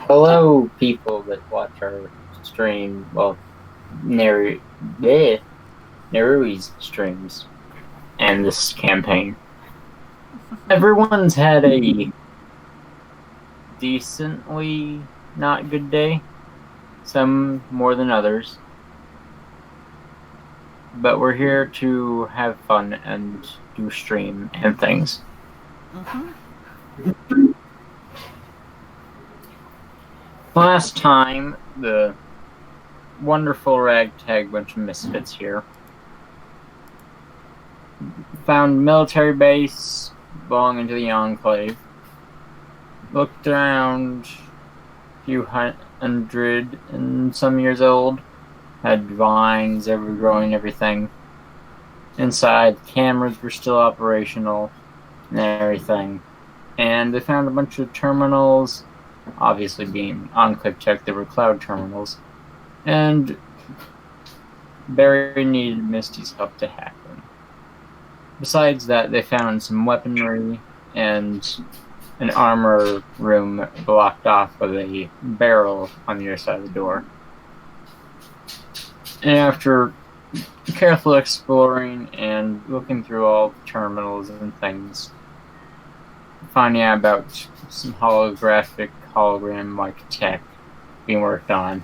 Hello, people that watch our stream. Well, Neru, bleh, Nerui's streams and this campaign. Everyone's had a decently not good day. Some more than others. But we're here to have fun and do stream and things. Last time, the wonderful ragtag bunch of misfits here found military base belonging to the Enclave. Looked around, few hundred and some years old. Had vines growing everything. Inside, cameras were still operational and everything. And they found a bunch of terminals, obviously being Enclave tech, they were cloud terminals. And Barry needed Misty's help to hack them. Besides that, they found some weaponry and an armor room blocked off with a barrel on the other side of the door. And after careful exploring and looking through all the terminals and things, finding out about some hologram-like tech being worked on,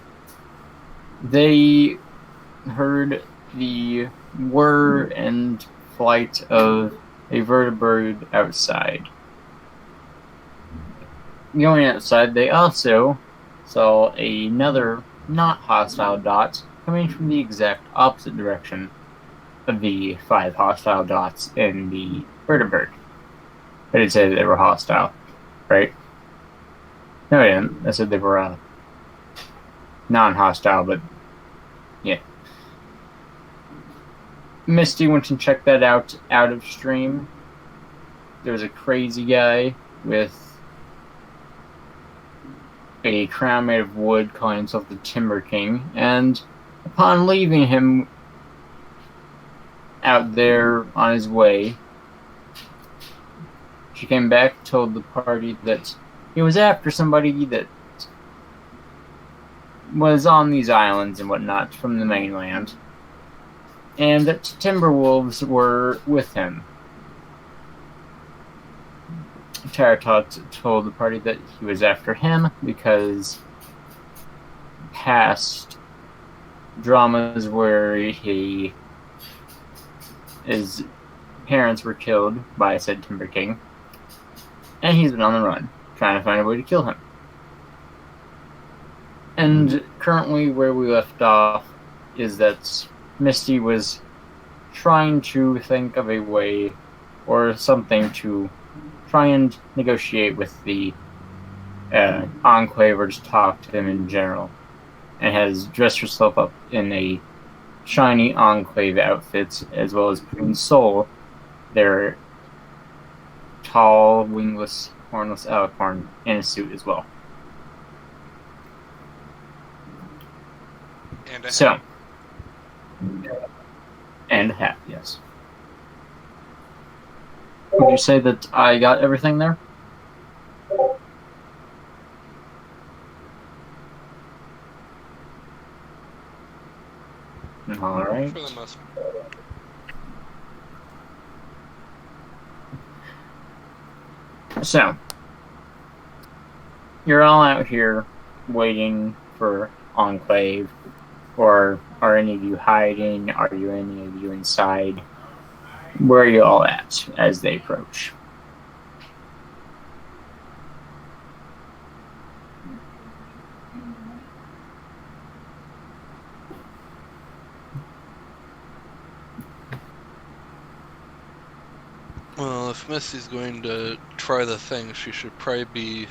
they heard the whir and flight of a vertebrate outside. Going outside, they also saw another not hostile dot coming from the exact opposite direction of the 5 hostile dots in the vertebrate. I did say that they were hostile, right? No, I didn't. I said they were non-hostile, but yeah. Misty went and checked that out of stream. There was a crazy guy with a crown made of wood calling himself the Timber King, and upon leaving him out there on his way, she came back, told the party that he was after somebody that was on these islands and whatnot from the mainland, and that Timberwolves were with him. Taratot told the party that he was after him because past dramas where his parents were killed by said Timber King, and he's been on the run, trying to find a way to kill him. And currently where we left off is that Misty was trying to think of a way or something to try and negotiate with the Enclave or just talk to them in general, and has dressed herself up in a shiny Enclave outfit, as well as putting Soul, their tall, wingless, hornless alicorn, in a suit as well. And a hat. So, and a hat, yes. Would you say that I got everything there? All right. For the most part. So, you're all out here waiting for Enclave, or are any of you hiding? Are you any of you inside? Where are you all at as they approach? Well, if Misty's going to try the thing, she should probably be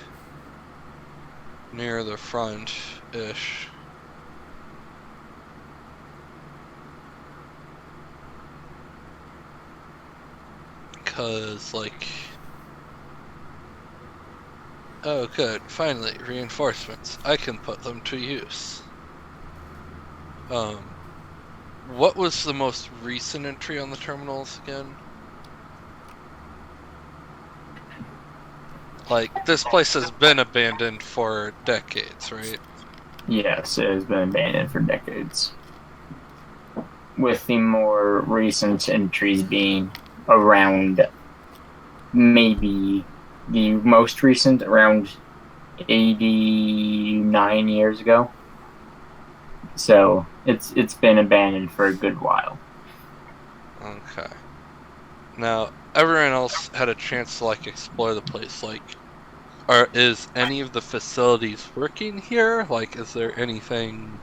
near the front-ish. Because, like... Oh, good. Finally, reinforcements. I can put them to use. What was the most recent entry on the terminals again? Like, this place has been abandoned for decades, right? Yes, it has been abandoned for decades. With the more recent entries being around, maybe the most recent around 89 years ago. So it's been abandoned for a good while. Okay. Now, everyone else had a chance to, like, explore the place. Like, is any of the facilities working here? Like, is there anything...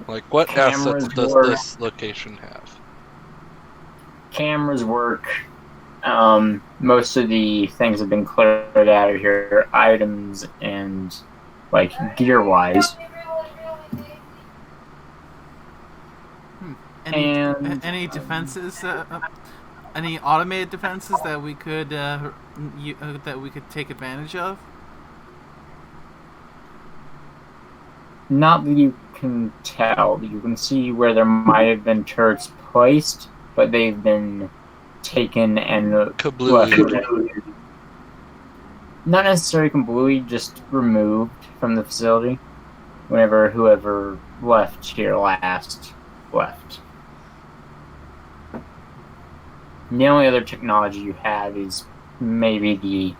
Like, what assets Cameras does work. this location have? Cameras work. Most of the things have been cleared out of here, items and like gear wise. Any defenses? Any automated defenses that we could take advantage of? Not that you can tell. You can see where there might have been turrets placed, but they've been taken and Kablooey. Not necessarily completely, just removed from the facility. Whenever whoever left here last left. The only other technology you have is maybe the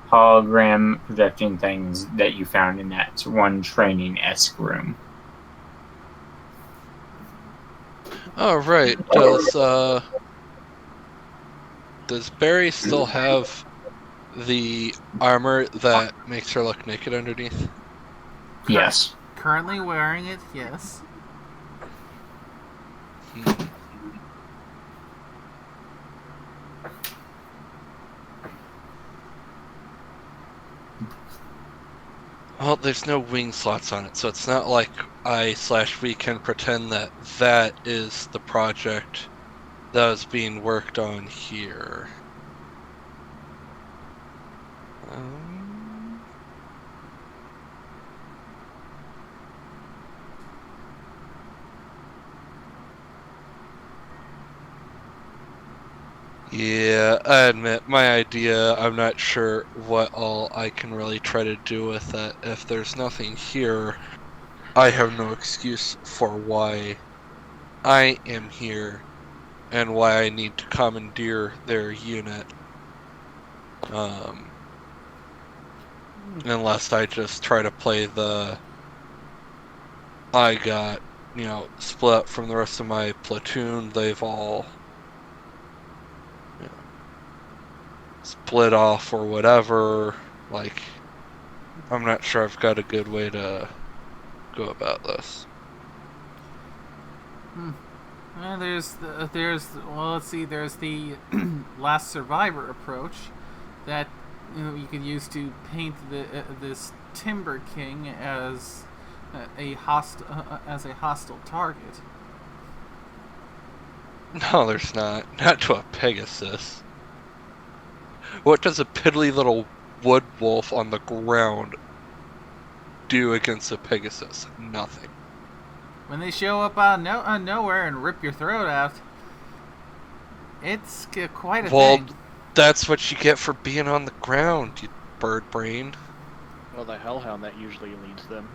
hologram projecting things that you found in that one training-esque room. Oh, right. Does Barry still have the armor that makes her look naked underneath? Yes. Currently wearing it, yes. Well, there's no wing slots on it, so it's not like we can pretend that that is the project that was being worked on here. Yeah, I admit, my idea, I'm not sure what all I can really try to do with it. If there's nothing here, I have no excuse for why I am here and why I need to commandeer their unit. Unless I just try to play the I got, split up from the rest of my platoon, they've all split off or whatever. Like, I'm not sure I've got a good way to go about this. Well, there's the last survivor approach that you could use to paint this Timber King as a hostile target. No, there's not. Not to a Pegasus. What does a piddly little wood wolf on the ground do against a Pegasus? Nothing. When they show up out of nowhere and rip your throat out, it's quite a thing. Well, that's what you get for being on the ground, you bird brain. Well, the hellhound that usually leads them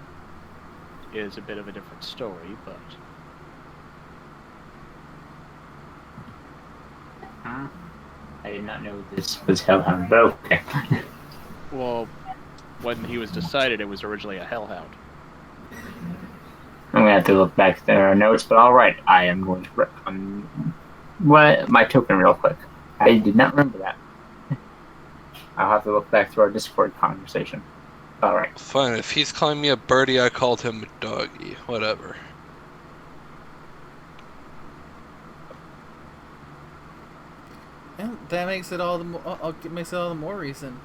is a bit of a different story, but... I did not know this was Hellhound. Okay. Well, when he was decided, it was originally a hellhound. I'm gonna have to look back at our notes, but alright, I am going to work on my token real quick. I did not remember that. I'll have to look back through our Discord conversation. Alright. Fine, if he's calling me a birdie, I called him a doggy. Whatever. And that makes it all the more reason,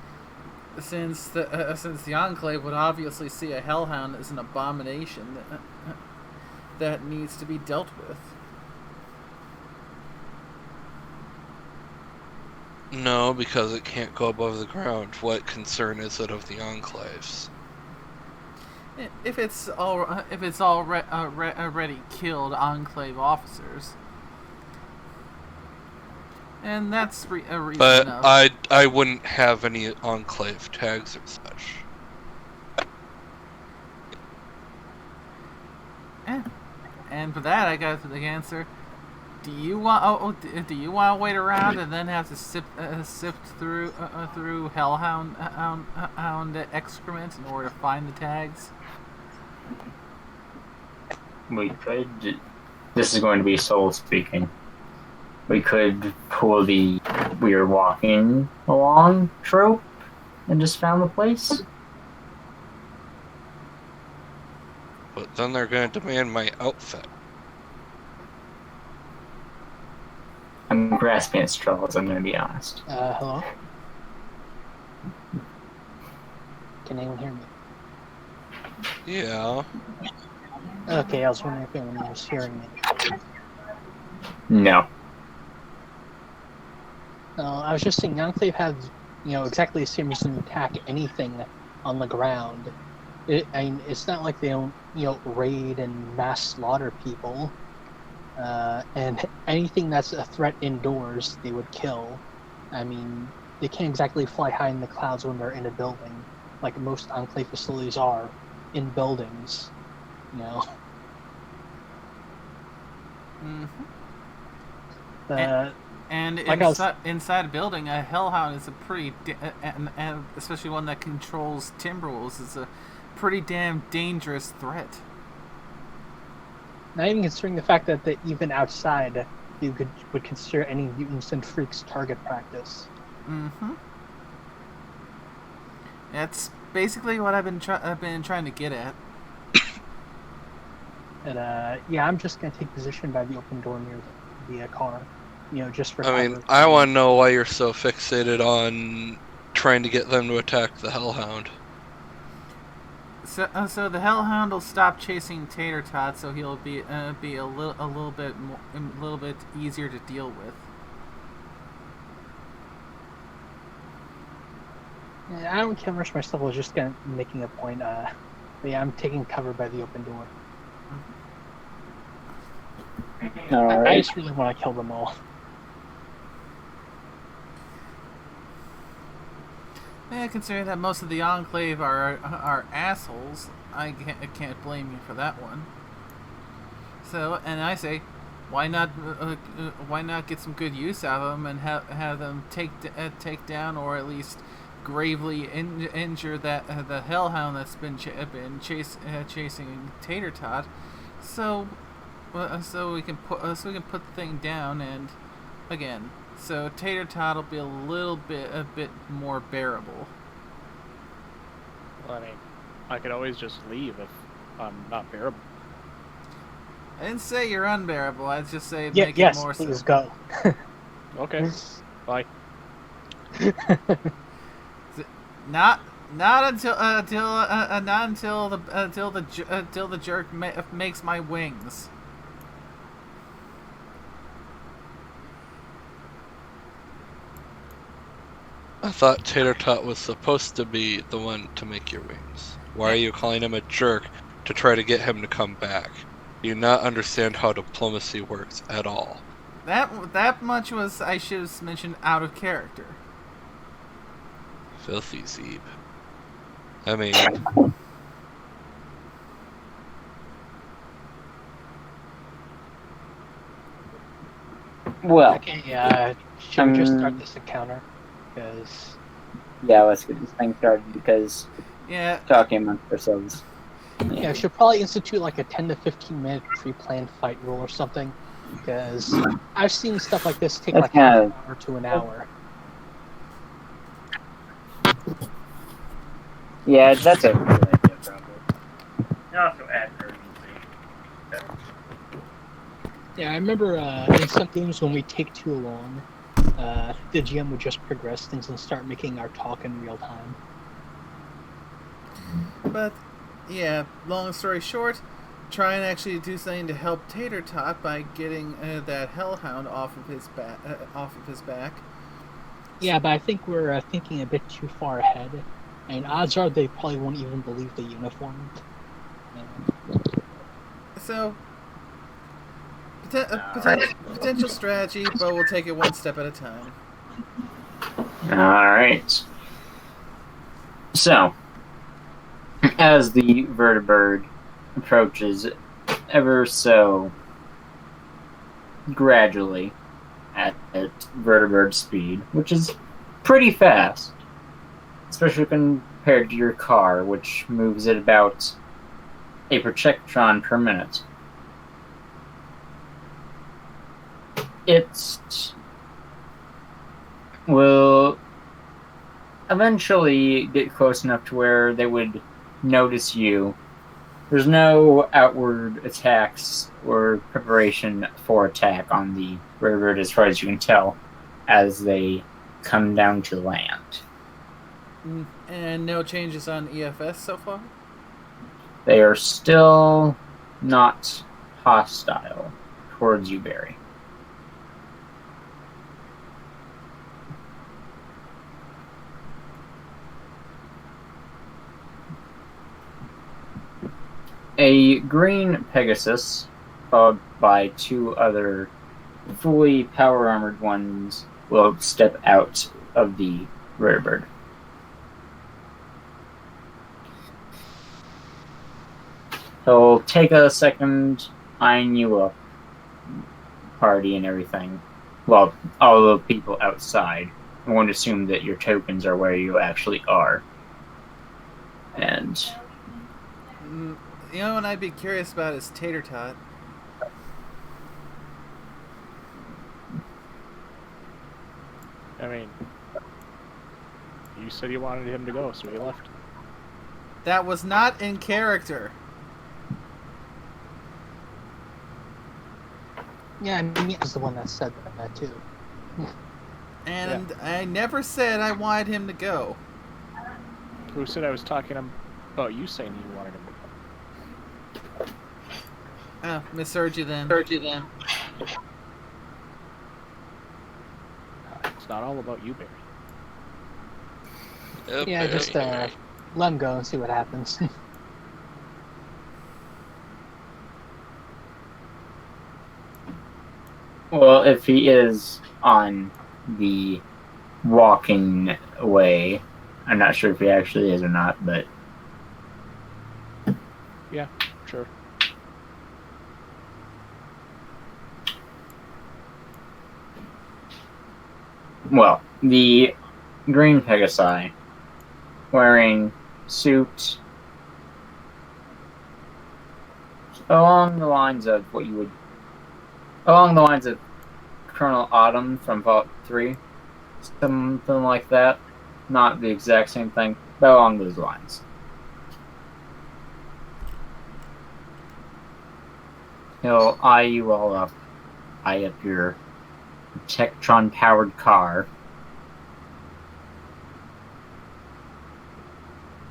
since the Enclave would obviously see a hellhound as an abomination that needs to be dealt with. No, because it can't go above the ground. What concern is it of the Enclaves? If it's already killed Enclave officers, And that's a reason But enough. I wouldn't have any Enclave tags or such. And for that, I got the answer. Do you want? Do you want to wait around and then have to sift through hellhound excrement in order to find the tags? We could. This is going to be Soul speaking. We could pull the "we are walking along" trope and just found the place. But then they're going to demand my outfit. I'm grasping at straws, I'm going to be honest. Hello? Can anyone hear me? Yeah. Okay, I was wondering if anyone was hearing me. No. I was just saying, Enclave has, exactly the same reason to attack anything on the ground. It's not like they don't, raid and mass slaughter people. And anything that's a threat indoors, they would kill. I mean, they can't exactly fly high in the clouds when they're in a building, like most Enclave facilities are, in buildings, Mm-hmm. And like inside a building, a hellhound is a pretty, and especially one that controls timberwolves, is a pretty damn dangerous threat. Not even considering the fact that even outside, you would consider any mutants and freaks target practice. Mm-hmm. That's basically what I've been trying to get at. And yeah, I'm just gonna take position by the open door near the car, just for. I mean, I want to know why you're so fixated on trying to get them to attack the Hellhound. So the Hellhound will stop chasing Tater Tot, so he'll be a little bit easier to deal with. Yeah, I don't care much myself. I was just making a point. Yeah, I'm taking cover by the open door. Alright. I just really want to kill them all. Yeah, considering that most of the Enclave are assholes, I can't blame you for that one. So, and I say, why not get some good use out of them and have them take down or at least gravely injure the Hellhound that's been chasing Tater Tot, so we can put the thing down, and again, so Tater Tot will be a bit more bearable. Well, I mean, I could always just leave if I'm not bearable. I didn't say you're unbearable. I'd just say make yes, it more please so. go. Okay, bye. Not until the jerk makes my wings. I thought Tater Tot was supposed to be the one to make your wings. Why are you calling him a jerk to try to get him to come back? Do you not understand how diplomacy works at all? That much was, I should have mentioned, out of character. Filthy Zeeb. I mean, Well, Okay, should we just start this encounter? Because yeah, let's get this thing started because Yeah. talking amongst ourselves. yeah, we should probably institute like a 10 to 15 minute pre-planned fight rule or something. Because I've seen stuff like this take That's like half an kinda- hour to an hour. Yeah, that's a good idea, probably. And also add urgency. Yeah, I remember in some games when we take too long, the GM would just progress things and start making our talk in real time. But yeah, long story short, try and actually do something to help Tater Tot by getting that Hellhound off of his back. Yeah, but I think we're thinking a bit too far ahead, and odds are they probably won't even believe the uniform. So Potential strategy, but we'll take it one step at a time. Alright. So, as the vertibird approaches ever so gradually at vertibird speed, which is pretty fast, especially compared to your car, which moves at about a projectron per minute. It will eventually get close enough to where they would notice you. There's no outward attacks or preparation for attack on the vertibird as far as you can tell as they come down to land. And no changes on EFS so far? They are still not hostile towards you, Barry. A green Pegasus, followed by two other fully power-armored ones, will step out of the vertibird. He'll take a second, eyeing you up, party and everything. Well, all the people outside. I won't assume that your tokens are where you actually are. And you know what I'd be curious about is Tater Tot. I mean, you said you wanted him to go, so he left. That was not in character. Yeah, I mean, he was the one that said that too. And I never said I wanted him to go. Who said I was talking about you saying you wanted him to go? Oh, misheard you then. It's not all about you, Barry. Yeah, just let him go and see what happens. well, if he is on the walking way, I'm not sure if he actually is or not, but Yeah, sure. well, the green Pegasi, wearing suit along the lines of Colonel Autumn from Vault 3, something like that. Not the exact same thing, but along those lines. He'll eye you all up, eye up your Tectron-powered car.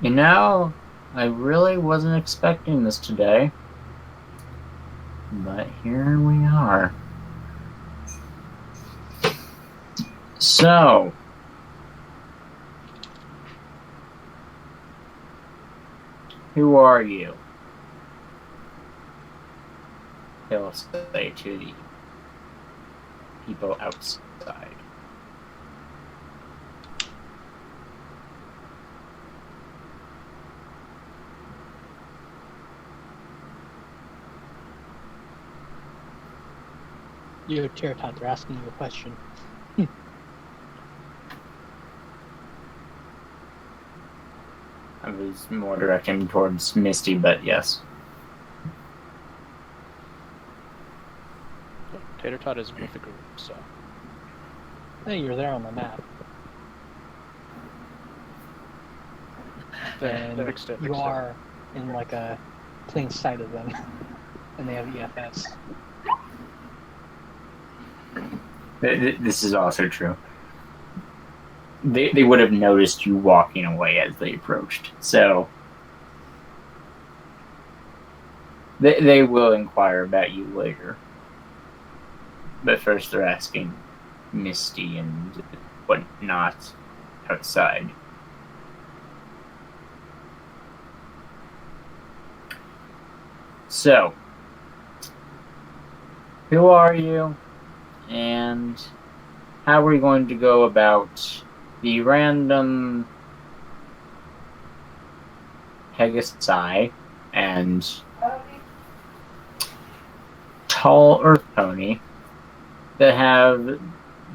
You know, I really wasn't expecting this today, but here we are. So, who are you? He'll say to the people outside. You're Terratot, they're asking you a question. I was more directing towards Misty, but yes. Tater Tot isn't with the group, so. Hey, you're there on the map. And you are in like a plain sight of them. And they have EFS. This is also true. They would have noticed you walking away as they approached. So they will inquire about you later. But first they're asking Misty and whatnot outside. So Who are you? And how are we going to go about the random Pegasi and tall Earth Pony that have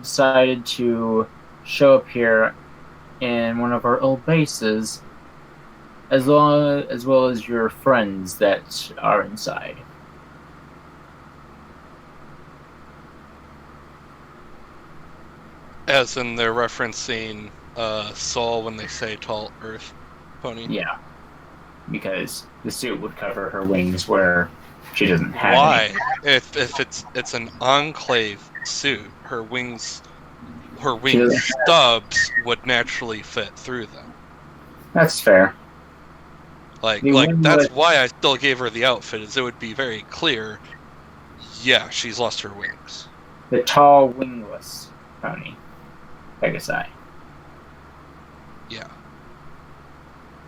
decided to show up here in one of our old bases, as well as your friends that are inside? As in they're referencing Saul when they say tall Earth Pony. Yeah, because the suit would cover her wings where she doesn't have Why? any. If it's an Enclave suit, her wing doesn't stubs would naturally fit through them. That's fair. Like The that's wingless, why I still gave her the outfit, is it would be very clear. Yeah, she's lost her wings. the tall wingless pony, Pegasi. Yeah.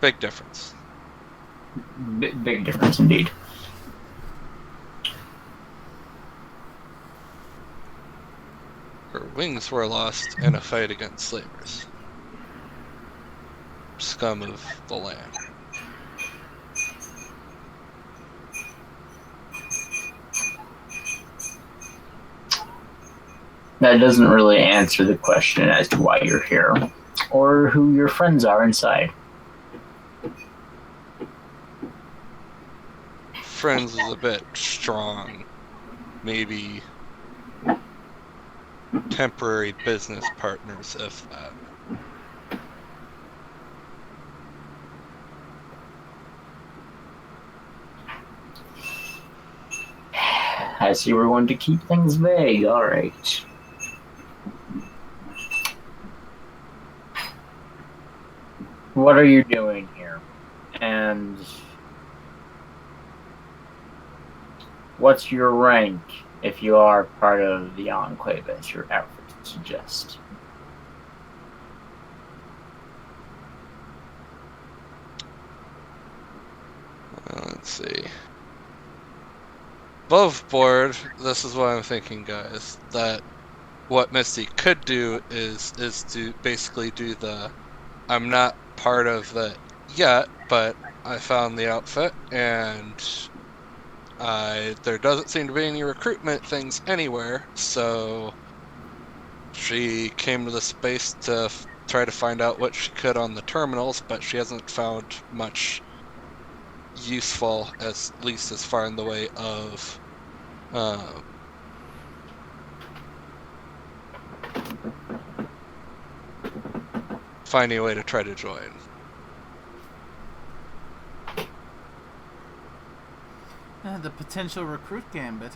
Big difference. Big difference indeed. Her wings were lost in a fight against slavers. Scum of the land. That doesn't really answer the question as to why you're here, or who your friends are inside. Friends is a bit strong. Maybe temporary business partners, if that. I see we're going to keep things vague. All right. What are you doing here? And what's your rank if you are part of the Enclave, as your outfit suggests? Let's see. Above board, this is what I'm thinking, guys, that what Misty could do is to basically do the I'm not part of that yet, but I found the outfit, and there doesn't seem to be any recruitment things anywhere, so she came to the space to try to find out what she could on the terminals, but she hasn't found much useful, at least as far in the way of finding a way to try to join. The potential recruit gambit.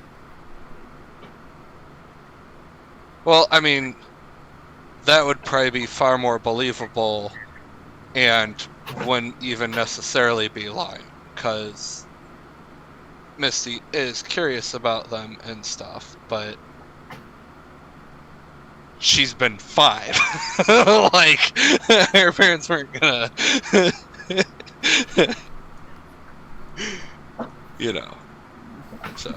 Well, I mean, that would probably be far more believable and wouldn't even necessarily be lying, because Misty is curious about them and stuff, but she's been 5. Like, her parents weren't gonna, you know, so.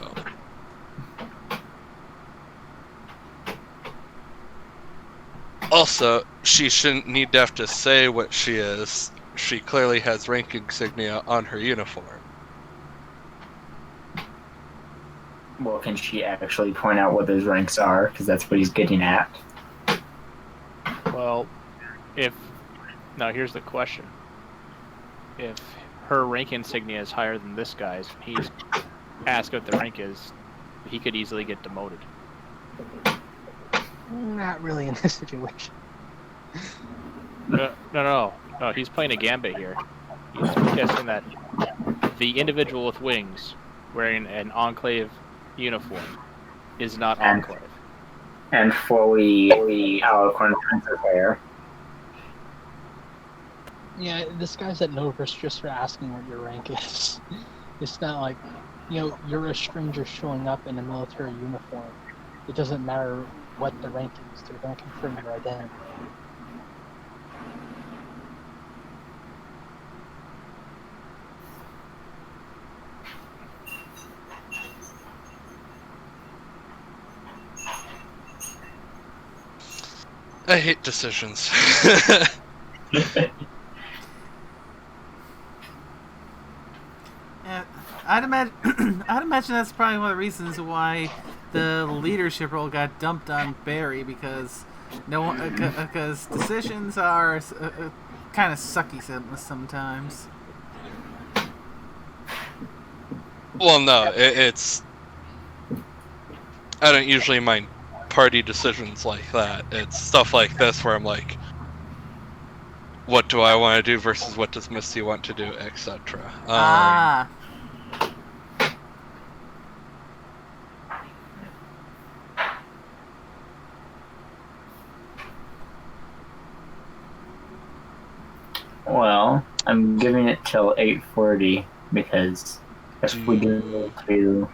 Also, she shouldn't need to have to say what she is. She clearly has rank insignia on her uniform. Well, can she actually point out what those ranks are? Because that's what he's getting at. Well, now here's the question. If her rank insignia is higher than this guy's, he's asked what the rank is, he could easily get demoted. Not really in this situation. No, he's playing a gambit here. He's suggesting that the individual with wings wearing an Enclave uniform is not Enclave. And fully eloquent princess hair. Yeah, this guy's at no risk just for asking what your rank is. It's not like, you're a stranger showing up in a military uniform. It doesn't matter what the rank is, they're going to confirm your identity. I hate decisions. Yeah, I'd imagine. I'd imagine that's probably one of the reasons why the leadership role got dumped on Barry, because no one, because decisions are kind of sucky sometimes. Well, no, it's... I don't usually mind party decisions like that. It's stuff like this where I'm like, what do I want to do versus what does Misty want to do, etc. Ah. Well, I'm giving it till 8:40 because if we do to,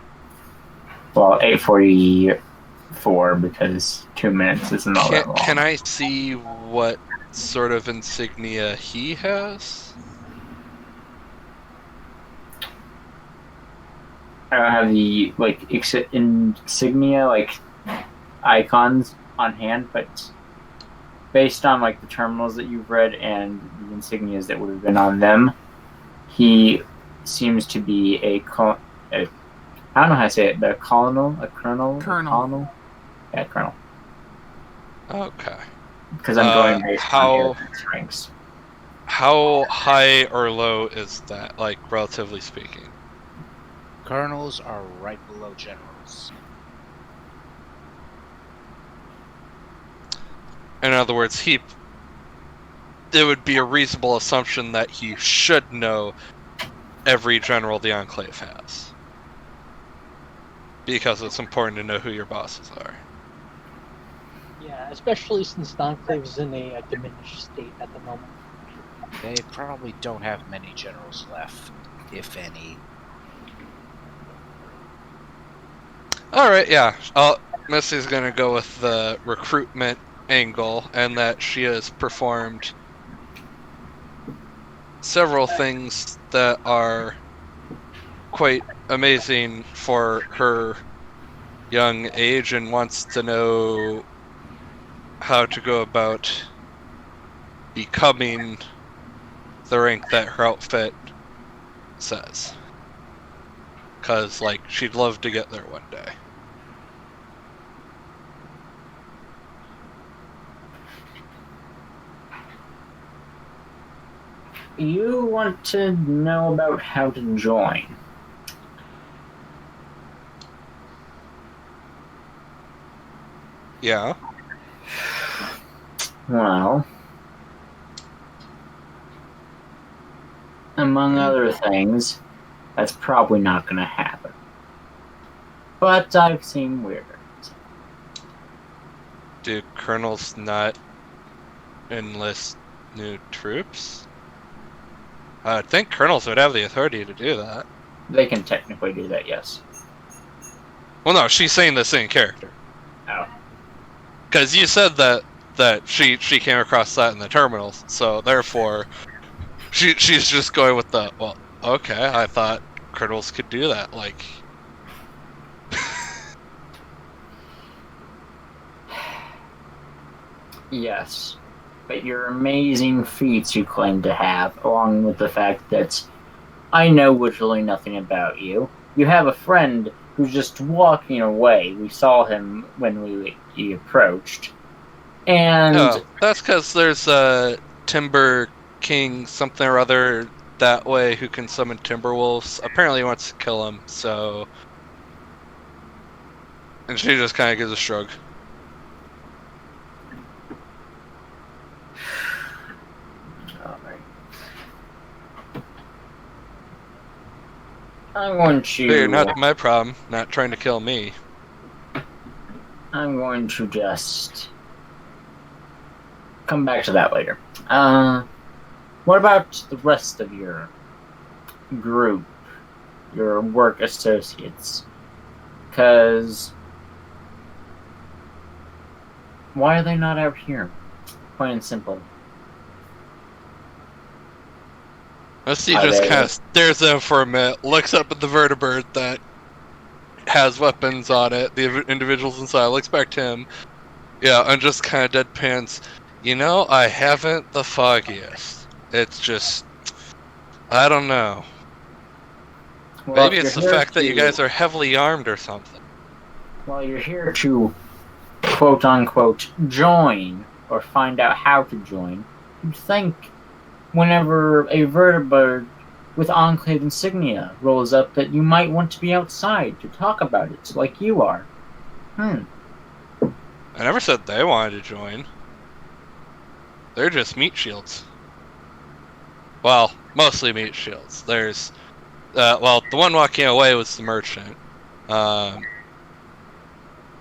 well, 8:44 because 2 minutes isn't all that long. Can I see what sort of insignia he has? I don't have the insignia icons on hand, but based on the terminals that you've read and the insignias that would have been on them, he seems to be I don't know how to say it, a colonel. Yeah, colonel. Okay. Because I'm going based on his ranks. How high or low is that, relatively speaking? Colonels are right below generals. In other words, it would be a reasonable assumption that he should know every general the Enclave has. Because it's important to know who your bosses are. Yeah, especially since the Enclave is in a diminished state at the moment. They probably don't have many generals left, if any. Alright, yeah. Missy's gonna go with the recruitment angle, and that she has performed several things that are quite amazing for her young age, and wants to know how to go about becoming the rank that her outfit says. Because, she'd love to get there one day. You want to know about how to join. Yeah. Well, among other things, that's probably not going to happen. But I've seen weirder. Do colonels not enlist new troops? I think colonels would have the authority to do that. They can technically do that, yes. Well, no, she's saying the same character. Oh. Because you said that she came across that in the terminals, so therefore she's just going with the, well, okay, I thought colonels could do that, Yes. But your amazing feats you claim to have, along with the fact that I know literally nothing about you. You have a friend who's just walking away. We saw him when he approached. And... Oh, that's because there's a Timber King something or other that way who can summon Timberwolves. Apparently he wants to kill him, so... And she just kind of gives a shrug. I want you... Hey, not my problem. Not trying to kill me. I'm going to just... come back to that later. What about the rest of your group? Your work associates? Because... why are they not out here? Plain and simple. Misty just kind of stares at him for a minute, looks up at the vertebrate that has weapons on it, the individuals inside, looks back to him, Yeah, and just kind of deadpans. You know, I haven't the foggiest. It's just, I don't know. Well, Maybe if it's the you're here fact that you guys are heavily armed or something. well, you're here to quote unquote join or find out how to join. You'd think whenever a vertibird with Enclave insignia rolls up that you might want to be outside to talk about it, like you are. I never said they wanted to join. They're just meat shields. Well, mostly meat shields. There's, well, the one walking away was the merchant.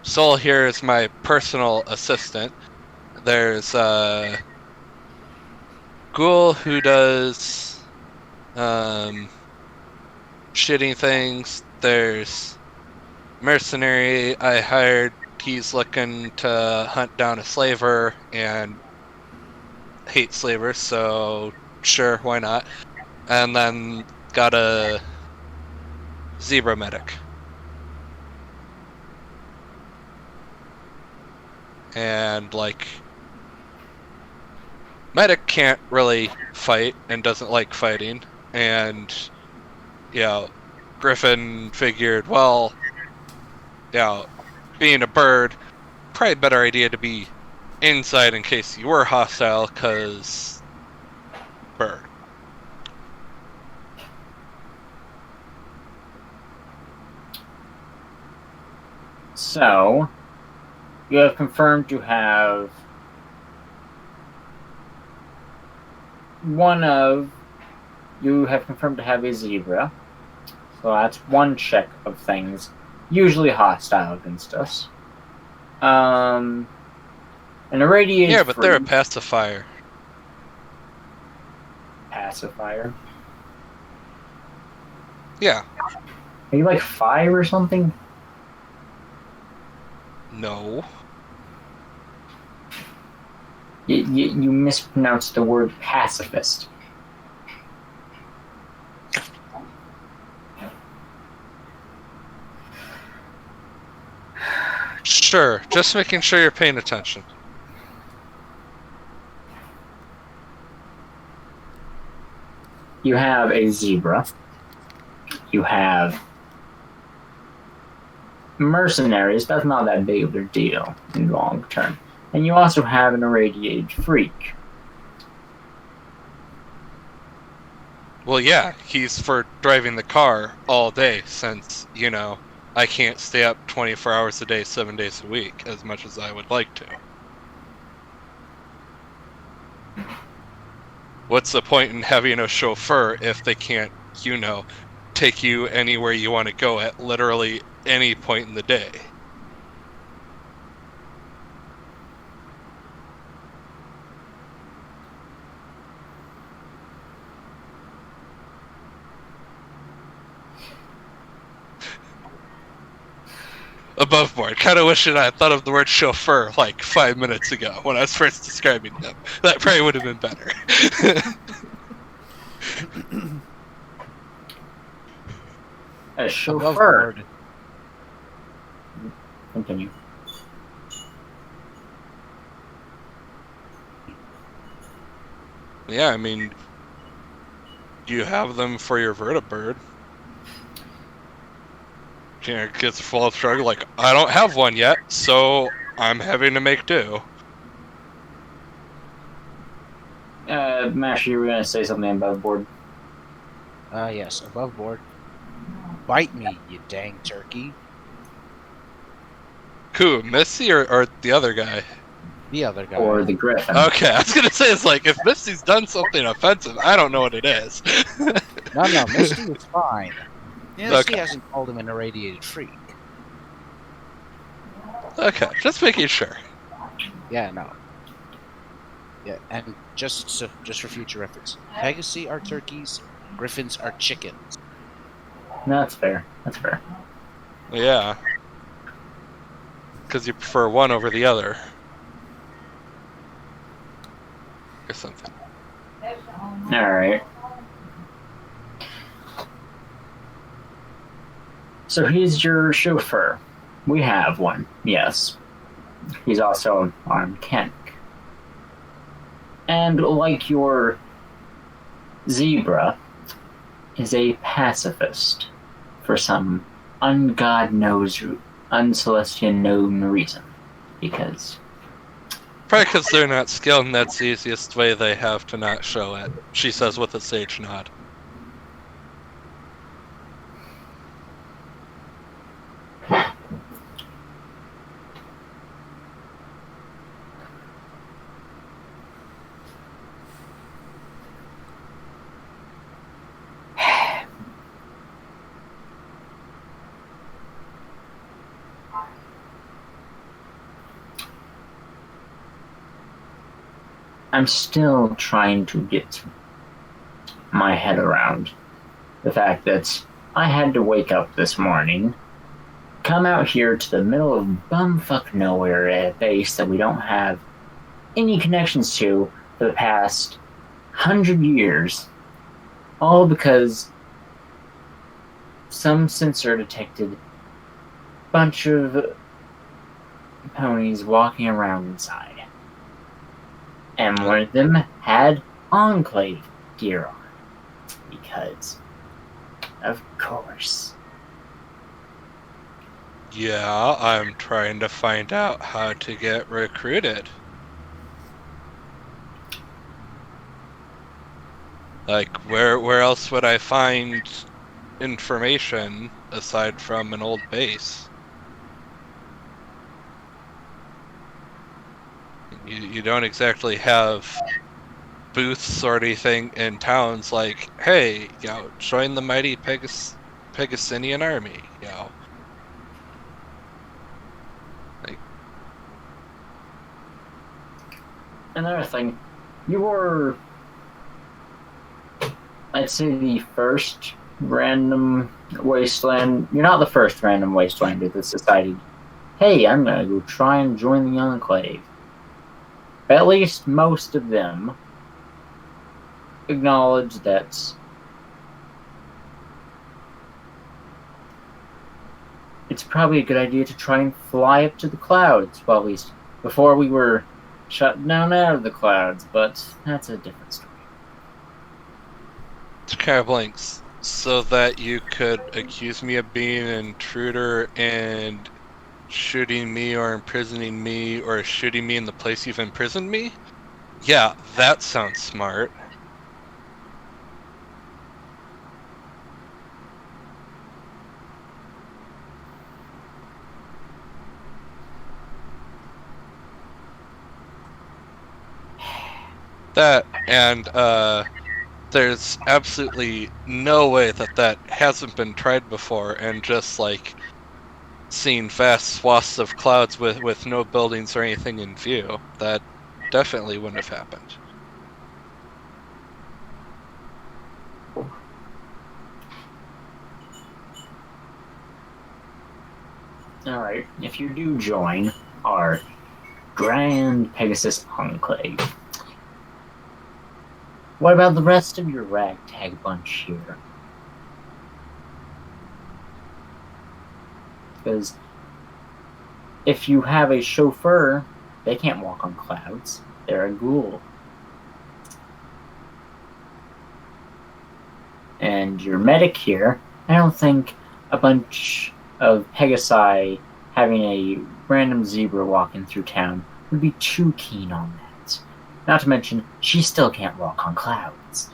Soul here is my personal assistant. There's, Ghoul who does, shitting things. There's Mercenary I hired. He's looking to hunt down a slaver and hate slavers, so sure, why not? And then got a zebra medic. And, like, medic can't really fight and doesn't like fighting. And, you know, Griffin figured, well, you know, being a bird, probably a better idea to be inside in case you were hostile, because bird. So, you have confirmed to have you have confirmed to have a zebra. So that's one check of things usually hostile against us. An irradiated Yeah, but they're a pacifier. pacifier. Yeah. Are you like 5 or something? No. You mispronounced the word pacifist. Sure, just making sure you're paying attention. You have a zebra. You have mercenaries. That's not that big of a deal in the long term. And you also have an irradiated freak. Well, yeah, he's for driving the car all day since, you know, I can't stay up 24 hours a day, 7 days a week, as much as I would like to. What's the point in having a chauffeur if they can't, you know, take you anywhere you want to go at literally any point in the day? Above board. Kind of wishing I had thought of the word chauffeur like 5 minutes ago when I was first describing him. That probably would have been better. A Above chauffeur. board. Continue. Yeah, I mean, you have them for your vertibird. You know, gets a full shrug like, I don't have one yet, so I'm having to make do. Master, you were going to say something above board. Yes, above board. Bite me, you dang turkey. Who, Missy or the other guy? The other guy. Or the griffin. Okay, I was gonna say, it's like, if Misty's done something offensive, I don't know what it is. No, Misty is fine. Yeah, Misty Okay. hasn't called him an irradiated freak. Okay, just making sure. Yeah, no. Yeah, and just for future reference, Pegasi are turkeys, Griffins are chickens. No, that's fair. That's fair. Yeah. Because you prefer one over the other. Or something. Alright. So he's your chauffeur. We have one, yes. He's also our mechanic. And like your zebra, is a pacifist for some ungod knows, uncelestian known reason. Because Probably because they're not skilled, and that's the easiest way they have to not show it, she says with a sage nod. I'm still trying to get my head around the fact that I had to wake up this morning, come out here to the middle of bumfuck nowhere at a base that we don't have any connections to for the past 100 years, all because some sensor detected a bunch of ponies walking around inside. And one of them had Enclave gear on. Because, of course. Yeah, I'm trying to find out how to get recruited. Like, where else would I find information aside from an old base? You don't exactly have booths or anything in towns like, hey, join the mighty Pegasinian army, Another thing, you were, I'd say, the first random wasteland. You're not the first random wastelander that's decided, hey, I'm gonna go try and join the Enclave. But at least most of them acknowledge that it's probably a good idea to try and fly up to the clouds. Well, at least before we were shut down out of the clouds, but that's a different story. Kind of blanks, so that you could accuse me of being an intruder and shooting me or imprisoning me or shooting me in the place you've imprisoned me? Yeah, that sounds smart. That, and there's absolutely no way that hasn't been tried before, and just like seeing vast swaths of clouds with no buildings or anything in view, that definitely wouldn't have happened. Alright, if you do join our Grand Pegasus Enclave, what about the rest of your ragtag bunch here? Because if you have a chauffeur, they can't walk on clouds. They're a ghoul. And your medic here, I don't think a bunch of Pegasi having a random zebra walking through town would be too keen on that. Not to mention, she still can't walk on clouds.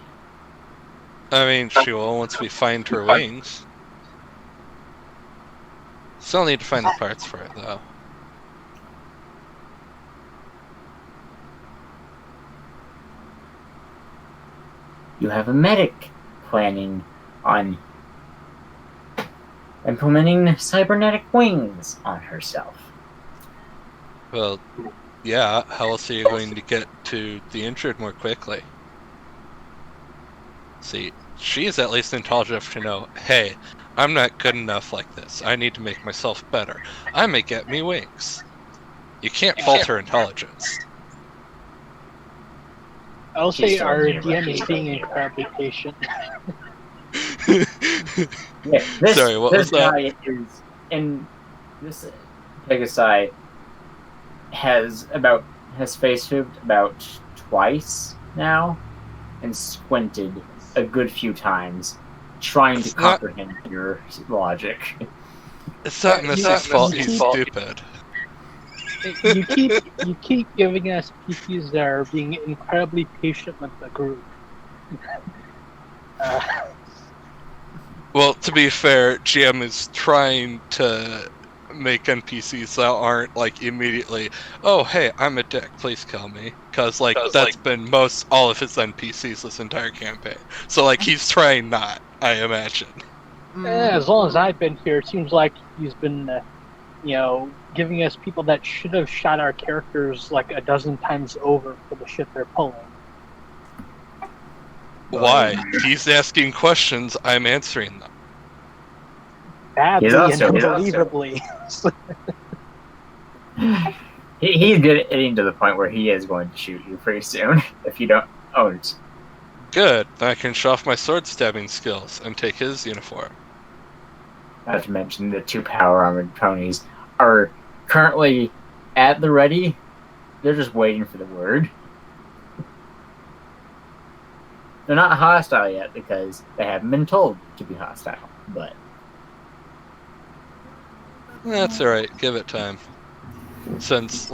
I mean, she will once we find her wings. Still need to find the parts for it, though. You have a medic planning on implementing cybernetic wings on herself. Well, yeah, how else are you going to get to the injured more quickly? See, she's at least intelligent enough to know, hey, I'm not good enough like this. I need to make myself better. I may get me wings. You can't fault her intelligence. I'll She's say still our zero. DM is being incredibly patient. Yeah, this, Sorry, what this was that? guy is in this Pegasi has face moved about twice now and squinted a good few times, trying to comprehend your logic. It's not Missy's fault he's stupid. You keep giving us PPs that are being incredibly patient with the group. Well, to be fair, GM is trying to make NPCs that aren't like immediately, oh hey, I'm a dick, please kill me, because that's been all of his NPCs this entire campaign. So like he's trying not, I imagine. As long as I've been here, it seems like he's been, giving us people that should have shot our characters like a dozen times over for the shit they're pulling. Why? He's asking questions, I'm answering them. Badly and unbelievably. He's getting to the point where he is going to shoot you pretty soon if you don't own it. Good, then I can show off my sword stabbing skills and take his uniform. Not to mention the 2 power armored ponies are currently at the ready. They're just waiting for the word. They're not hostile yet because they haven't been told to be hostile, but... That's alright, give it time. Since,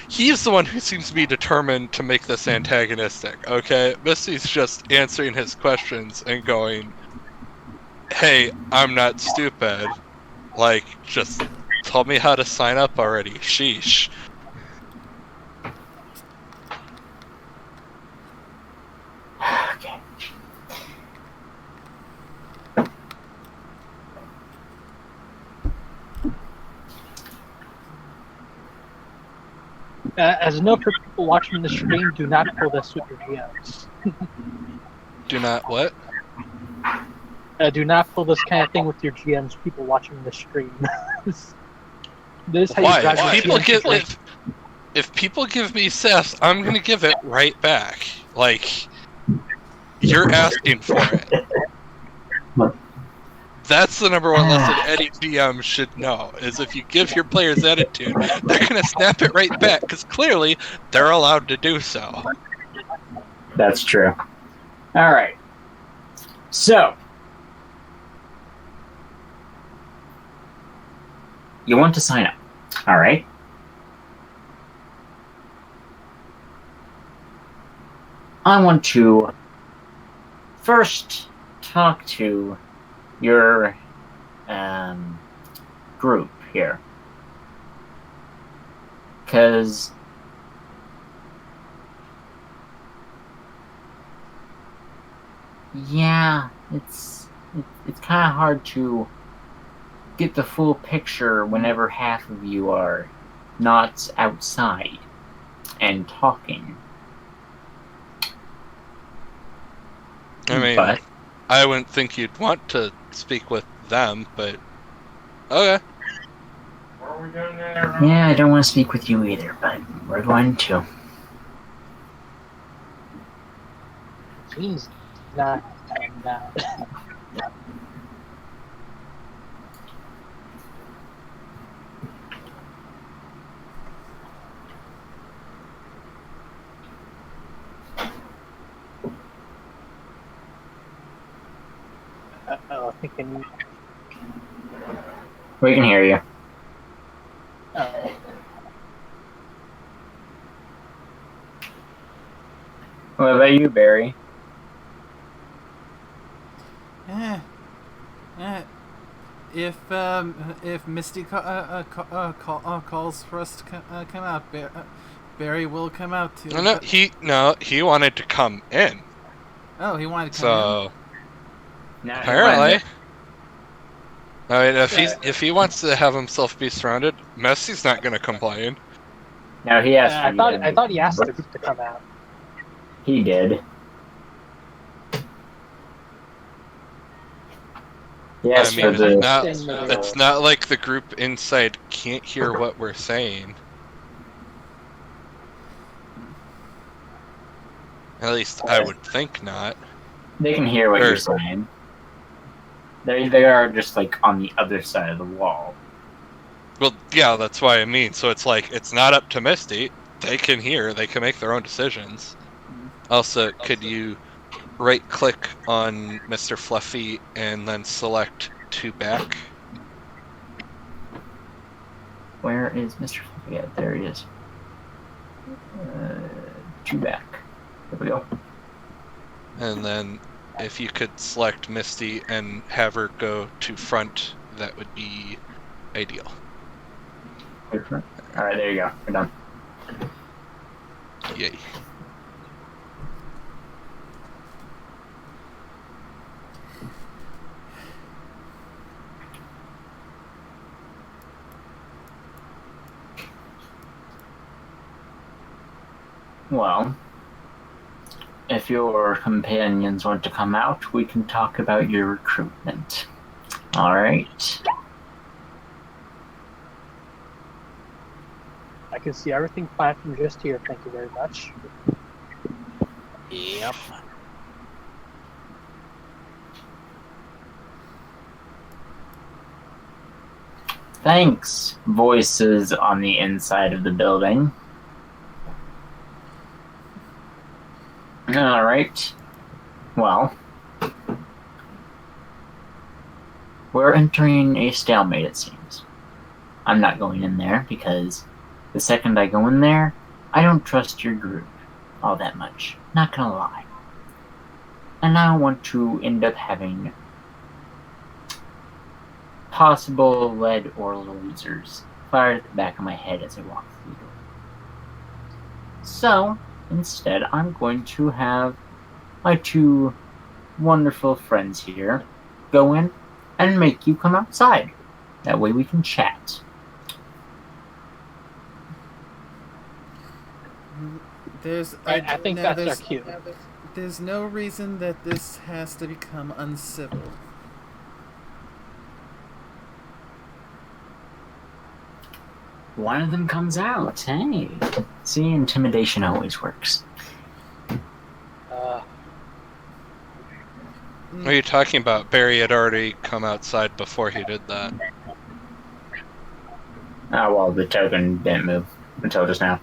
he's the one who seems to be determined to make this antagonistic, okay? Missy's just answering his questions and going, hey, I'm not stupid. Just tell me how to sign up already, sheesh. Okay. As a note for people watching the stream, do not pull this with your GMs. Do not what? Do not pull this kind of thing with your GMs, people watching the stream. This is how you drive your GMs. If people give me sass, I'm gonna give it right back. You're asking for it. That's the number one lesson any GM should know, is if you give your players attitude, they're gonna snap it right back, because clearly, they're allowed to do so. That's true. Alright. So, you want to sign up, alright? I want to first talk to your group here. Because yeah, it's kind of hard to get the full picture whenever half of you are not outside and talking. I mean, I wouldn't think you'd want to speak with them, but okay. Yeah, I don't want to speak with you either, but we're going to. Seems not that. I think I need... We can hear you. Oh. What about you, Barry? If Misty calls for us to come out, Barry will come out too. He wanted to come in. Oh, he wanted to come in. No, Apparently. I mean, if he wants to have himself be surrounded, Messy's not going to complain. No, he asked. I thought he asked the group to come out. He did. Yes, I mean, it's not like the group inside can't hear what we're saying. At least I would think not. They can hear what you're saying. They are just on the other side of the wall. Well, Yeah, that's what I mean. So it's like, it's not up to Misty. They can hear, they can make their own decisions. Also, could you right-click on Mr. Fluffy and then select to back? Where is Mr. Fluffy at? There he is. Two back. There we go. And then if you could select Misty and have her go to front, that would be ideal. Alright, there you go. We're done. Yay. Well, if your companions want to come out, we can talk about your recruitment. Alright. I can see everything fine from just here. Thank you very much. Yep. Thanks, voices on the inside of the building. Alright. Well, we're entering a stalemate, it seems. I'm not going in there because the second I go in there, I don't trust your group all that much. Not gonna lie. And I don't want to end up having possible lead or losers fired at the back of my head as I walk through the door. So, instead, I'm going to have my two wonderful friends here go in and make you come outside. That way we can chat. I think that's our cue. There's no reason that this has to become uncivil. One of them comes out. Hey. See, intimidation always works. What are you talking about? Barry had already come outside before he did that. Ah, well, the token didn't move until just now.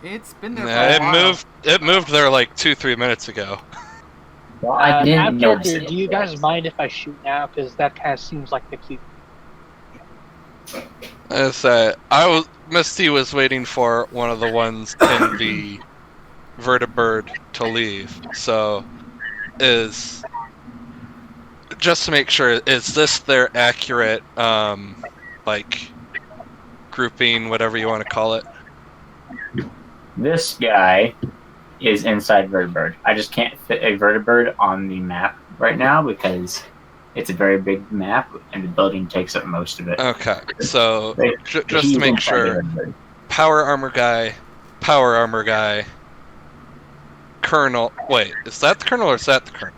It's been there for Nah, a while. it moved there like 2-3 minutes ago. Well, I didn't Abject, notice do it. you guys mind if I shoot now? Because that kind of seems like the cue. Misty was waiting for one of the ones in the vertibird to leave. So, just to make sure, is this their accurate, like, grouping, whatever you want to call it? This guy is inside vertibird. I just can't fit a vertibird on the map right now because it's a very big map and the building takes up most of it. Okay, so just He's to make inside sure, the vertibird. power armor guy, colonel. Wait, is that the colonel or is that the colonel?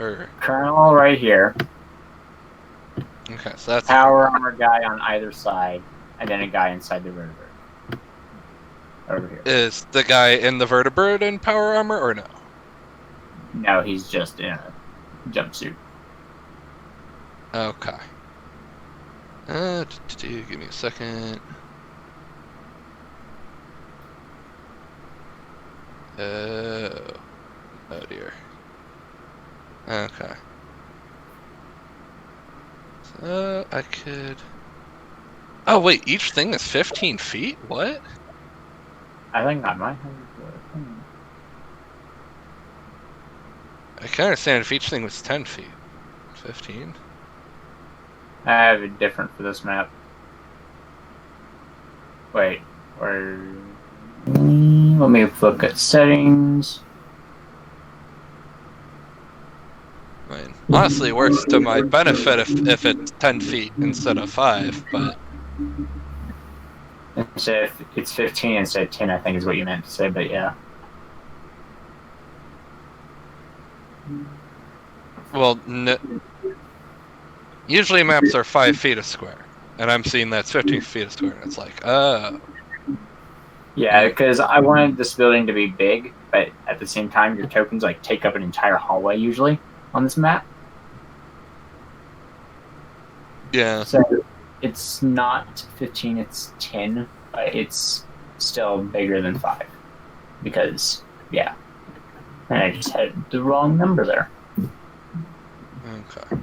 Or Colonel right here. okay, so that's Power armor guy on either side, and then a guy inside the vertibird. Over here. Is the guy in the vertibird in power armor or no? No, he's just in a jumpsuit. Okay. Give me a second. Oh dear. Okay. So I could. Oh wait, each thing is 15 feet? What? I think that might I can understand if each thing was 10 feet. 15? I have it different for this map. Wait, or let me look at settings. I mean, honestly, it works to my benefit if it's 10 feet instead of 5, but... Instead, if it's 15 instead of 10, I think is what you meant to say, but yeah. Well, usually maps are 5 feet a square, and I'm seeing that's 15 feet a square, and it's like, oh. Yeah, because I wanted this building to be big, but at the same time, your tokens like take up an entire hallway usually on this map. Yeah. So it's not 15, it's 10, but it's still bigger than 5. Because, yeah. And I just had the wrong number there. Okay.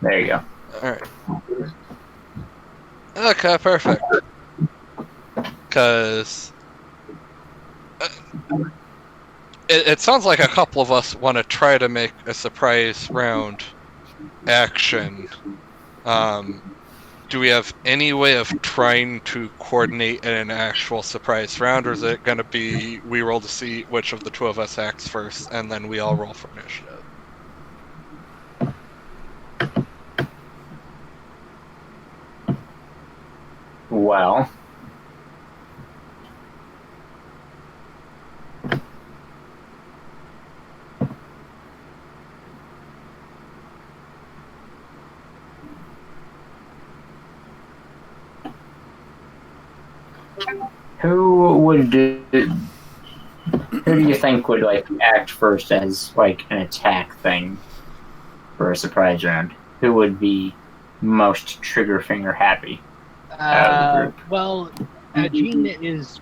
There you go. Alright. Okay, perfect. Because it sounds like a couple of us want to try to make a surprise round action. Do we have any way of trying to coordinate in an actual surprise round, or is it going to be we roll to see which of the two of us acts first, and then we all roll for initiative? Well, who do you think would like act first as like an attack thing for a surprise round? Who would be most trigger finger happy out of the group? Well, Gene is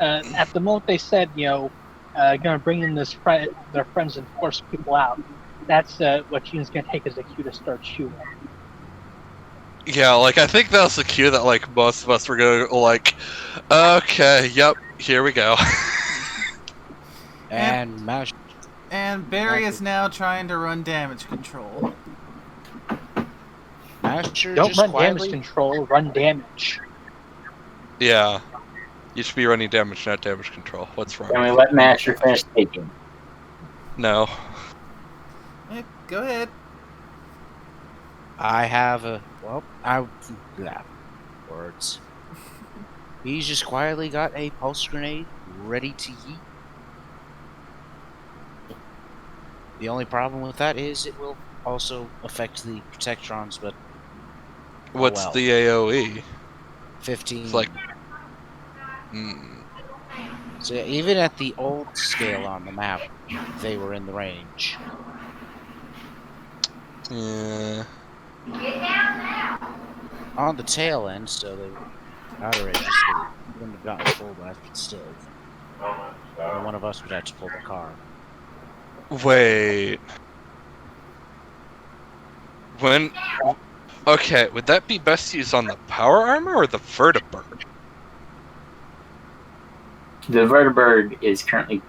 at the moment they said, gonna bring in their friends and force people out. That's what Gene's gonna take as a cue to start shooting. Yeah, like, I think that was the cue that, like, most of us were going to, like, okay, yep, here we go. And mash. And Barry is now trying to run damage control. Masher Don't just run quietly. damage control, run damage. Yeah. You should be running damage, not damage control. What's wrong? Can we let Master finish speaking? No. Yeah, go ahead. I have a words. He's just quietly got a pulse grenade ready to yeet. The only problem with that is it will also affect the protectrons, but What's well. the AoE? 15. It's like... So yeah, even at the old scale on the map, they were in the range. Yeah. On the tail end, so the outer edges wouldn't have gotten full blast, but still. And one of us would have to pull the car. Wait. When... Okay, would that be best used on the power armor or the vertibird? The vertibird is currently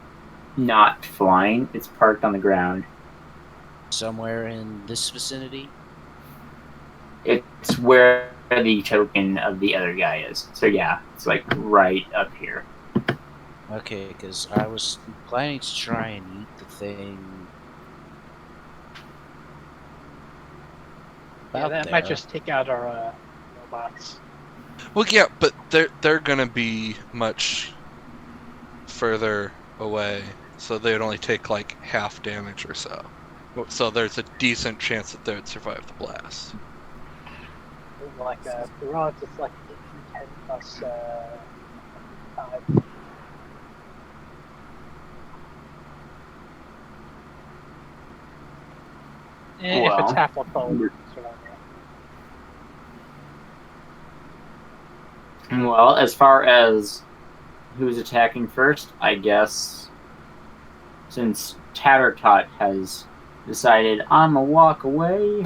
not flying. It's parked on the ground. Somewhere in this vicinity? It's where the token of the other guy is. So yeah, it's like right up here. Okay, because I was planning to try and eat the thing. Yeah, About that there. might just take out our robots. Well, yeah, but they're gonna be much further away, so they would only take like half damage or so. So there's a decent chance that they would survive the blast. Like the rods, it's like 10 plus 5. If Well. it's half, I'll probably survive that. Well, as far as who's attacking first, I guess since Tattertot has decided I'm a walk away,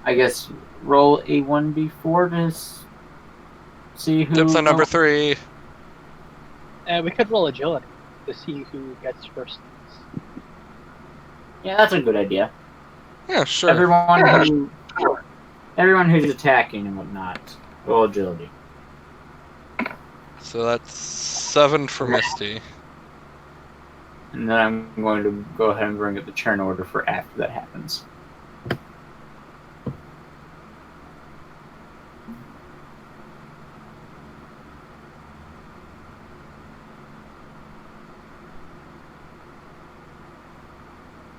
I guess roll a 1d4 to see who. Tips on number 3. We could roll agility to see who gets first. Yeah, that's a good idea. Yeah, sure. Everyone who's attacking and whatnot, roll agility. So that's 7 for Misty. And then I'm going to go ahead and bring up the turn order for after that happens.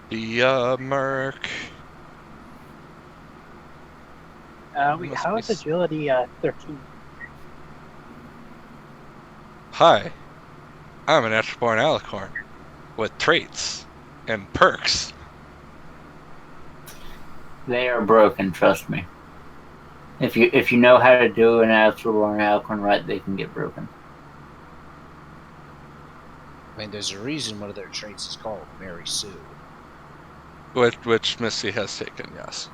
The Merc. How is agility 13? Hi, I'm an natural-born alicorn with traits and perks. They are broken, trust me. If you know how to do an Astral or an Alicorn right, they can get broken. I mean, there's a reason one of their traits is called Mary Sue. Which Missy has taken, yes.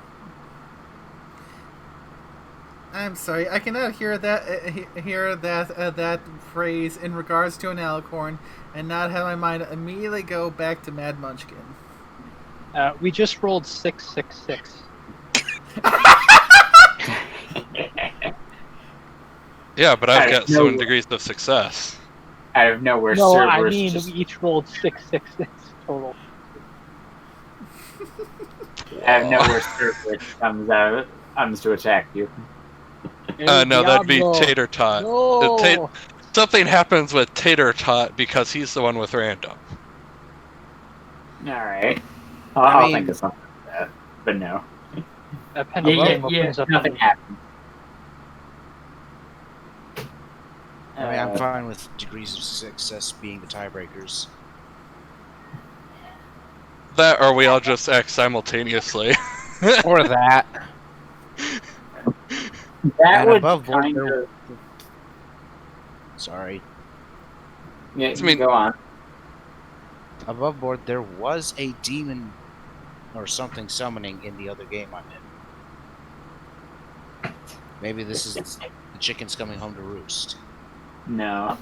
I'm sorry, I cannot hear that phrase in regards to an alicorn and not have my mind immediately go back to Mad Munchkin. We just rolled 666. Yeah, but I've Out got of 7 nowhere. degrees of success. Out of nowhere, No, I Cerberus mean just, we each rolled 666 total. out of nowhere, Cerberus comes to attack you. No, that'd be Diablo. Tater Tot. No. Something happens with Tater Tot because he's the one with random. Alright. I I'll mean- think of something like that. But no. Pentagram opens up. Nothing happened. I mean, I'm fine with degrees of success being the tiebreakers. That, or we all just act simultaneously. Or that. That And would above board, kind there- of... Sorry. Yeah, I mean- go on. Above board, there was a demon or something summoning in the other game I'm in. Maybe this is the chickens coming home to roost. No.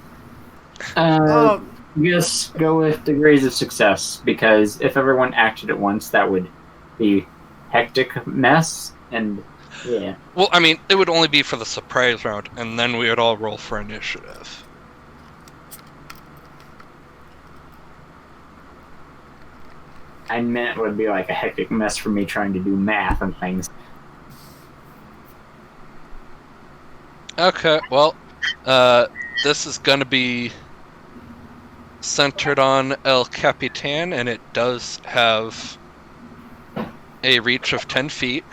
Oh, Yes, go with degrees of success, because if everyone acted at once, that would be hectic mess, and yeah. Well, I mean, it would only be for the surprise round, and then we would all roll for initiative. I meant it would be like a hectic mess for me trying to do math and things. Okay, well, this is gonna be centered on El Capitan, and it does have a reach of 10 feet.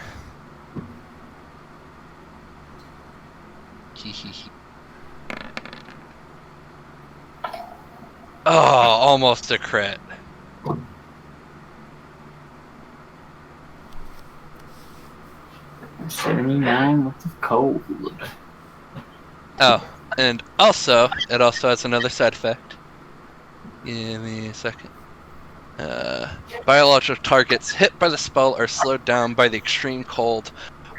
Oh, almost a crit. $79 worth of cold. Oh, and also, it also has another side effect. Give me a second. Biological targets hit by the spell are slowed down by the extreme cold.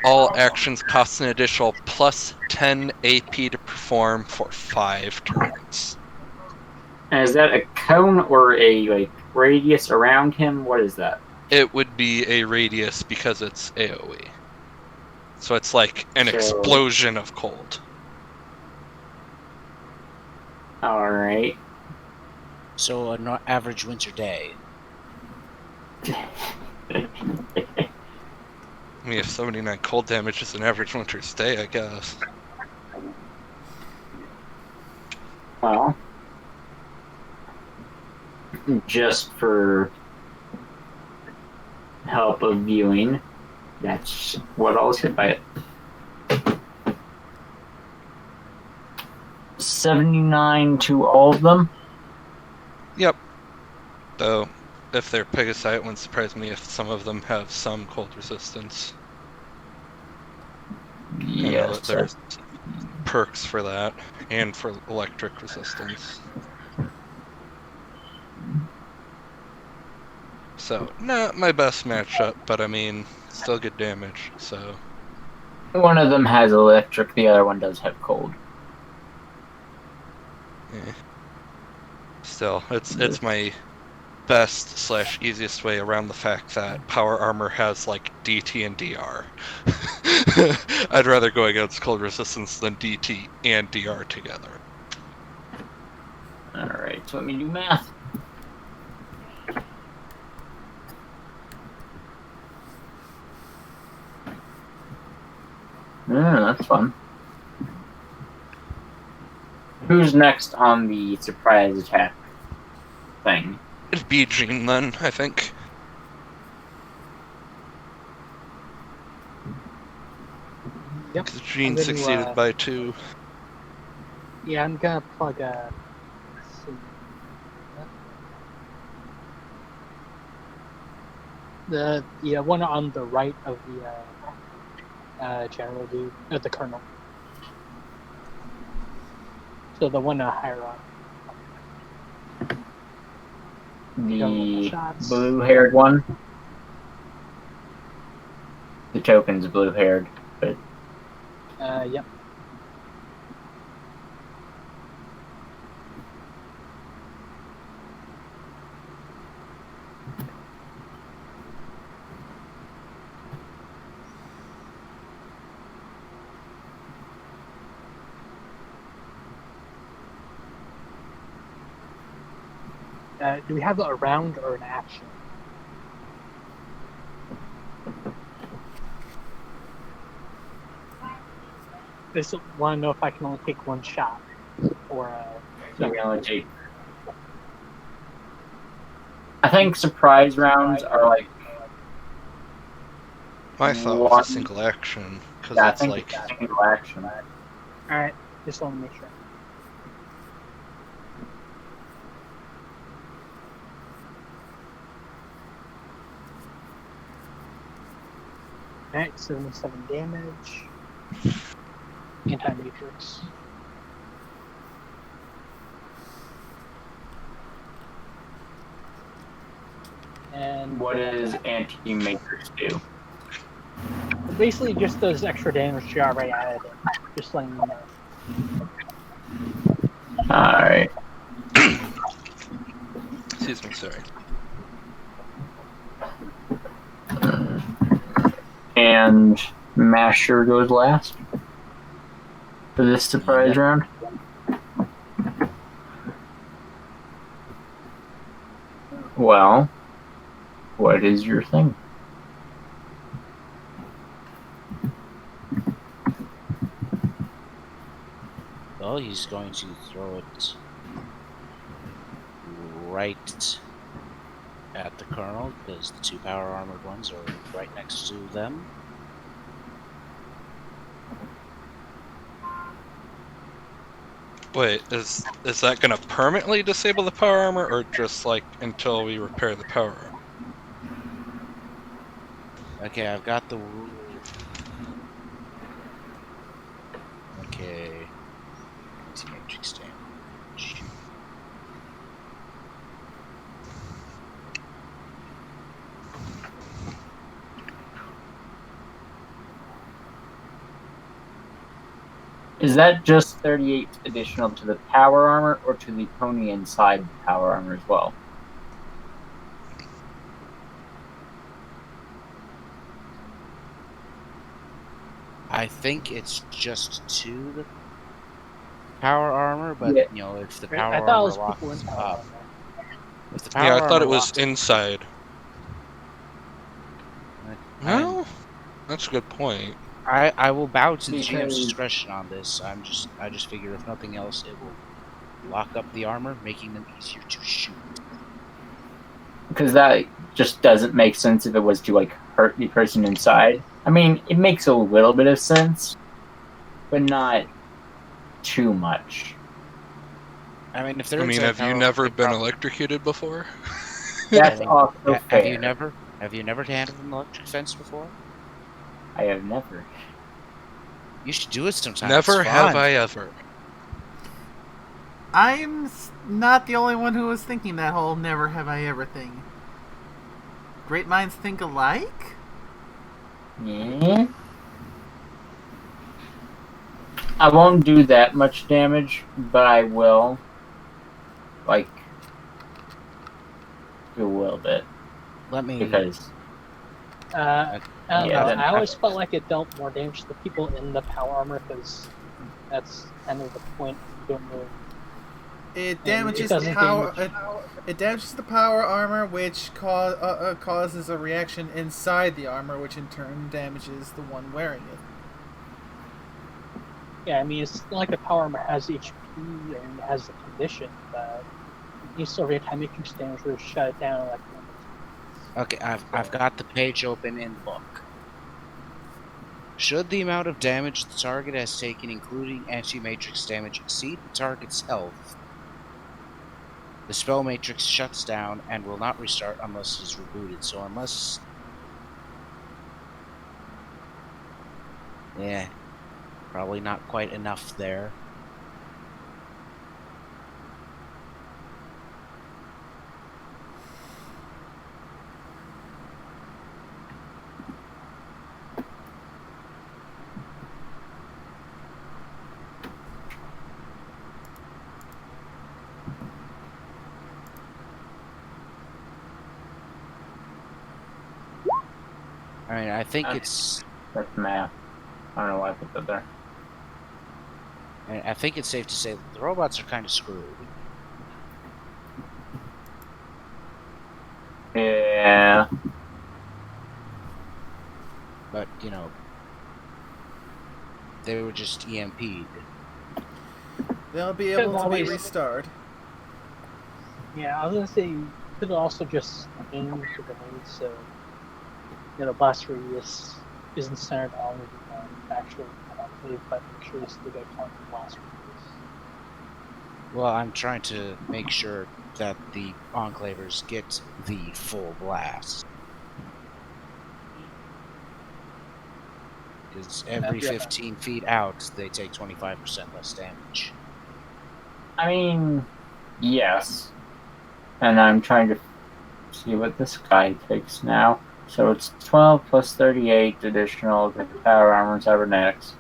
All actions cost an additional plus 10 AP to perform for 5 turns. And is that a cone or a radius around him? What is that? It would be a radius because it's AoE. So it's like an So- explosion of cold. Alright. So an average winter day. I mean, if 79 cold damage is an average winter's day, I guess. Well, just for help of viewing, that's what I was hit by it. 79 to all of them? Yep. Though, if they're Pegasi, it wouldn't surprise me if some of them have some cold resistance. I know that there's perks for that, and for electric resistance. So, not my best matchup, but I mean, still good damage, so... One of them has electric, the other one does have cold. Still, it's my best / easiest way around the fact that power armor has like DT and DR. I'd rather go against cold resistance than DT and DR together. Alright, so let me do math. That's fun. Who's next on the surprise attack thing? It'd be Jean then, I think. Yep. Because Jean I'm gonna, succeeded by 2. Yeah, I'm gonna plug a. The one on the right of General dude, the colonel. So the one higher up. The Shots. blue-haired one. The token's blue-haired, but Yep. Do we have a round or an action? I just want to know if I can only take one shot, or you can only take. I think surprise rounds are like. My thought was one- a single action because Yeah, I it's think like it's a single action. all right. Just want to make sure. Alright, 77 damage. Anti-matrix. And What does anti-matrix do? basically just does extra damage to you already added in. Just letting you know. Alright. excuse me, sorry. And Masher goes last for this surprise round. Well, what is your thing? Well, he's going to throw it right at the colonel because the two power armored ones are right next to them. Wait, is that gonna permanently disable the power armor, or just like until we repair the power armor? Okay, I've got the rule. Okay. Anti-matrix damage. Is that just 38 additional to the power armor or to the pony inside the power armor as well? I think it's just to the power armor, but Yeah. you know, if the I power thought it armor was people in locks power up, armor. if the power Yeah, I thought armor it was locks inside. I'm- No, that's a good point. I will bow to the GM's Because- discretion on this. I just figure if nothing else, it will lock up the armor, making them easier to shoot. Because that just doesn't make sense if it was to like hurt the person inside. I mean, it makes a little bit of sense, but not too much. I mean, if they're I mean, inside have you power, never they been probably- electrocuted before? That's I mean, also fair. have you never handled an electric fence before? I have never. You should do it sometime. Never it's have fun. I ever. I'm not the only one who was thinking that whole never have I ever thing. Great minds think alike? Yeah. I won't do that much damage, but I will, like, do a little bit. Let me. Because, I don't Yeah, know. then I always felt like it dealt more damage to the people in the power armor because that's kind of the point. You don't really. It damages doesn't the power. damage- It damages the power armor, which causes a reaction inside the armor, which in turn damages the one wearing it. Yeah, I mean, it's not like the power armor has HP and has the condition, but you still have anti-matrix damage where shut it down like. Okay, I've got the page open in the book. Should the amount of damage the target has taken, including anti-matrix damage, exceed the target's health, the spell matrix shuts down and will not restart unless it is rebooted. So unless Yeah, probably not quite enough there. I mean, I think it's That's math. I don't know why I put that there. I think it's safe to say that the robots are kind of screwed. Yeah. But, you know, they were just EMP'd. They'll be Could able to be always- restored. Yeah, I was gonna say you could also just aim the grenade so blast radius isn't centered on the actual enclave, but make sure you still get counter blast radius. Well, I'm trying to make sure that the enclavers get the full blast. Because every Yeah. 15 feet out, they take 25% less damage. I mean, yes. And I'm trying to see what this guy takes now. So it's 12 plus 38 additional to the power armor and cybernetics.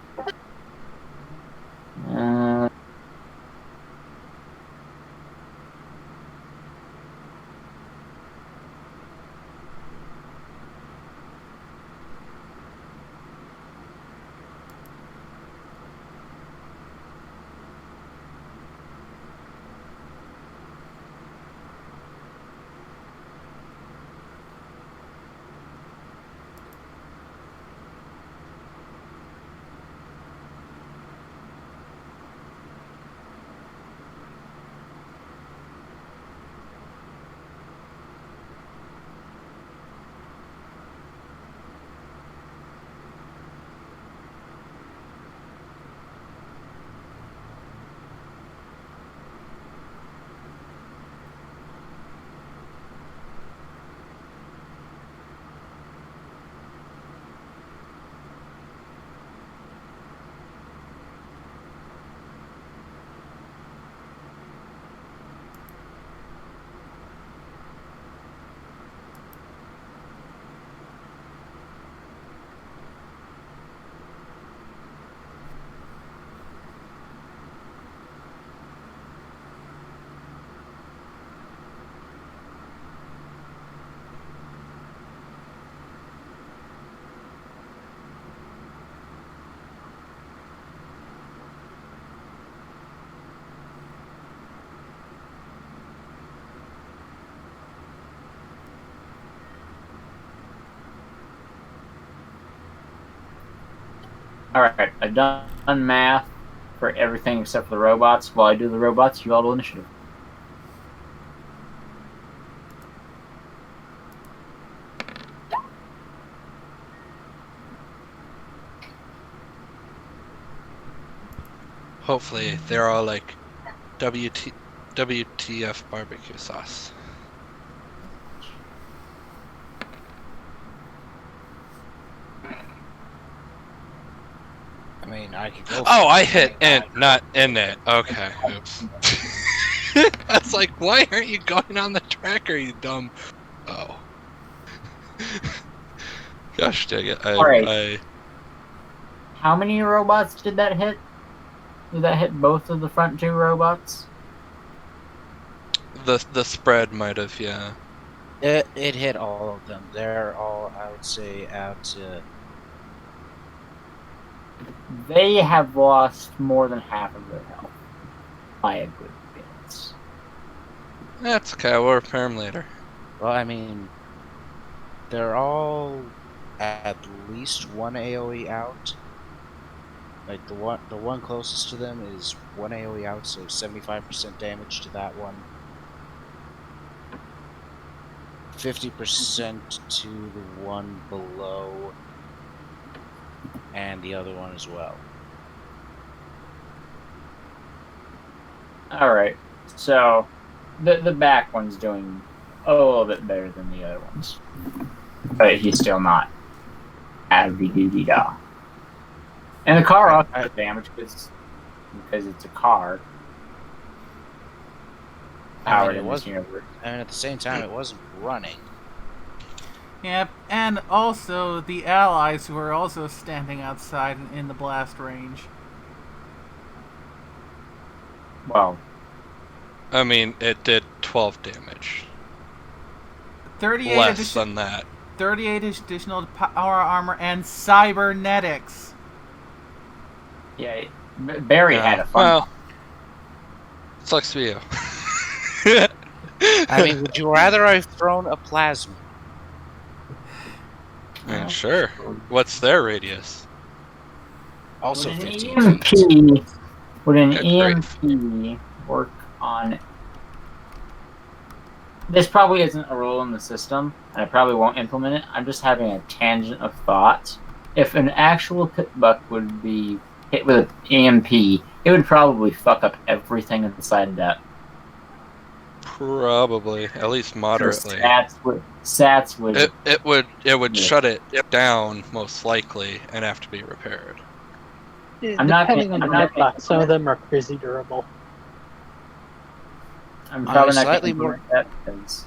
Alright, I've done math for everything except for the robots. While I do the robots, you all do initiative. Hopefully, they're all like WTF barbecue sauce. I mean, I could go. Oh, I hit int, not in it. Okay, oops. That's like, why aren't you going on the tracker, you dumb? Oh. Gosh dang it. Alright. How many robots did that hit? Did that hit both of the front two robots? The spread might have, yeah. It hit all of them. They're all, I would say, out. They have lost more than half of their health by a good bit. That's okay, we'll repair them later. Well, I mean, they're all at least one AOE out. Like the one closest to them is one AOE out, so 75% damage to that one. 50% to the one below, and the other one as well. Alright, so the back one's doing a little bit better than the other ones. But he's still not heavy duty da. And the car I- also got damaged because it's a car powered in this universe. And at the same time, it wasn't running. Yep, and also the allies who are also standing outside in the blast range. Well, I mean, it did 12 damage. 38 Less than that. 38 additional power armor and cybernetics. yeah, Barry had a fun. Well, sucks for you. I mean, would you rather I've thrown a plasma? And sure. What's their radius? Also Would an 15 feet. EMP, would an Yeah, great. EMP work on? This probably isn't a rule in the system, and I probably won't implement it. I'm just having a tangent of thought. If an actual pit buck would be hit with an EMP, it would probably fuck up everything inside of that. Probably, at least moderately. So sats would. It would Yeah. shut it down most likely and have to be repaired. I'm not Depending gonna- on I'm the not gonna- hitbox, some of them are crazy durable. I'm probably not slightly going to more- implement that because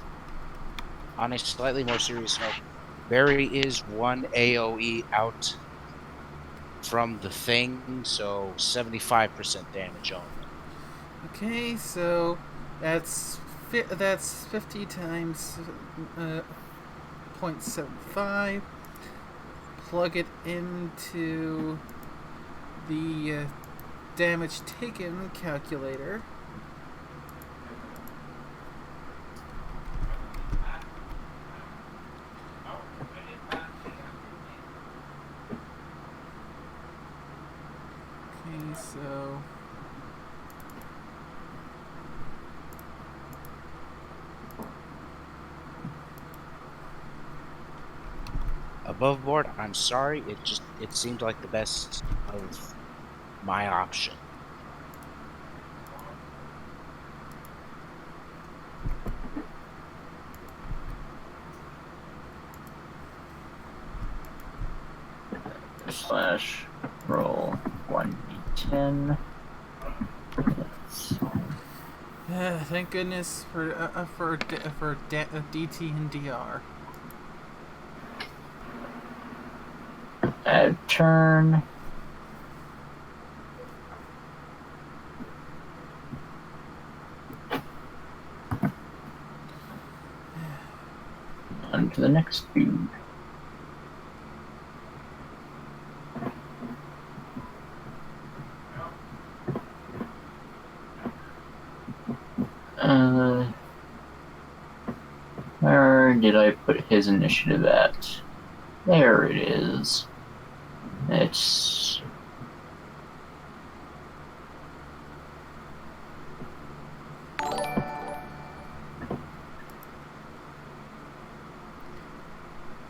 On a slightly more serious note, Barry is 1 AoE out from the thing, so 75% damage only. Okay, so that's 50 times 0.75. Plug it into the damage taken calculator. Okay, so Above board, I'm sorry, it seemed like the best of my option. slash roll 1d10. thank goodness for DT and DR. Add turn. On to the next dude. Where did I put his initiative at? There it is. It's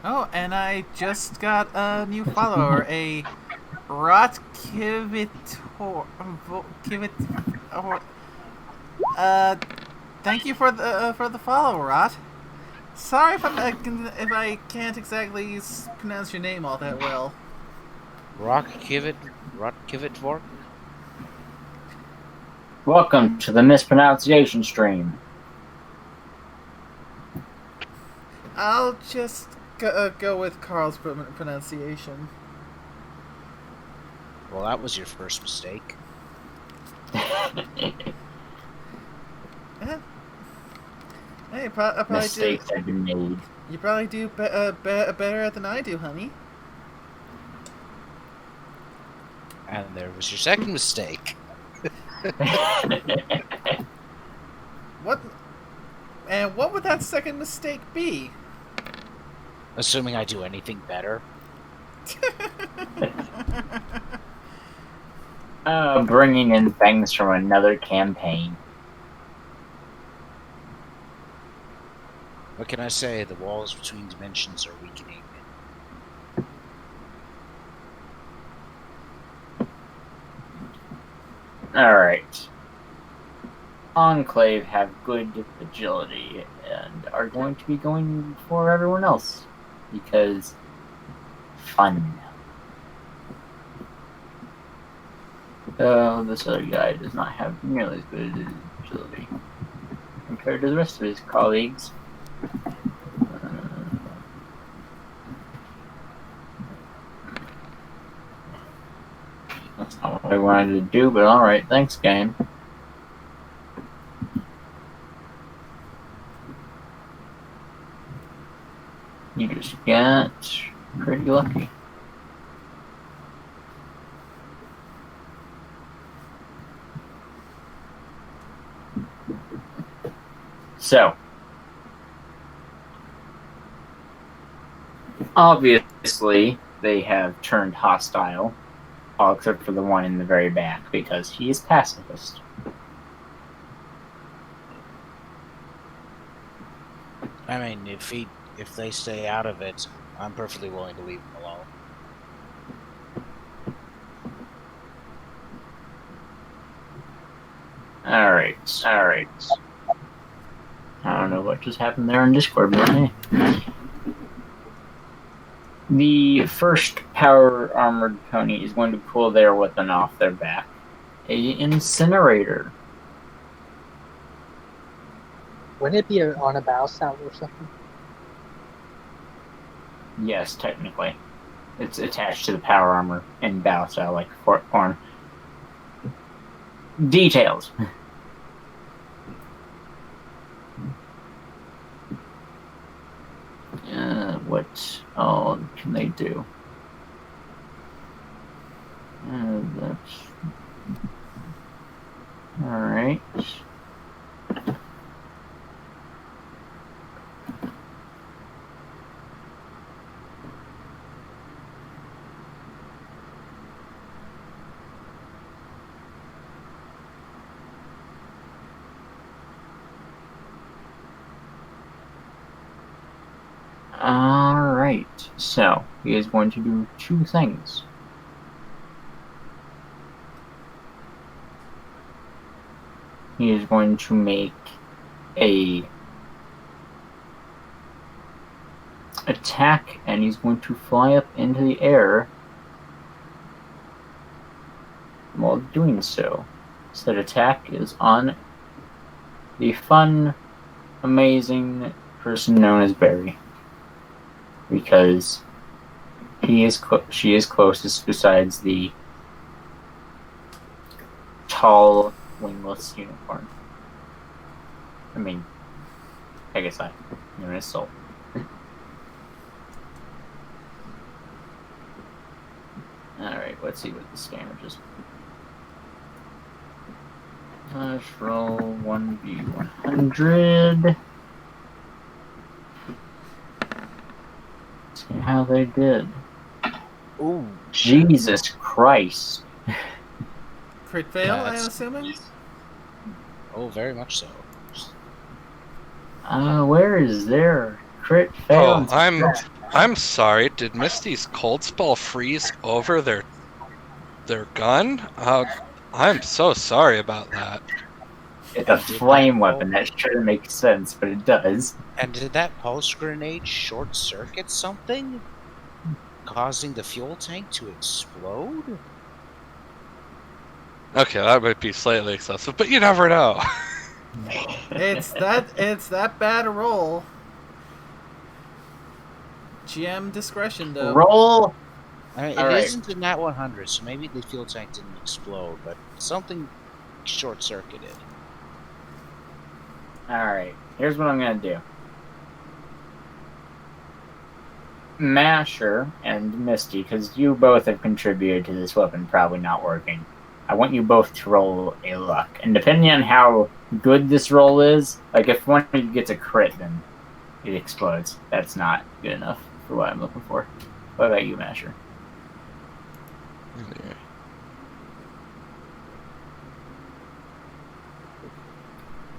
Oh, and I just got a new follower, a Rotkivitor. Thank you for the follow, Rot. Sorry if I can't exactly pronounce your name all that well. Rotkivitvork? welcome to the mispronunciation stream. I'll just go with Carl's pronunciation. Well, that was your first mistake. Hey, I probably Mistakes have been made. you probably do better than I do, honey. And there was your second mistake. What? And what would that second mistake be? Assuming I do anything better. Bringing in things from another campaign. What can I say? The walls between dimensions are weakening. Alright. Enclave have good agility and are going to be going for everyone else. Because fun. This other guy does not have nearly as good agility compared to the rest of his colleagues. That's not what I wanted to do, but alright, thanks, game. You just got pretty lucky. So, obviously, they have turned hostile, all except for the one in the very back, because he is pacifist. I mean, if they stay out of it, I'm perfectly willing to leave them alone. Alright. I don't know what just happened there on Discord, but hey. The first power armored pony is going to pull their weapon off their back. A incinerator. Wouldn't it be on a bow sound or something? Yes, technically. It's attached to the power armor in bow style, like form. Details. What all can they do? That's alright. Alright, so he is going to do two things. He is going to make a attack, and he's going to fly up into the air while doing so. So that attack is on the fun, amazing person known as Barry. Because she is closest besides the tall, wingless unicorn. I mean, I guess known as Soul. Alright, let's see what this damage is. Let's roll 1v100. See how they did. Ooh, Jesus Christ. Crit fail, I'm That's- assuming? oh, very much so. Where is their crit fail? Oh, I'm sorry. Did Misty's cold spell freeze over their gun? I'm so sorry about that. It's a flame weapon. That shouldn't make sense, but it does. And did that pulse grenade short circuit something? Causing the fuel tank to explode? Okay, that might be slightly excessive, but you never know. It's that bad a roll. GM discretion, though. Roll. I mean, All it right. isn't in that 100, so maybe the fuel tank didn't explode, but something short circuited. Alright, here's what I'm gonna do. Masher and Misty, because you both have contributed to this weapon probably not working. I want you both to roll a luck. And depending on how good this roll is, like if one of you gets a crit, then it explodes. That's not good enough for what I'm looking for. What about you, Masher?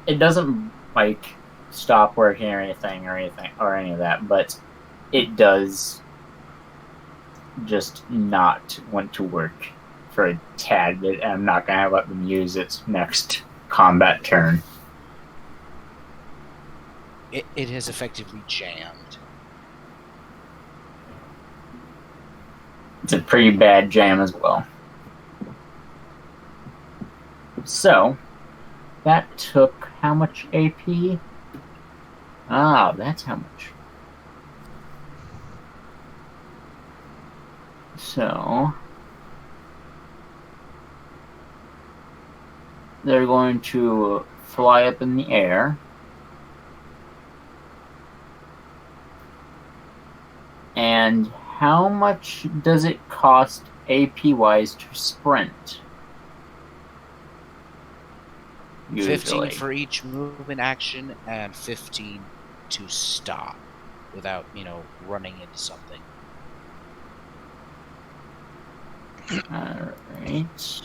It doesn't like stop working or anything or any of that, but it does just not want to work for a tad bit, and I'm not gonna let them use its next combat turn. It has effectively jammed. It's a pretty bad jam as well. So, that took how much AP? Ah, that's how much. So, they're going to fly up in the air. And how much does it cost AP-wise to sprint? 15 for each movement action and 15 to stop without, running into something. Alright.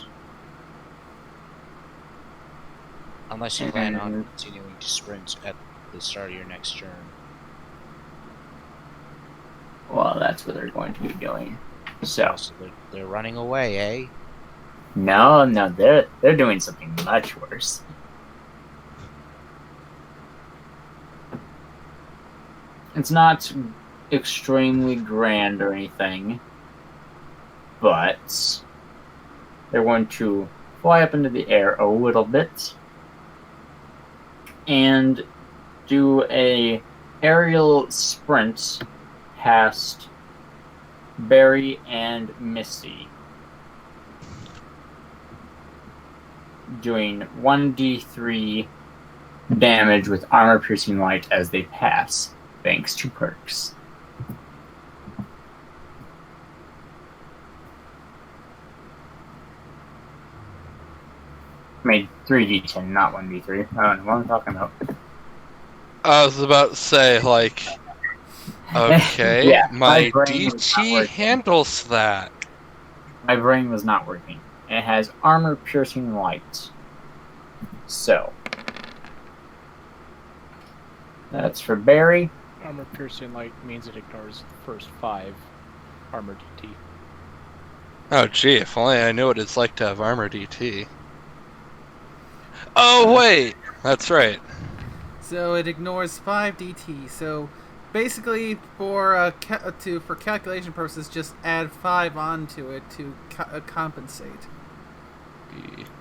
Unless you plan on continuing to sprint at the start of your next turn. Well, that's what they're going to be doing. So they're running away, eh? No, they're doing something much worse. It's not extremely grand or anything, but they're going to fly up into the air a little bit and do a aerial sprint past Barry and Misty, doing 1d3 damage with armor-piercing light as they pass, thanks to perks. I made 3d10, not 1d3. I don't know what I'm talking about. I was about to say, okay, yeah, my DT handles that. My brain was not working. It has armor-piercing light. So, that's for Barry. Armor piercing light means it ignores the first 5 armor DT. Oh gee, if only I knew what it's like to have armor DT. Oh wait, that's right. So it ignores 5 DT. So basically, for calculation purposes, just add 5 onto it to compensate.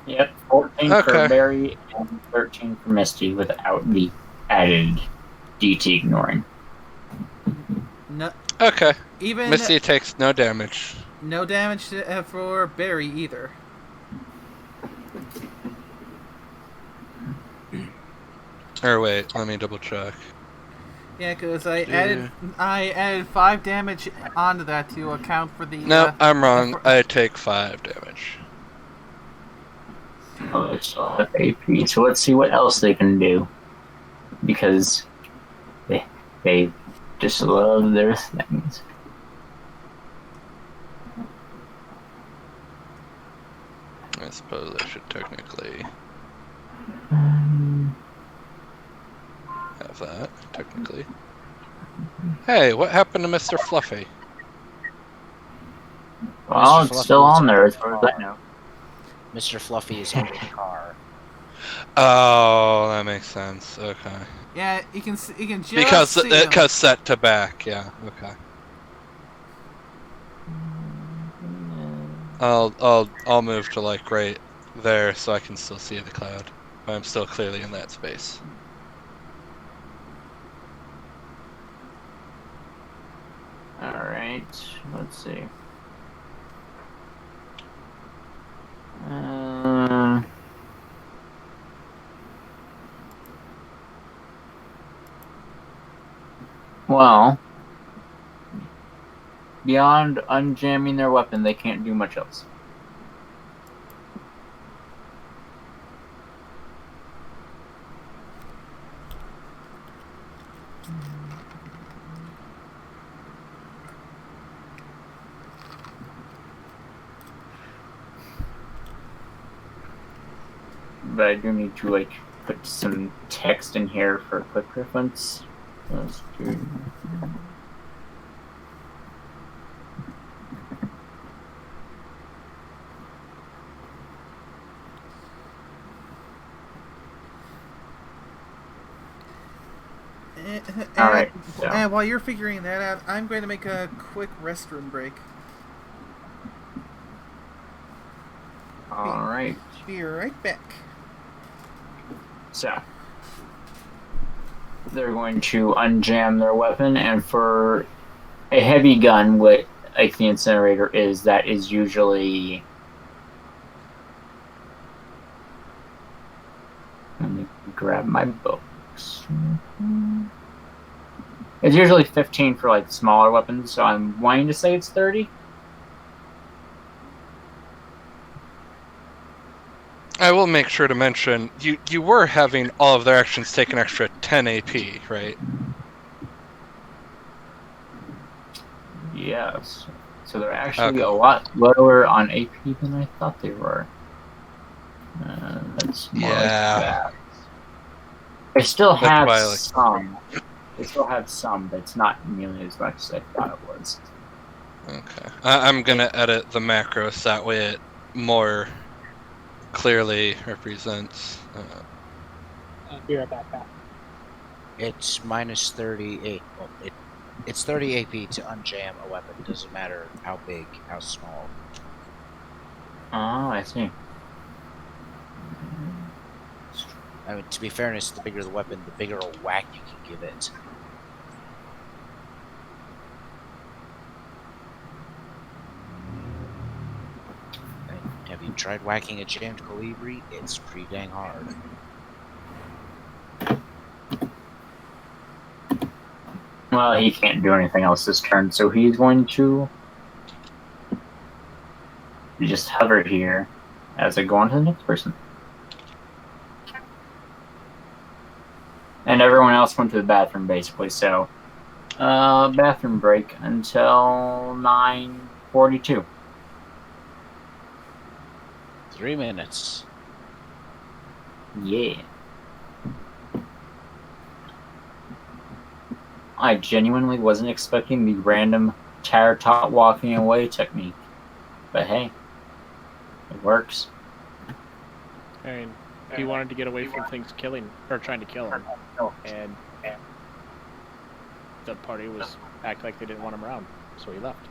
Yep, 14 for Barry and 13 for Misty without the added DT ignoring. No. Okay. Even Misty takes no damage. No damage for Barry either. Or wait, let me double check. Yeah, because I added 5 damage onto that to account for the. No, I'm wrong. I take 5 damage. Oh, they still have AP, so let's see what else they can do. Because they just love their things. I suppose I should technically have that, technically. Hey, what happened to Mr. Fluffy? Well, it's still on there as far as I know. Mr. Fluffy is under the car. Oh, that makes sense. Okay. Yeah, you can just because set to back. Yeah. Okay. I'll move to right there so I can still see the cloud, but I'm still clearly in that space. All right. Let's see. Well, beyond unjamming their weapon, they can't do much else. But I do need to put some text in here for quick reference. Let's do. Alright. So. And while you're figuring that out, I'm going to make a quick restroom break. Alright. Alright. Be right back. So, they're going to unjam their weapon, and for a heavy gun, what like the incinerator is, that is usually... Let me grab my books. It's usually 15 for like smaller weapons, so I'm wanting to say it's 30. I will make sure to mention you were having all of their actions take an extra 10 AP, right? Yes. So they're actually Okay. a lot lower on AP than I thought they were. That's more like that. They still That's have why, like, some. They still have some, but it's not nearly as much as I thought it was. okay. I'm gonna edit the macros that way it more clearly represents. Be right back, Pat. It's minus 38. Well, it's 30 AP to unjam a weapon. Doesn't matter how big, how small. Oh, I see. I mean, to be fairness, the bigger the weapon, the bigger a whack you can give it. And have you tried whacking a jammed Colibri? It's pretty dang hard. Well, he can't do anything else this turn, so he's going to just hover here as I go on to the next person. And everyone else went to the bathroom, basically, so... bathroom break until 9:42. 3 minutes. Yeah. I genuinely wasn't expecting the random tire tot walking away technique. But hey, it works. I mean, he wanted to get away from things killing or trying to kill him, and the party was act like they didn't want him around, so he left.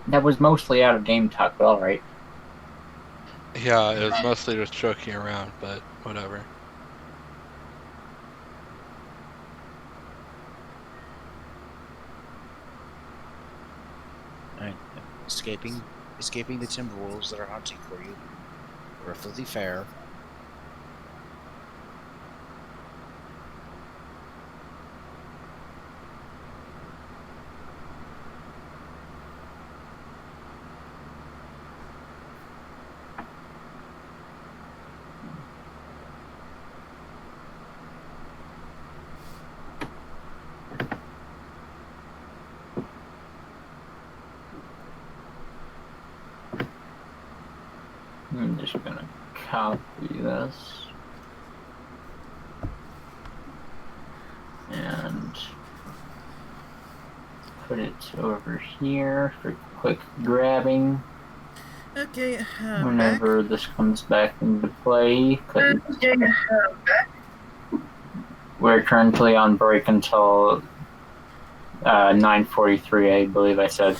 That was mostly out of game talk, but alright. Yeah, it was mostly just joking around, but whatever. Alright, escaping the Timberwolves that are hunting for you. Perfectly fair. I'm just gonna copy this. And put it over here for quick grabbing. Okay, Whenever this comes back into play, 'cause we're currently on break until 9:43, I believe I said.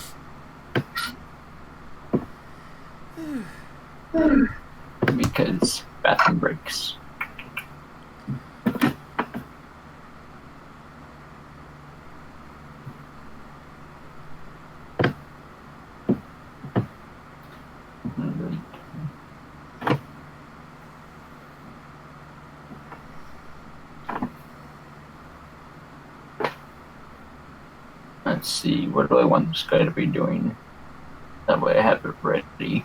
Because bathroom breaks. Let's see, what do I want this guy to be doing? That way I have it ready.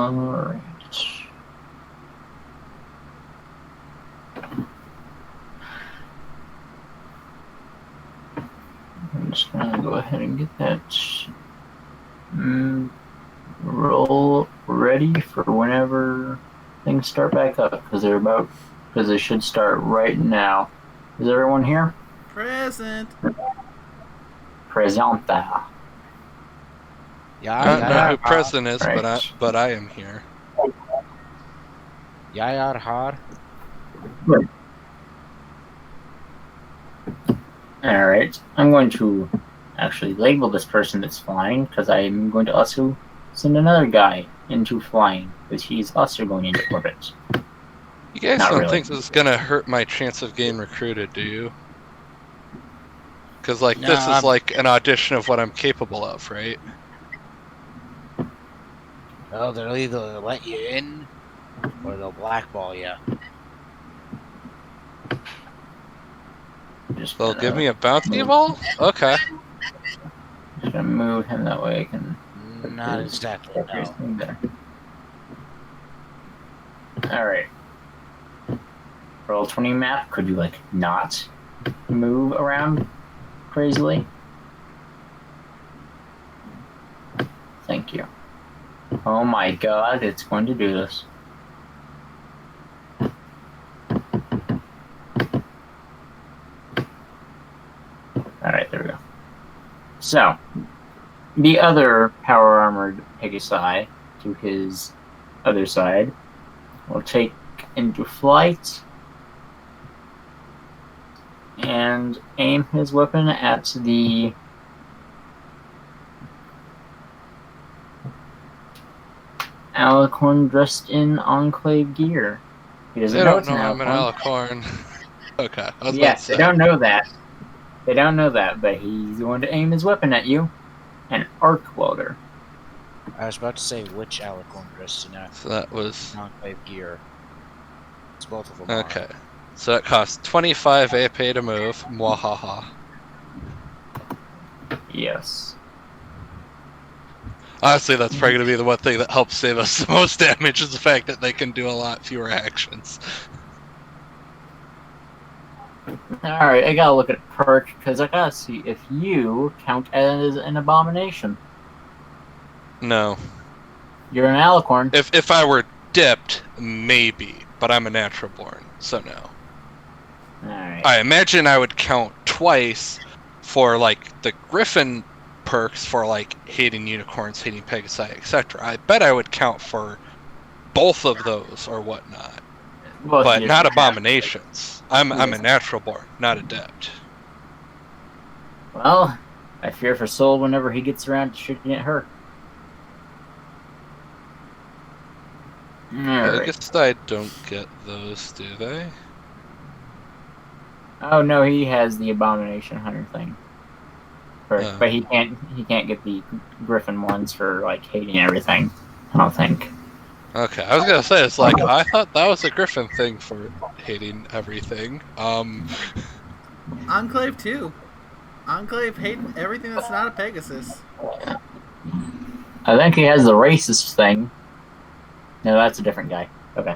Alright. I'm just gonna go ahead and get that roll ready for whenever things start back up, because they should start right now. Is everyone here? Present. Presenta. I don't know Yeah, who President is, Right. but I am here. yeah, hard. Alright, I'm going to actually label this person that's flying, because I'm going to also send another guy into flying, because he's also going into orbit. You guys Not don't really. think this is gonna hurt my chance of getting recruited, do you? Because, like, No, this is I'm- like an audition of what I'm capable of, right? Well, they'll either let you in or they'll blackball you. Just They'll gonna, give me a bounty ball? Okay. just gonna move him that way I can put Not his exactly, no. thing there. Alright. Roll 20 map, could you, like, not move around crazily? Thank you. Oh my god, it's going to do this. Alright, there we go. So, the other power armored Pegasi to his other side will take into flight and aim his weapon at the Alicorn dressed in Enclave gear. He doesn't They know don't it's know an I'm an Alicorn. alicorn. Okay, I was about to Yes, say. they don't know that. They don't know that, but he's going to aim his weapon at you. An arc welder. I was about to say which Alicorn dressed in So that was... Enclave gear. It's both of them. Okay. So that costs 25 AP to move. Mwahaha. Yes. Honestly, that's probably going to be the one thing that helps save us the most damage, is the fact that they can do a lot fewer actions. Alright, I gotta look at perk, because I gotta see if you count as an abomination. No. You're an Alicorn. If I were dipped, maybe, but I'm a natural born, so no. Alright. I imagine I would count twice for, like, the Griffin perks for, like, hating unicorns, hating Pegasi, etc. I bet I would count for both of those or whatnot. Well, But you not just- abominations. I'm a Yes. natural born, not adept. Well, I fear for Soul whenever he gets around to shooting at her. I Alright. guess I don't get those, do they? Oh no, he has the abomination hunter thing. Perk, Oh. but he can't get the Griffin ones for like hating everything. I don't think. Okay, I was gonna say, it's like, I thought that was a Griffin thing for hating everything. Enclave 2. Enclave hating everything that's not a Pegasus. I think he has the racist thing. No, that's a different guy. Okay.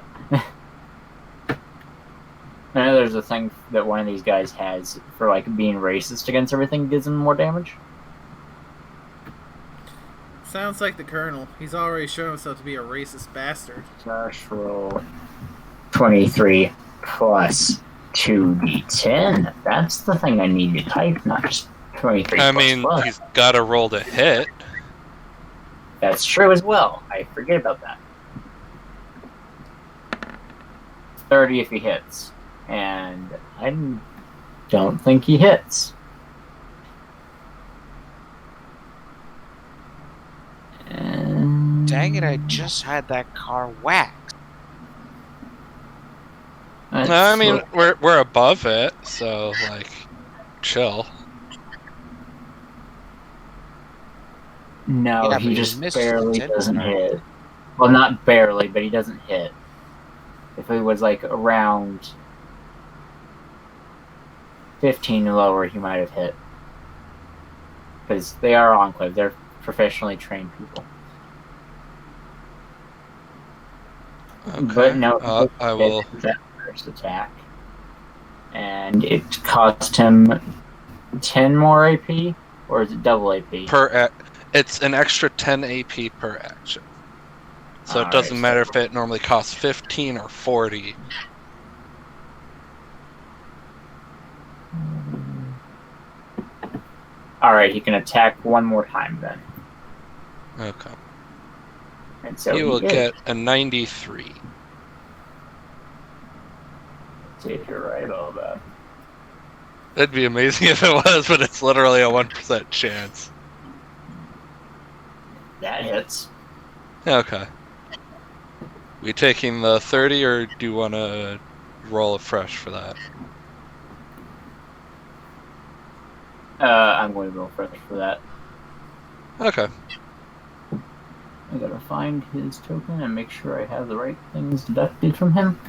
I know there's a thing that one of these guys has for like being racist against everything gives him more damage. Sounds like the Colonel. He's already shown himself to be a racist bastard. Slash roll 23 plus 2d10. That's the thing I need to type, not just 23 I plus mean, plus. he's gotta roll to hit. That's true as well. I forget about that. 30 if he hits. And I don't think he hits. And... Dang it, I just had that car whacked. Let's No, I mean, look. we're above it, so, like, chill. No, Yeah, but he he just missed barely his doesn't hit. hit. Well, not barely, but he doesn't hit. If it was like around 15 and lower, he might have hit. Because they are Enclave, they're professionally trained people. Okay. But no, I will. that first attack. And it cost him 10 more AP? Or is it double AP? It's an extra 10 AP per action. So it Alright, doesn't matter so- if it normally costs 15 or 40. Alright, he can attack one more time then. Okay. And so He will did. get a 93. Let's see if you're right about that. That'd be amazing if it was, but it's literally a 1% chance. That hits. Okay. We taking the 30, or do you want to roll it fresh for that? I'm going to go further for that. Okay. I gotta find his token and make sure I have the right things deducted from him.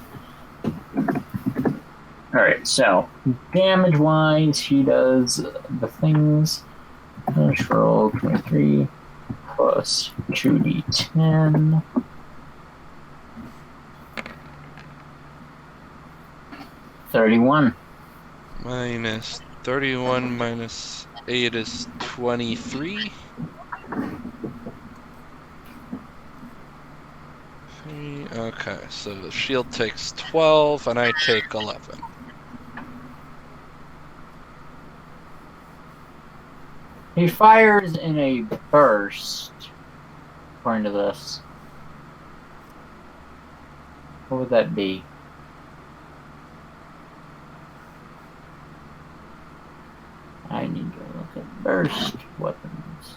Alright, so damage wise, he does the things. Finish roll 23 plus 2d10. $31. Minus 31 minus 8 is 23. Okay, so the shield takes 12 and I take 11. He fires in a burst, according to this. What would that be? I need to look at burst weapons.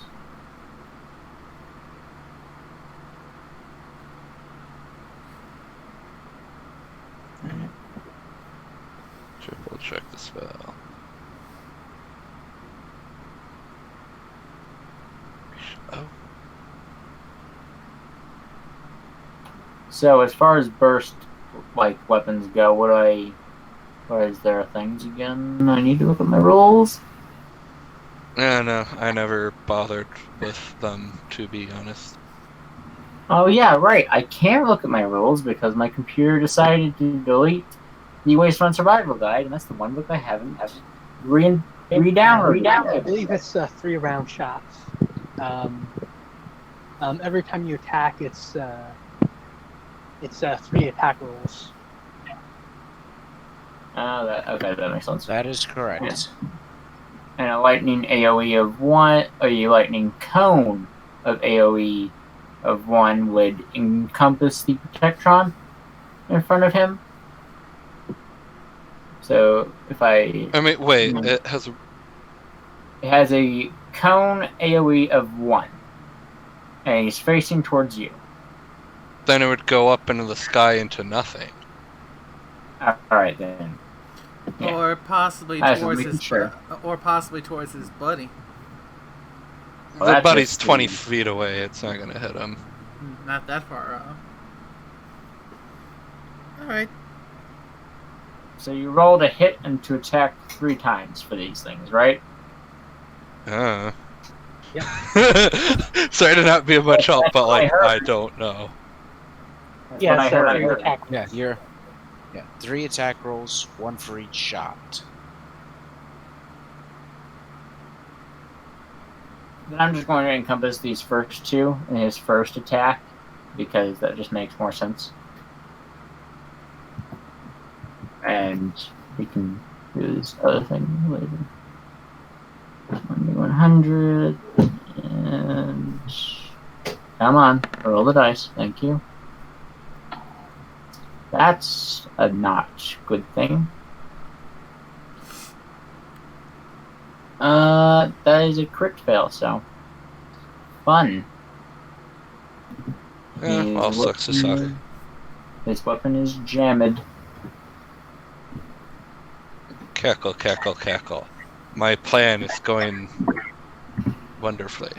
Triple check the spell. Oh. So as far as burst like weapons go, what is there things again? I need to look at my rolls. No, I never bothered with them, to be honest. Oh yeah, right. I can't look at my rolls because my computer decided to delete the Waste Run Survival Guide, and that's the one book I haven't re-downloaded. I believe it's 3 round shots. Every time you attack, it's 3 attack rolls. Okay, that makes sense. That is correct. Yeah. And a lightning AoE of 1, or a lightning cone of AoE of 1 would encompass the Protectron in front of him. So if I mean, wait, it has a cone AoE of 1, and he's facing towards you. Then it would go up into the sky into nothing. Alright then. Yeah. Or possibly towards his buddy. Well, The buddy's just 20 feet away, it's not gonna hit him. Not that far off. Alright. So you rolled a hit and to attack 3 times for these things, right? Yep. Sorry to not be of much help, but like, I don't know. That's Yeah, what I so heard. your attack. Yeah, 3 attack rolls, 1 for each shot. Then I'm just going to encompass these first 2 in his first attack, because that just makes more sense. And we can do this other thing later. 100, and come on, roll the dice. Thank you. That's a not good thing. That is a crit fail, so fun. Yeah, well, sucks to suck. His weapon is jammed. Cackle, cackle, cackle. My plan is going wonderfully.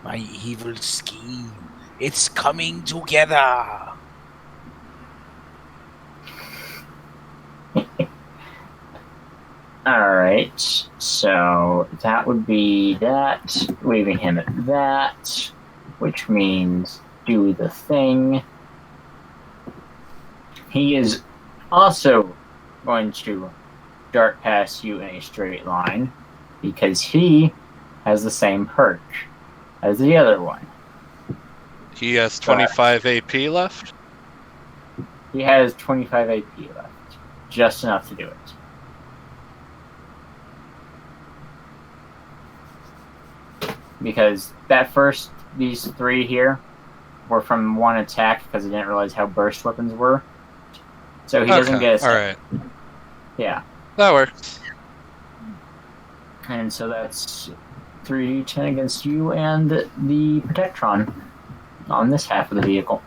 My evil scheme. It's coming together. Alright, so that would be that, leaving him at that, which means do the thing. He is also going to dart past you in a straight line because he has the same perch as the other one. He has 25 AP left? He has 25 AP left. Just enough to do it. Because these three here were from one attack because he didn't realize how burst weapons were. So he doesn't get a Alright. Yeah. That works. And so that's 3d10 against you and the Protectron on this half of the vehicle.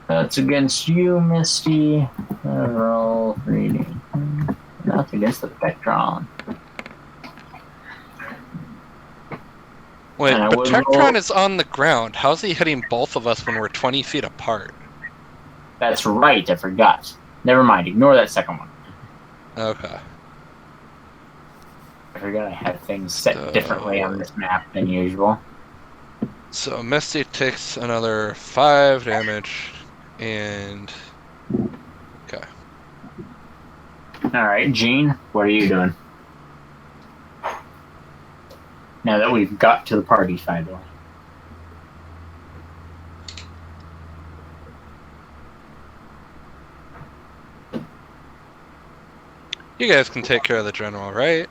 That's against you, Misty. Roll 3d10. That's against the Protectron. Wait, And I but would Tectron roll- is on the ground. How's he hitting both of us when we're 20 feet apart? That's right, I forgot. Never mind, ignore that second one. Okay. I forgot I had things set differently on this map than usual. So Misty takes another 5 damage, and... Okay. Alright, Gene, what are you doing? Now that we've got to the party, finally. You guys can take care of the general, right?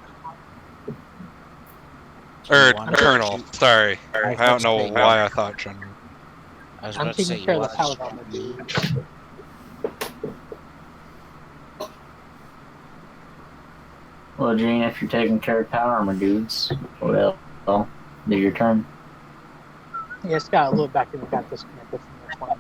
Or colonel, sorry. I don't know why I thought general. I was I'm about to say, taking care you of the want paladin. Well, Gene, if you're taking care of power armor dudes, well, do your turn. Yeah, it's got a little back and it got disconnected from this one.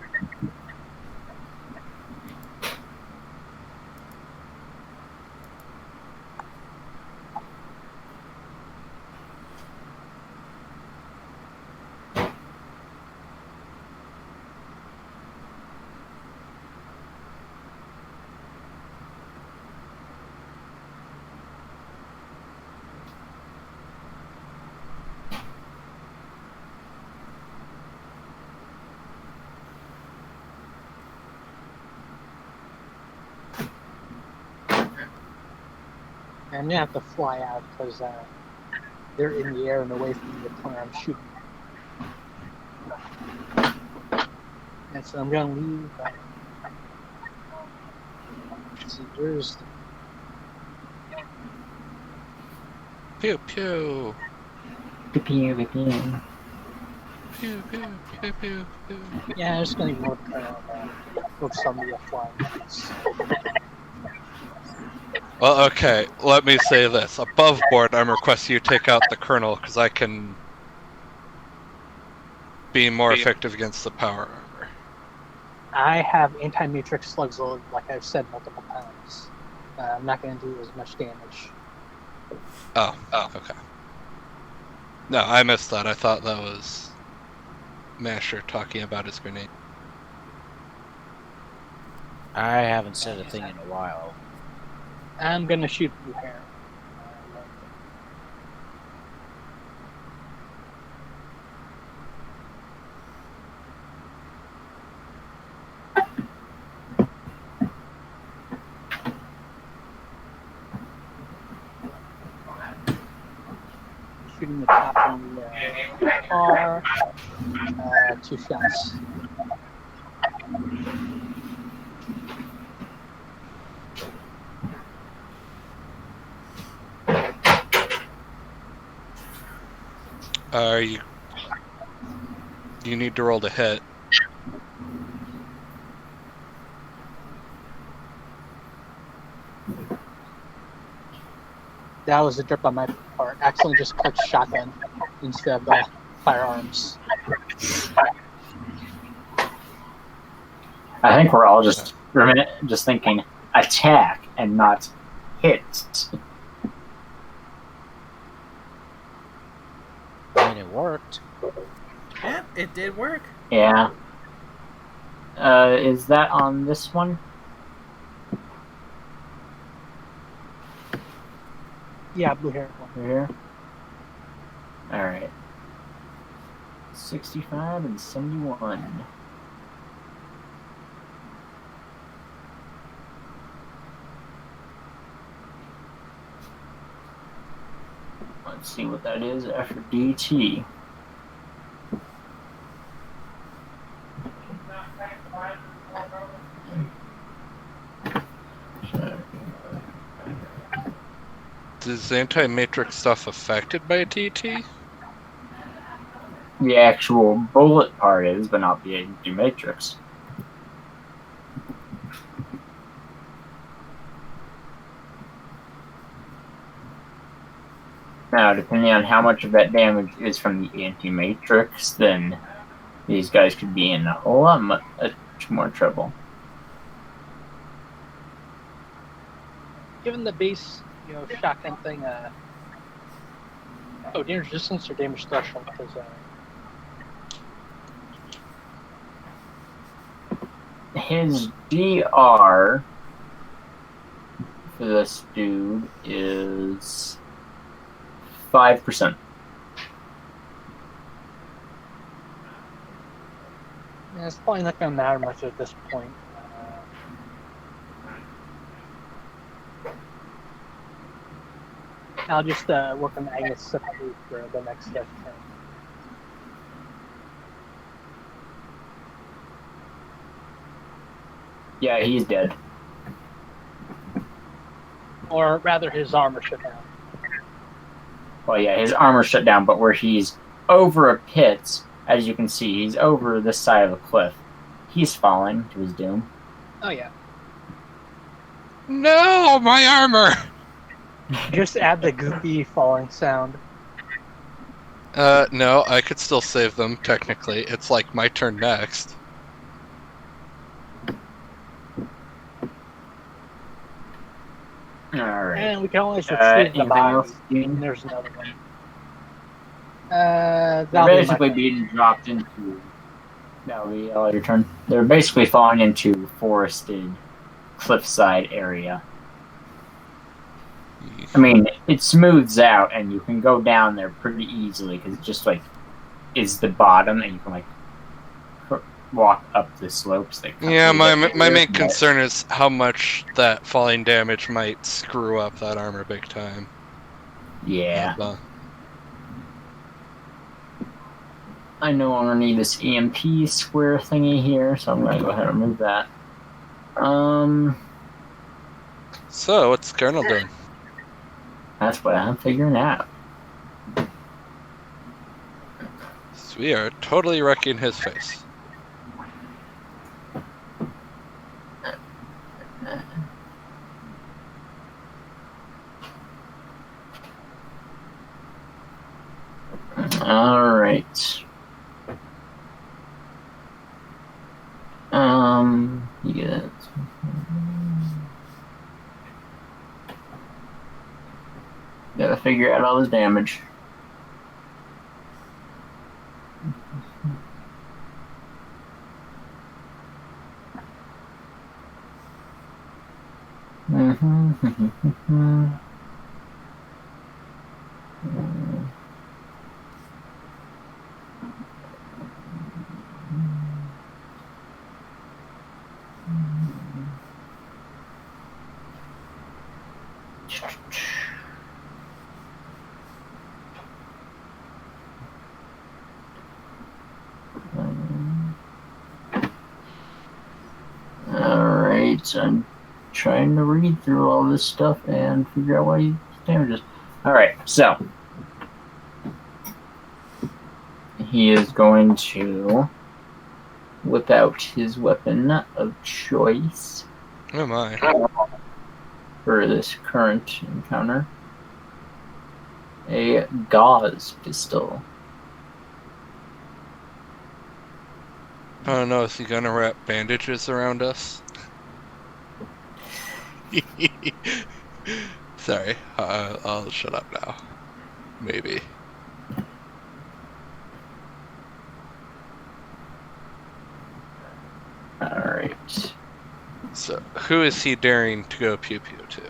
I'm gonna have to fly out because they're in the air and away from the plane I'm shooting. And so I'm gonna leave. Let's see, where's Pew pew. Pew, pew, pew. Pew pew pew pew pew. yeah, I'm just gonna ignore the colonel and focus on the flying. Well, okay, let me say this. Above board, I'm requesting you take out the colonel, because I can be more effective against the power armor. I have anti-matrix slugs load, like I've said multiple times. I'm not gonna do as much damage. Oh, okay. No, I missed that. I thought that was Masher talking about his grenade. I haven't said a thing in a while. I'm gonna shoot blue hair. Shooting the top on the car. 2 shots. You need to roll to hit. That was a drip on my part. Accidentally just clicked shotgun instead of firearms. I think we're all just thinking attack and not hit. I mean, it worked. Yeah, it did work. Yeah. Is that on this one? Yeah, blue hair one. Here. Alright. 65 and 71. Let's see what that is after DT. Is anti-matrix stuff affected by DT? The actual bullet part is, but not the matrix. Now, depending on how much of that damage is from the anti-matrix, then these guys could be in a whole lot much more trouble. Given the base, shotgun thing, damage distance or damage threshold? Because his DR for this dude is 5%. it's probably not going to matter much at this point. I'll just work on Agnes separately for the next turn. Yeah, he's dead. Or rather, his armor shut down. Well, yeah, his armor shut down, but where he's over a pit, as you can see, he's over this side of a cliff. He's falling to his doom. Oh, yeah. No, my armor! Just add the goopy falling sound. No, I could still save them, technically. It's like my turn next. Alright. And we can always retrieve the anything body. else, Dean? And there's another one. They're That'll be my basically turn. being dropped into... That'll be your turn. They're basically falling into forested cliffside area. I mean, it smooths out, and you can go down there pretty easily, because it just, is the bottom, and you can, walk up the slopes. That Yeah, my main concern is how much that falling damage might screw up that armor big time. Yeah. But, I no longer need this EMP square thingy here, so I'm going to go ahead and remove that. so, what's Colonel doing? That's what I'm figuring out. So we are totally wrecking his face. Alright. You get it. Gotta figure out all this damage. Alright, I'm trying to read through all this stuff and figure out why he damages. Alright, so he is going to whip out his weapon of choice. Oh my. For this current encounter. A gauze pistol. I don't know, is he gonna wrap bandages around us? Sorry, I'll shut up now. Maybe. Alright. So, who is he daring to go pew-pew to?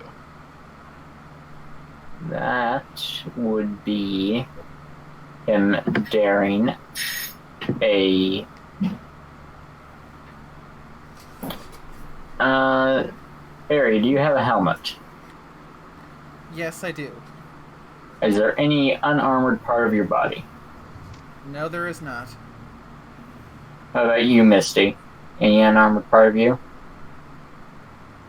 That would be him daring a Barry, do you have a helmet? Yes, I do. Is there any unarmored part of your body? No, there is not. How about you, Misty? Any unarmored part of you?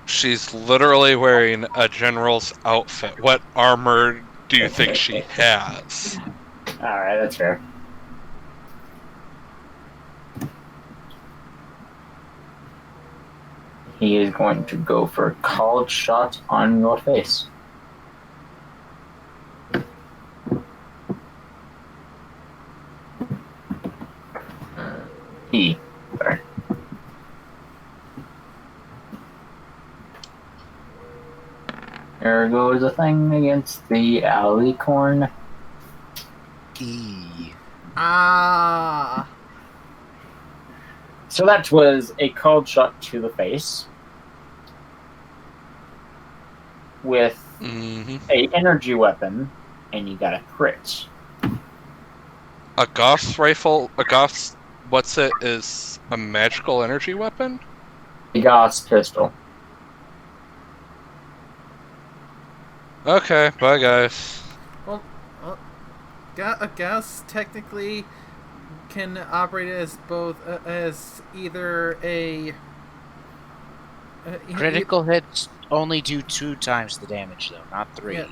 She's literally wearing a general's outfit. What armor do you think she has? Alright, that's fair. He is going to go for a called shot on your face. Sorry. There goes a thing against the alicorn. E. Ah! So that was a called shot to the face with a energy weapon, and you got a crit. A Gauss rifle, what's it, is a magical energy weapon? A Gauss pistol. Okay, bye guys. Well, a Gauss technically can operate as both as either a Critical hits only do 2 times the damage, though, not 3.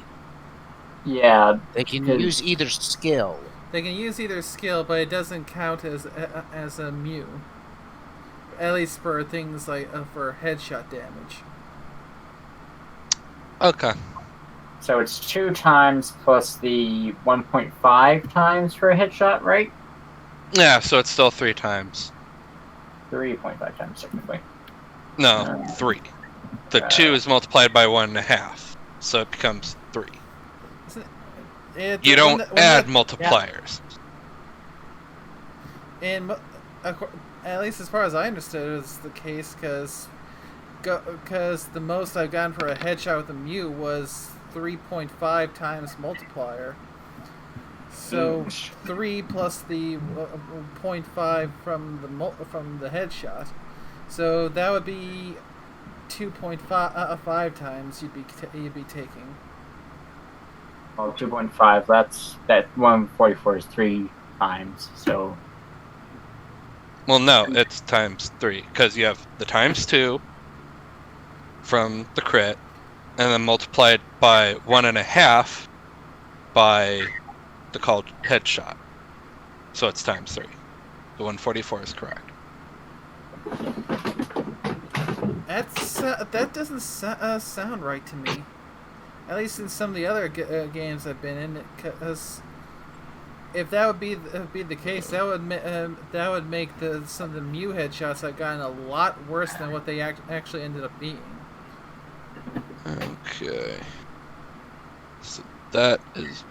Yeah, They can 'cause- use either skill. They can use either skill, but it doesn't count as a mu. At least for things like for headshot damage. Okay. So it's 2 times plus the 1.5 times for a headshot, right? Yeah, so it's still 3 times. 3.5 times, technically. No, 3. The 2 is multiplied by 1.5, so it becomes 3. You don't add multipliers. And at least as far as I understood, it was the case because the most I've gotten for a headshot with a mu was 3.5 times multiplier. So 3 plus the 0.5 from the headshot. So that would be 2.5 times you'd be taking. Well, 2.5. That 144 is 3 times. So Well, no, it's times 3, because you have the times 2 from the crit, and then multiplied by 1.5 by the called headshot. So it's times 3. The 144 is correct. That doesn't sound right to me. At least in some of the other games I've been in, because if that would be the case, that would make some of the mu headshots I've gotten a lot worse than what they actually ended up being. Okay. So that is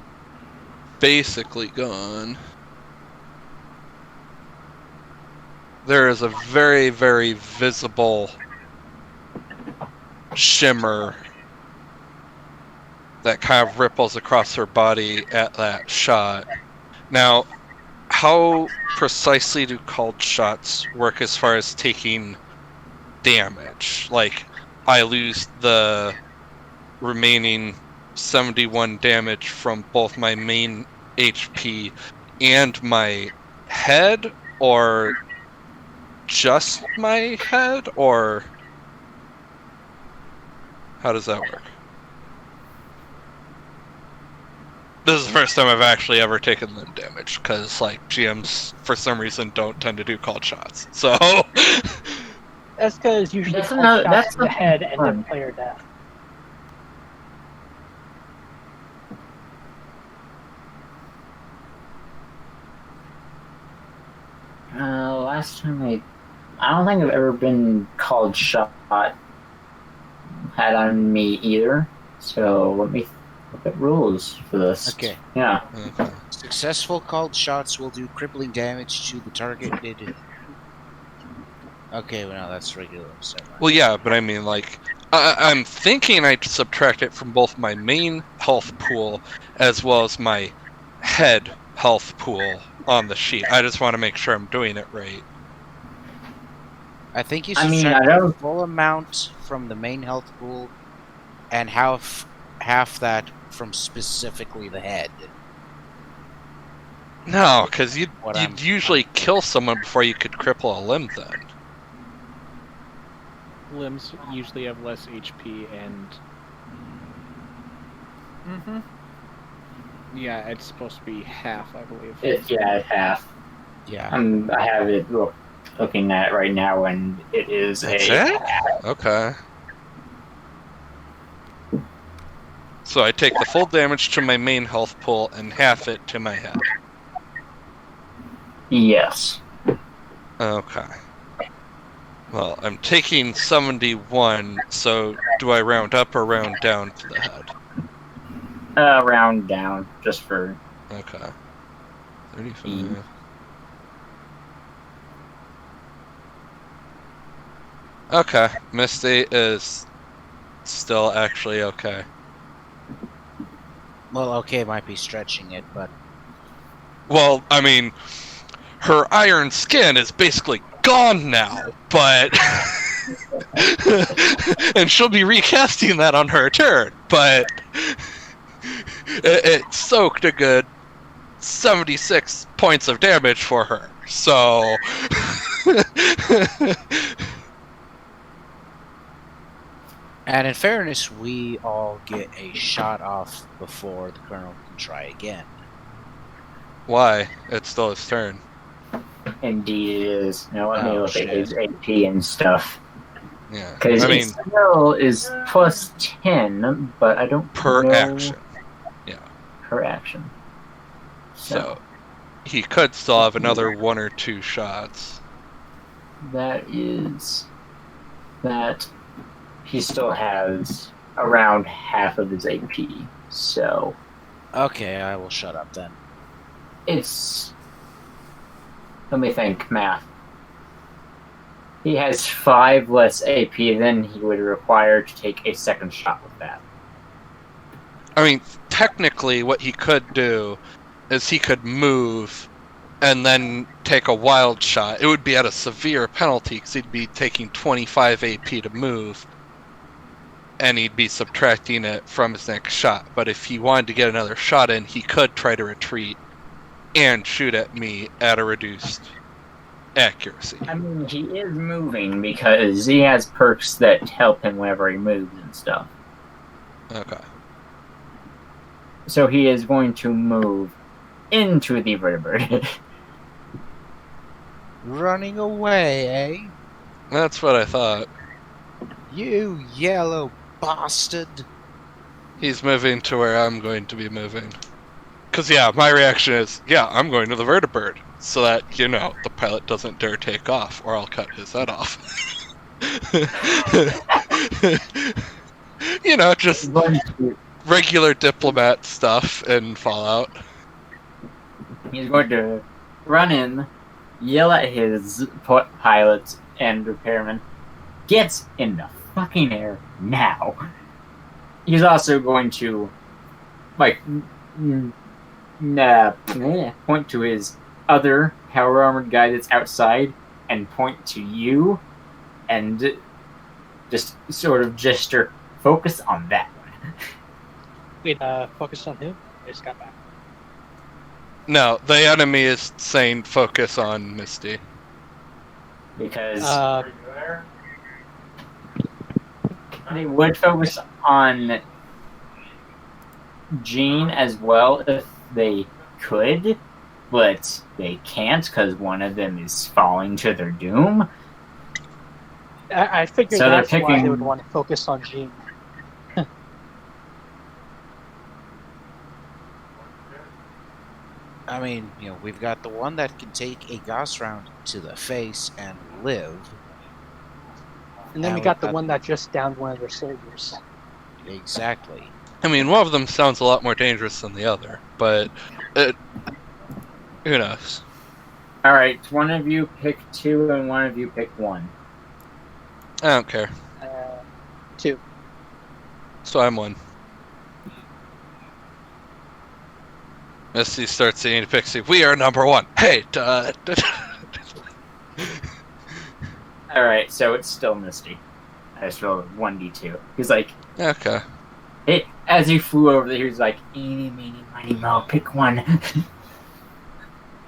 basically gone. There is a very, very visible shimmer that kind of ripples across her body at that shot. Now, how precisely do called shots work as far as taking damage? Like, I lose the remaining 71 damage from both my main HP and my head, or just my head, or how does that work? This is the first time I've actually ever taken limb damage, because, like, GMs, for some reason, don't tend to do called shots. So... That's because usually That's called another- shots that's to the head end fun. in player death. last time I don't think I've ever been called shot had on me either. So let me look at rules for this. Okay. Yeah. Successful called shots will do crippling damage to the targeted. Okay, well, no, that's regular. So Well, yeah, but I mean, like, I'm thinking I'd subtract it from both my main health pool as well as my head health pool on the sheet. I just want to make sure I'm doing it right. I think you I mean, subtract I the don't. full amount from the main health pool, and half that from specifically the head. No, because you'd What I'm- usually kill someone before you could cripple a limb then. Limbs usually have less HP, and Mm-hmm. yeah, it's supposed to be half, I believe. Yeah, half. Yeah. I have it looking at it right now, and it is That's a. it? Okay. So I take the full damage to my main health pool and half it to my head. Yes. Okay. Well, I'm taking 71, so do I round up or round down to the head? Round down, just for. Okay. 35. Okay, Misty is still actually okay. Well, okay, might be stretching it, but Well, I mean, her iron skin is basically gone now, but and she'll be recasting that on her return, but it soaked a good 76 points of damage for her, so and in fairness, we all get a shot off before the Colonel can try again. why? It's still his turn. Indeed, it is. Now let me Oh, look at his shit. AP and stuff. Yeah, Because I it mean, still is plus 10, but I don't per know action. per action. So he could still have another 1 or 2 shots. That is that he still has around half of his AP. So Okay, I will shut up then. it's. Let me think, math. He has 5 less AP than he would require to take a second shot with that. I mean, technically, what he could do is he could move and then take a wild shot. It would be at a severe penalty because he'd be taking 25 AP to move, and he'd be subtracting it from his next shot. But if he wanted to get another shot in, he could try to retreat and shoot at me at a reduced accuracy. I mean, he is moving because he has perks that help him whenever he moves and stuff. Okay. So he is going to move into the vertebrate. Running away, eh? That's what I thought. You yellow bastard! He's moving to where I'm going to be moving. Because, yeah, my reaction is, yeah, I'm going to the vertebrate. So that, you know, the pilot doesn't dare take off, or I'll cut his head off. You know, just regular diplomat stuff in Fallout. He's going to run in, yell at his pilots and repairmen, "Get in the fucking air now!" He's also going to, like, point to his other power armored guy that's outside and point to you and just sort of gesture, "Focus on that one." Wait, focus on who? I just got back. No, the enemy is saying focus on Misty. Because they would focus on Jean as well if they could, but they can't because one of them is falling to their doom. I figured So they're that's why they picking- would want to focus on Jean. I mean, you know, we've got the one that can take a Gauss round to the face and live. And then And we we've got the got- one that just downed one of their soldiers. Exactly. I mean, one of them sounds a lot more dangerous than the other, but who knows? Alright, one of you pick 2 and one of you pick 1. I don't care. 2. So I'm 1. Misty starts saying to Pixie, "We are number one." Hey, Alright, so it's still Misty. I just rolled a 1d2. He's like, okay. as he flew over there, he was like, eeny, meeny, miny, moe, pick one.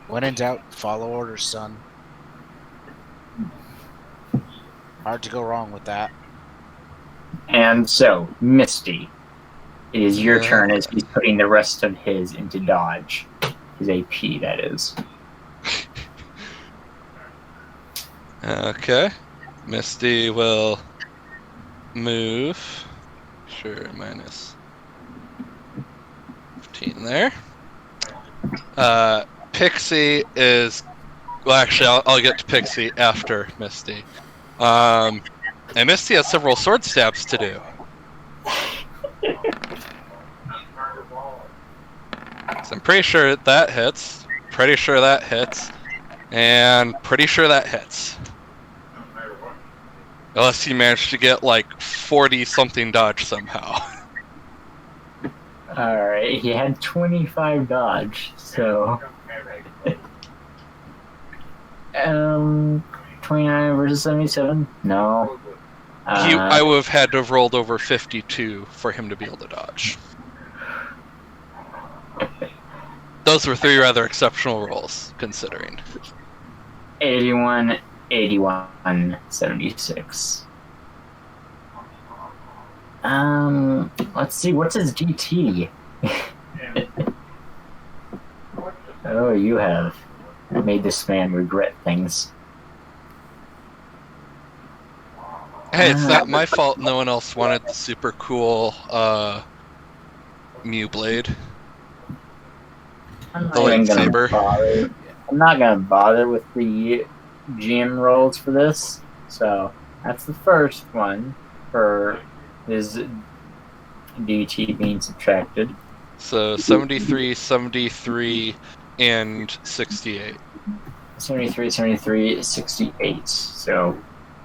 When in doubt, follow orders, son. Hard to go wrong with that. And so, Misty, it is your turn as he's putting the rest of his into dodge. His AP, that is. Okay. Misty will move. Sure, minus 15 there. Pixie is... Well, actually, I'll get to Pixie after Misty. And Misty has several sword stabs to do. So I'm pretty sure that hits. Pretty sure that hits. And pretty sure that hits. Unless he managed to get like 40-something dodge somehow. Alright, he had 25 dodge, so... 29 versus 77? No. I would have had to have rolled over 52 for him to be able to dodge. Those were 3 rather exceptional rolls, considering. 81, 81, 76. Let's see, what's his GT? Oh, you have made this man regret things. Hey, it's not my fault no one else wanted the super cool, Mew Blade. I'm The lightsaber. I'm not gonna bother with the GM rolls for this, so that's the first one for his DT being subtracted. So 73, 73, and 68. 73, 73, 68. So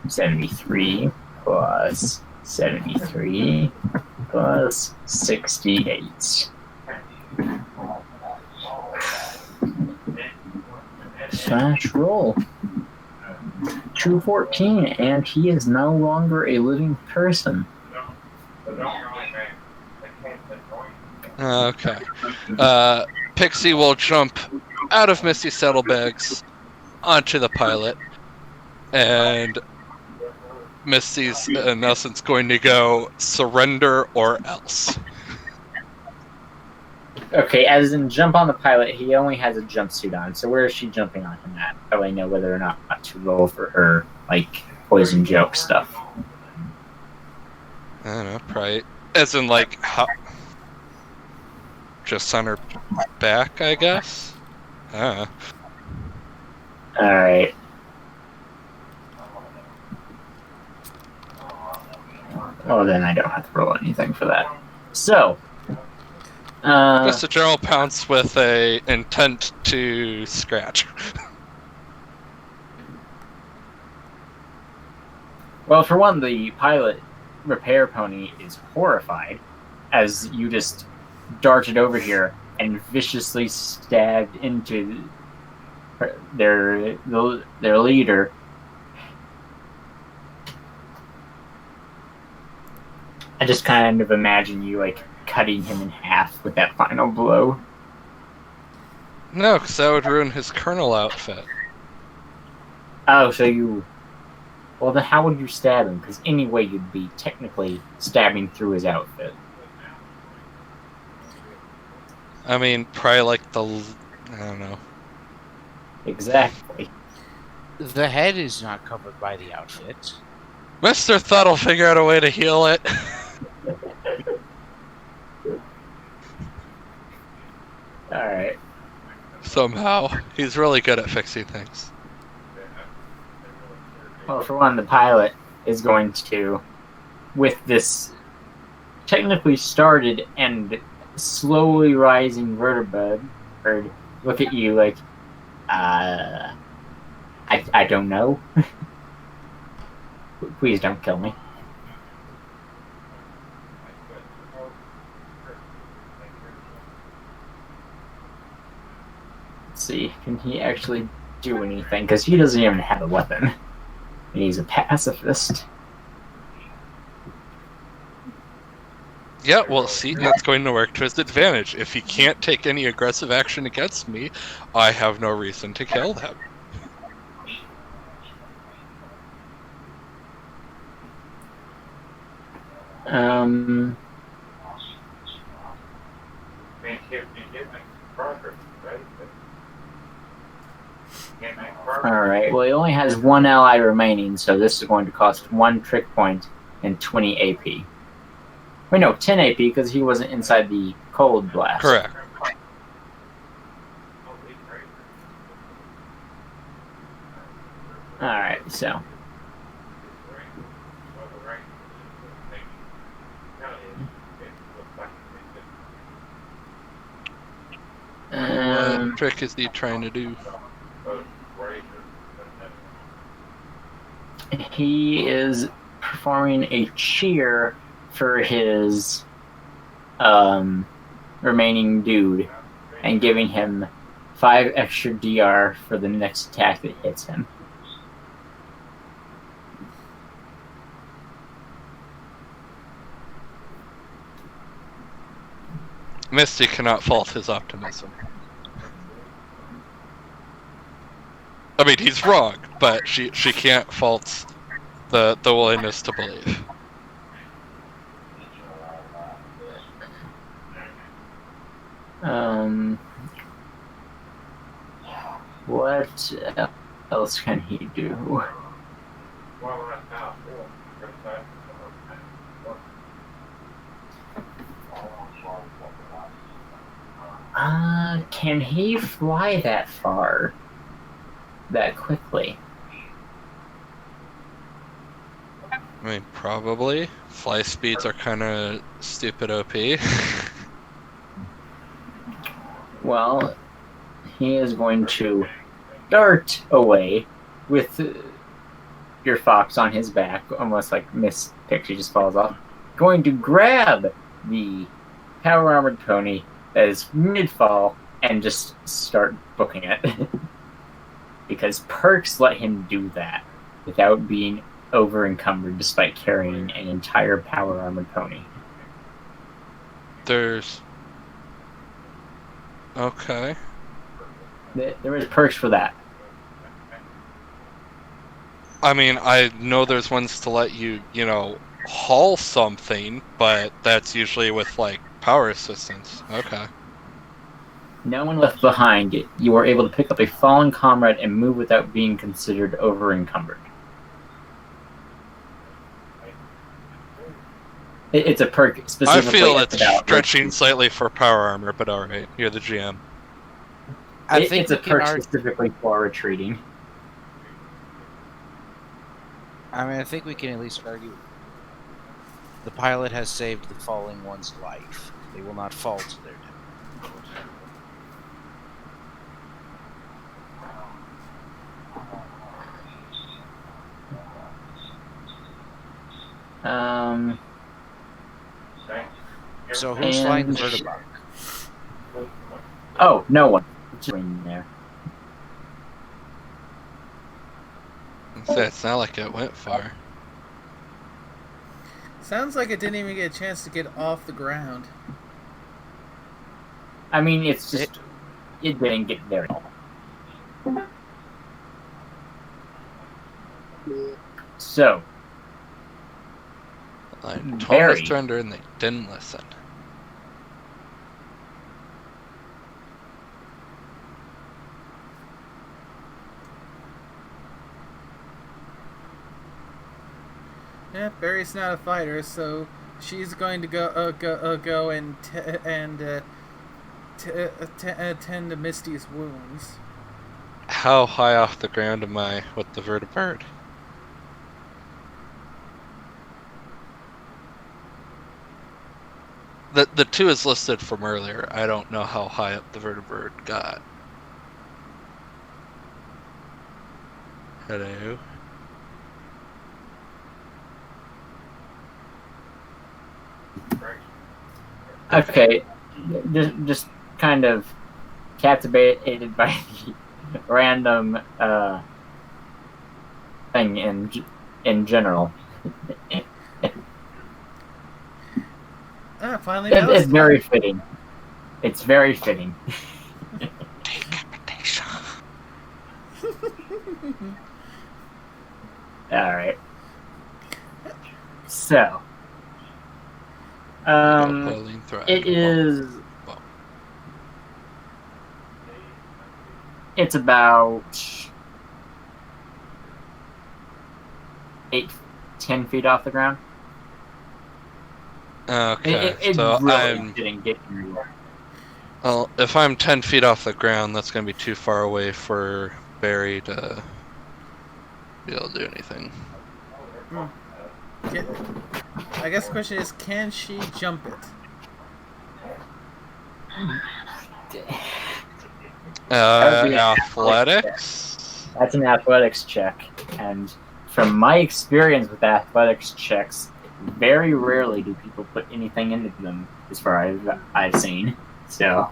73 plus 73 plus 68. Slash roll. 214, and he is no longer a living person. Okay. Pixie will jump out of Misty's saddlebags onto the pilot, and Misty's, in essence, going to go surrender or else. Okay, as in jump on the pilot, he only has a jumpsuit on, so where is she jumping on him at? That way I know whether or not to roll for her, like, poison joke stuff. I don't know, probably. As in, like, just on her back, I guess? I don't know. Alright. Well, then I don't have to roll anything for that. So. Just a general pounce with a intent to scratch. Well, for one, the pilot repair pony is horrified as you just darted over here and viciously stabbed into their leader. I just kind of imagine you, like, cutting him in half with that final blow. No, because that would ruin his colonel outfit. Oh, so you... Well, then how would you stab him? Because anyway, you'd be technically stabbing through his outfit. I mean, probably like the... I don't know. Exactly. The head is not covered by the outfit. Mr. Thud will figure out a way to heal it. Alright. Somehow. He's really good at fixing things. Well, for one, the pilot is going to, with this technically started and slowly rising vertebird, look at you like, I don't know. Please don't kill me. see. Can he actually do anything? Because he doesn't even have a weapon. And he's a pacifist. Yeah, well, see, that's going to work to his advantage. If he can't take any aggressive action against me, I have no reason to kill him. Alright, well, he only has one ally remaining, so this is going to cost 1 trick point and 20 AP. Wait, no, 10 AP because he wasn't inside the cold blast. Correct. Alright, so. What trick is he trying to do? He is performing a cheer for his remaining dude and giving him 5 extra DR for the next attack that hits him. Misty cannot fault his optimism. I mean, he's wrong, but she can't fault the willingness to believe. What else can he do? Can he fly that far? That quickly? I mean, probably. Fly speeds are kind of stupid OP. Well, he is going to dart away with your fox on his back, almost like Miss Pixie just falls off. Going to grab the power armored pony that is mid-fall and just start booking it. Because perks let him do that without being over-encumbered despite carrying an entire power armored pony. There's... Okay. There is perks for that. I mean, I know there's ones to let you, haul something, but that's usually with, power assistance. Okay. No one left behind. You are able to pick up a fallen comrade and move without being considered over-encumbered. It's a perk specifically. I feel it's stretching slightly for power armor, but alright, you're the GM. It's a perk specifically for retreating. I mean, I think we can at least argue the pilot has saved the falling one's life. They will not fall to their death. So who's flying the vertibird? Oh, no one. Just in there. It's not like it went far. Sounds like it didn't even get a chance to get off the ground. I mean, it's just... It didn't get there at all. So... I told us to surrender and they didn't listen. Yeah, Barry's not a fighter, so she's going to go and tend to Misty's wounds. How high off the ground am I with the vertibird? The 2 is listed from earlier. I don't know how high up the vertibird got. Hello? Okay, just kind of captivated by the random thing in general. Finally, It's very fitting. It's very fitting. Decapitation. Alright. So. It is. It's about 10 feet off the ground. Okay, It so really didn't get anywhere. Well, if I'm 10 feet off the ground, that's going to be too far away for Barry to be able to do anything. I guess the question is, can she jump it? Athletics? That's an athletics check. And from my experience with athletics checks, very rarely do people put anything into them, as far as I've seen. So.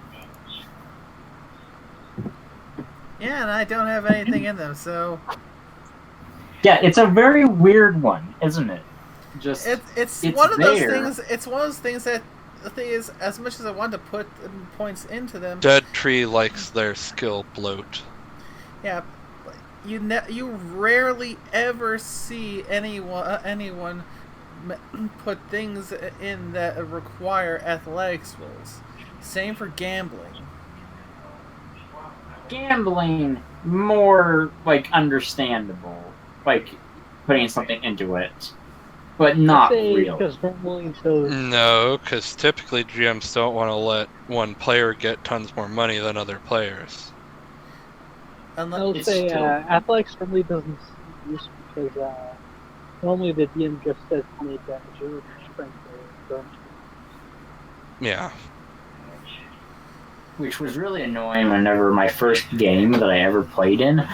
Yeah, and I don't have anything in them, so. Yeah, it's a very weird one, isn't it? It's one of those things. It's one of those things that the thing is, as much as I want to put points into them, Dead Tree likes their skill bloat. Yeah, you rarely ever see anyone put things in that require athletics rolls. Same for gambling. Gambling, more like understandable, like putting something into it, but not real. No, because typically GMs don't want to let one player get tons more money than other players. I'll say athletics normally doesn't see use because normally the DM just says make agility, strength, or burn. Yeah. Which was really annoying whenever my first game that I ever played in,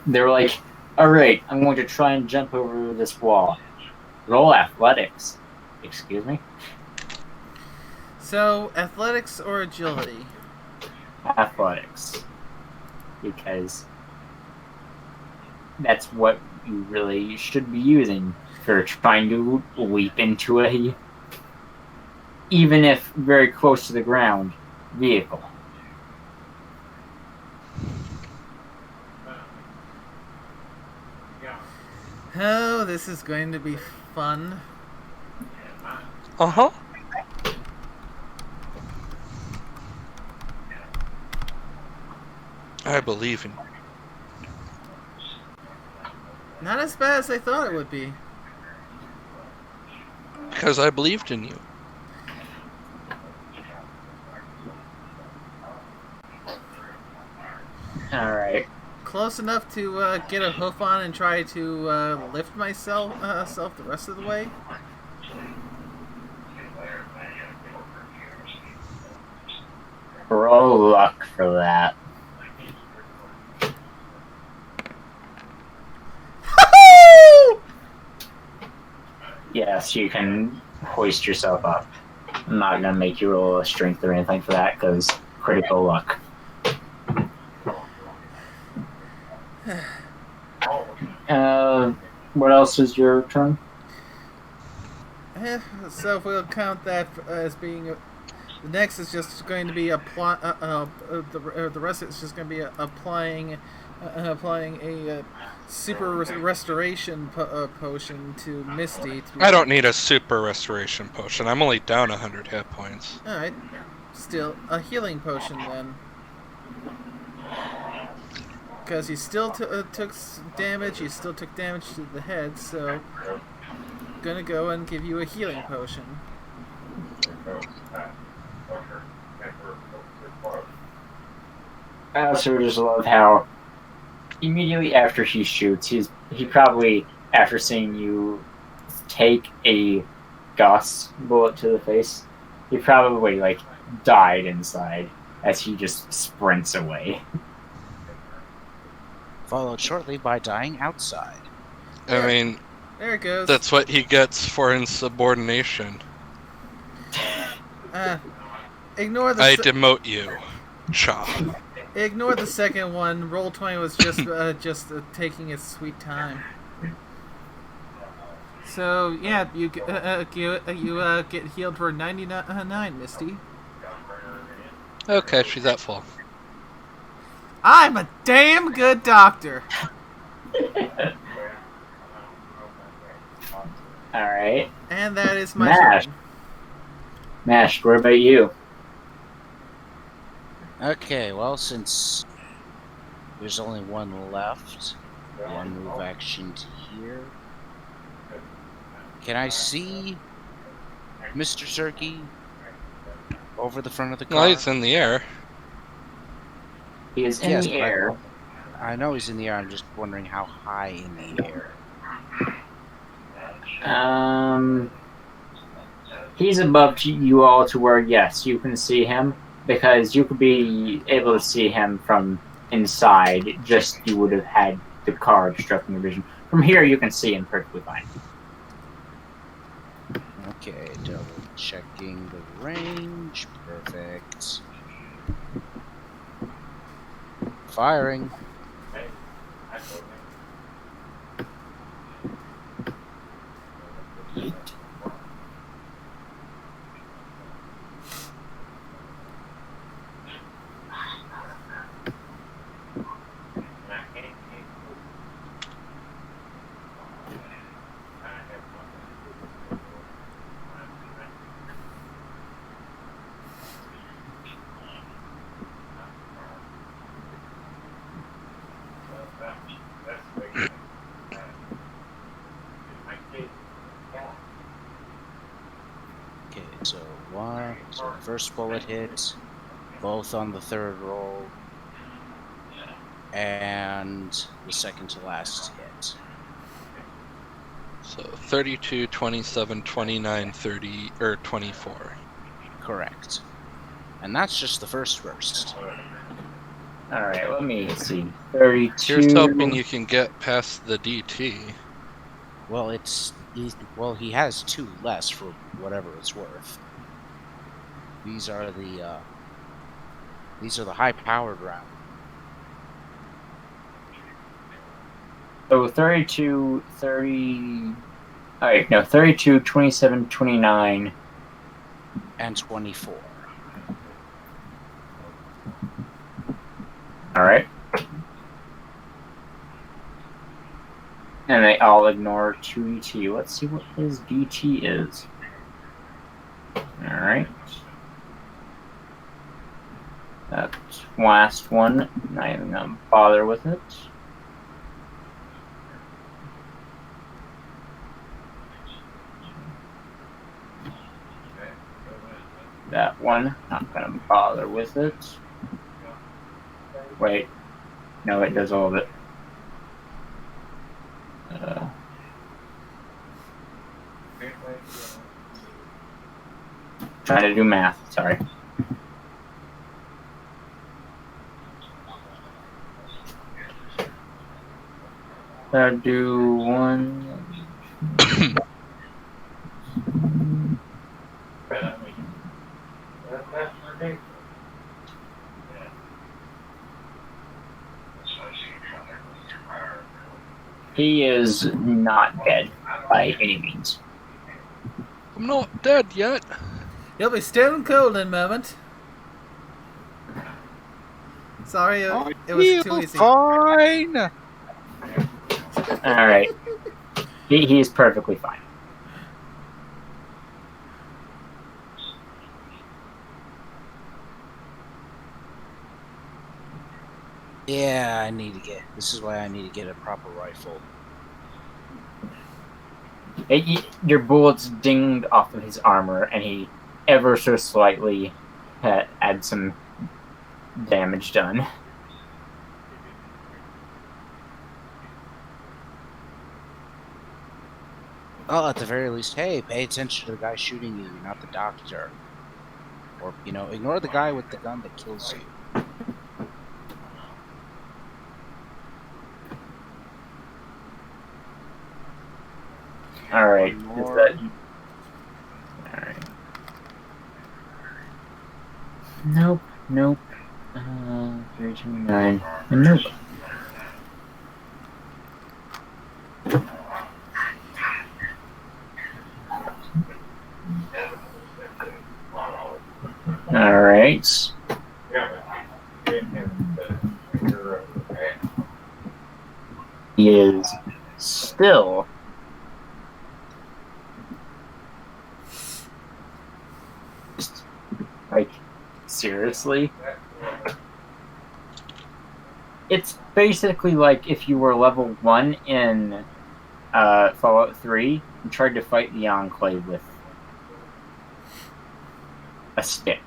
they were like, alright, I'm going to try and jump over this wall. Roll athletics. Excuse me? So, athletics or agility? Athletics. Because that's what you really should be using for trying to leap into a, even if very close to the ground, vehicle. Oh, this is going to be fun. Uh-huh. I believe in you. Not as bad as I thought it would be. Because I believed in you. Alright. Close enough to get a hoof on and try to lift myself the rest of the way. Roll luck for that. Yes, you can hoist yourself up. I'm not gonna make you roll a strength or anything for that, because critical luck. What else is your turn? So if we'll count that as being the next is just going to be the rest is just going to be applying a super restoration potion to Misty. I don't need a super restoration potion. I'm only down 100 hit points. Alright. Still, a healing potion then. Because he still took damage, he still took damage to the head, so gonna go and give you a healing potion. I also just love how immediately after he shoots, he probably, after seeing you take a Gauss bullet to the face, he probably like died inside as he just sprints away. Followed shortly by dying outside. I mean, there it goes. That's what he gets for insubordination. Ignore the. I demote you, Cha. Ignore the second one. Roll 20 was just taking its sweet time. So yeah, you get healed for 99, Misty. Okay, she's at full. I'm a damn good doctor. Alright. And that is my Mash. turn. Mash, what about you? Okay, well, since there's only one left, one move action to here. Can I see Mr. Zerky over the front of the car? Well, he's in the air. He is in Yes, the but air. I know he's in the air, I'm just wondering how high in the air. He's above you all to where, yes, you can see him, because you could be able to see him from inside, just you would have had the car obstructing your vision. From here, you can see him perfectly fine. Okay, double checking the range. Perfect. Firing. Okay, so the first bullet hit, both on the third roll, and the second to last hit. So 32, 27, 29, 30, or 24. Correct. And that's just the first burst. Alright, let me see. 32. Here's hoping you can get past the DT. Well, he has 2 less for whatever it's worth. These are the high-powered rounds. So 32, 30... Alright, no, 32, 27, 29. And 24. Alright. And they all ignore 2DT. Let's see what his DT is. Alright. That last one, not even gonna bother with it. That one, not gonna bother with it. Wait. No, it does all of it. Trying to do math, sorry. Do one. He is not dead by any means. I'm not dead yet. You'll be stone cold in a moment. Sorry, it was too easy. Fine. Alright. He's perfectly fine. Yeah, this is why I need to get a proper rifle. Your bullets dinged off of his armor, and he ever so slightly had some damage done. Well, at the very least, hey, pay attention to the guy shooting you, not the doctor. Or, ignore the guy with the gun that kills you. Alright. Alright. Nope. 329. Nope. Alright. He is still like, seriously? It's basically like if you were level 1 in Fallout 3 and tried to fight the Enclave with a stick.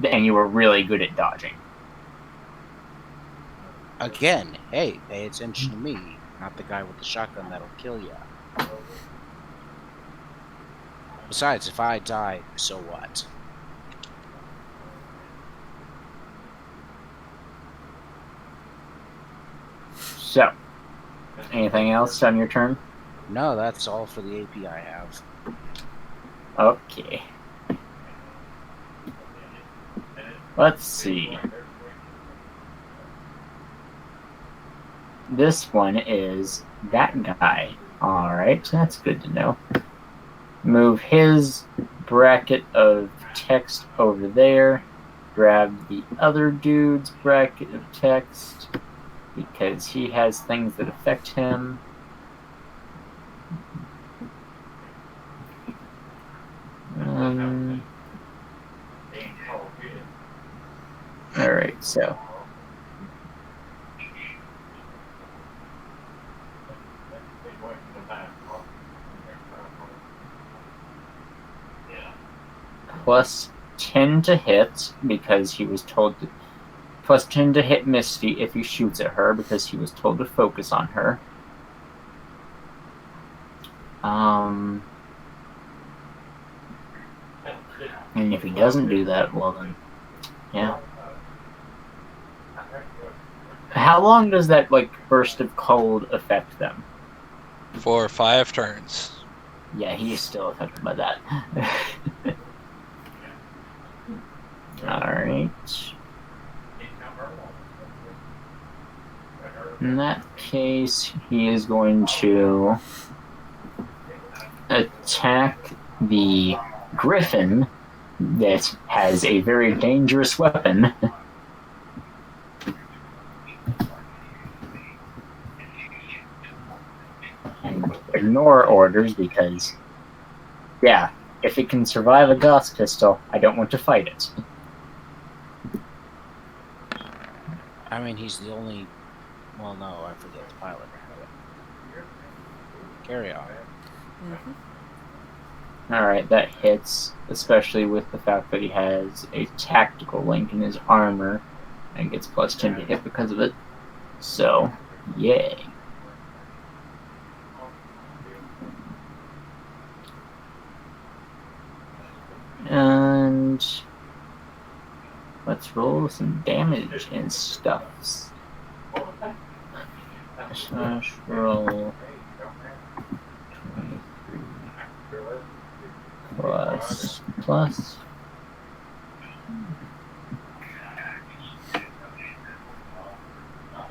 And you were really good at dodging. Again, hey, pay attention to me, not the guy with the shotgun that'll kill ya. Besides, if I die, so what? So, anything else on your turn? No, that's all for the AP I have. Okay. Let's see. This one is that guy. Alright, that's good to know. Move his bracket of text over there. Grab the other dude's bracket of text because he has things that affect him. Alright, so. Plus 10 to hit because he was told to. Plus 10 to hit Misty if he shoots at her because he was told to focus on her. And if he doesn't do that, well then, yeah. How long does that, like, burst of cold affect them? For 5 turns. Yeah, he is still affected by that. Alright. In that case, he is going to attack the griffin that has a very dangerous weapon. And ignore orders because, yeah, if it can survive a Gauss pistol, I don't want to fight it. I mean, he's the only... Well, no, I forget the pilot. Carry on. Mm-hmm. Alright, that hits, especially with the fact that he has a tactical link in his armor and gets plus 10 to hit because of it. So, yay. And let's roll some damage and stuffs. Slash roll 23 plus.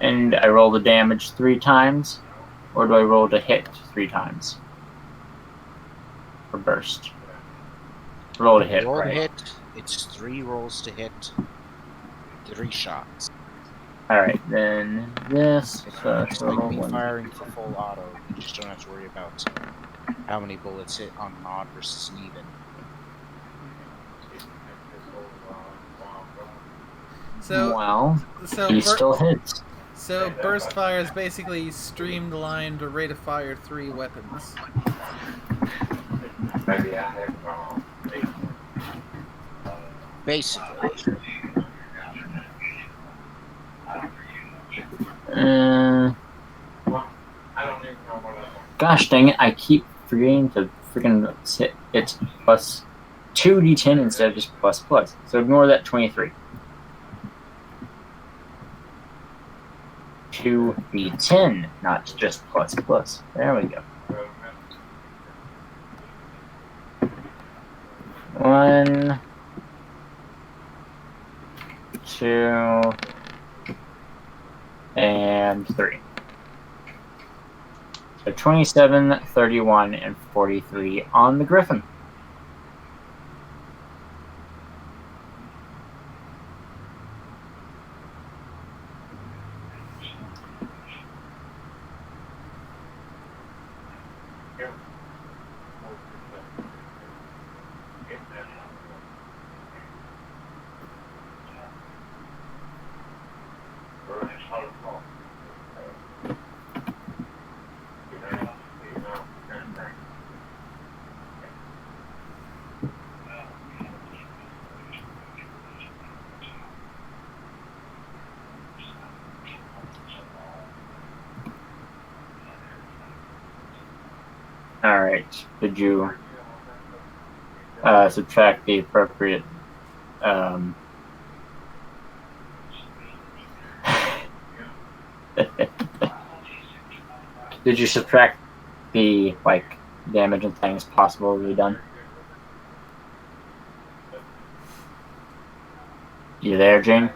And I roll the damage 3 times, or do I roll to hit 3 times? For burst. Roll to hit, Roll right? to hit, it's 3 rolls to hit, 3 shots. Alright, then this. It's like me firing for full auto. You just don't have to worry about how many bullets hit on an odd versus an even. So he still hits. So burst fire is basically streamlined rate of fire 3 weapons. Basically. Gosh dang it, I keep forgetting to freaking hit it plus 2d10 instead of just plus plus. So ignore that 23. 2d10, not just plus plus. There we go. 1, 2, and 3. So 27, 31, and 43 on the Griffin. Alright, did you subtract the appropriate did you subtract the damage and things possible to be done? You there, Jane?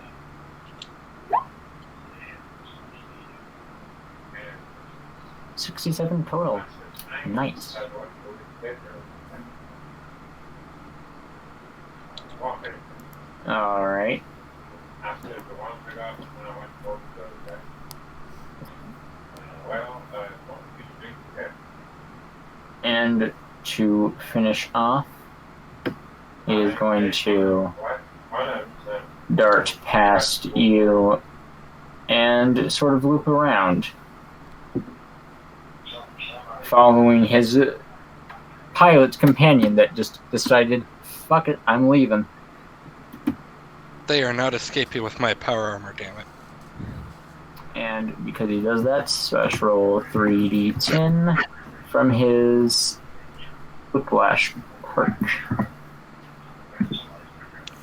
$67 total. Nice. Alright. And to finish off, he is going to dart past you and sort of loop around, following his pilot's companion that just decided, fuck it, I'm leaving. They are not escaping with my power armor, damn it. And because he does that, special roll 3d10 from his whiplash perch.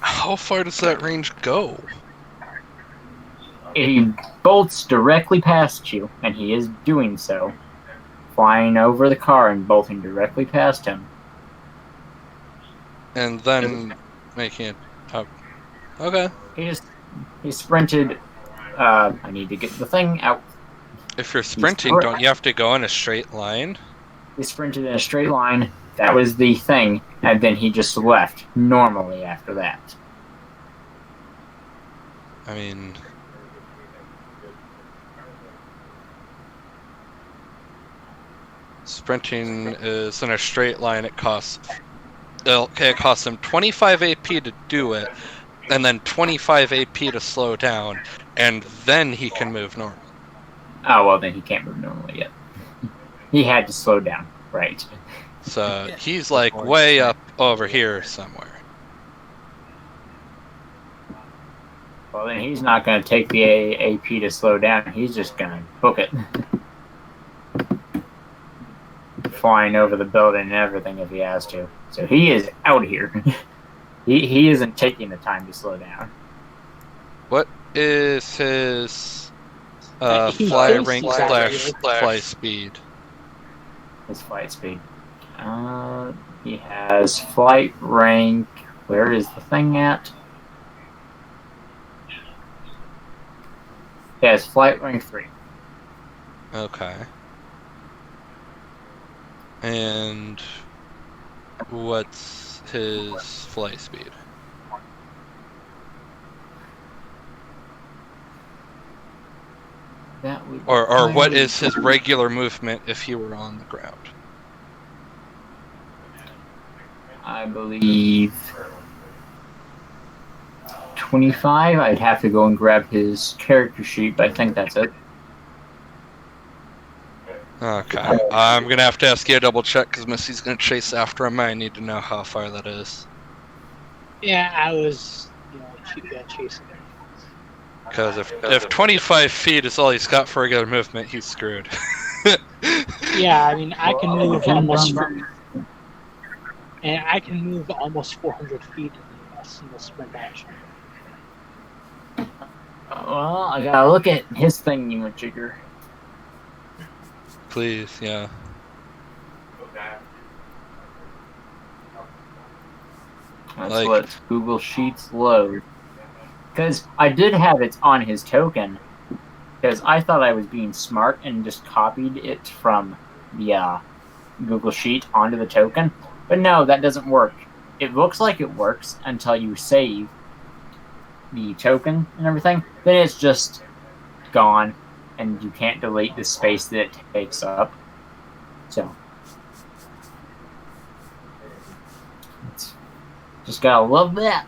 How far does that range go? He bolts directly past you, and he is doing so, flying over the car and bolting directly past him. And then making it up. Okay. He sprinted. I need to get the thing out. If you're sprinting, don't you have to go in a straight line? He sprinted in a straight line. That was the thing, and then he just left normally after that. I mean, sprinting is in a straight line. It costs him 25 AP to do it, and then 25 AP to slow down, and then he can move normal. Oh, well, then he can't move normally yet. He had to slow down, right? So he's like way up over here somewhere. Well, then he's not going to take the AP to slow down. He's just going to book it. Flying over the building and everything if he has to. So he is out here. He isn't taking the time to slow down. What is his He rank thinks slash exactly. fly speed? His flight speed. He has flight rank. Where is the thing at? He has flight rank 3. Okay. And what's his flight speed? That would Or what is his regular movement if he were on the ground? I believe 25. I'd have to go and grab his character sheet, but I think that's it. Okay. I'm going to have to ask you a double check because Missy's going to chase after him. I need to know how far that is. Yeah, I was, chasing him. Because if 25 feet is all he's got for regular movement, he's screwed. Yeah, I mean, I can move almost, and I can move almost 400 feet in a single sprint action. Well, I gotta look at his thingy-majigger. Please, yeah. Let's Like- let Google Sheets load. Because I did have it on his token, because I thought I was being smart and just copied it from the Google Sheet onto the token. But no, that doesn't work. It looks like it works until you save the token and everything. Then it's just gone, and you can't delete the space that it takes up. So, it's just gotta love that.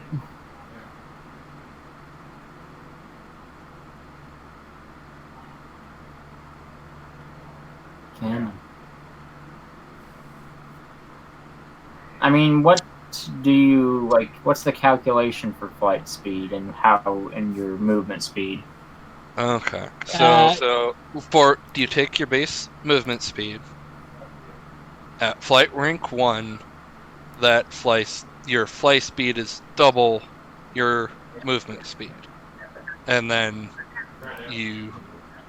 I mean, what do you like? What's the calculation for flight speed and how and your movement speed? Okay. So do you take your base movement speed at flight rank 1? Your fly speed is double your movement speed, and then you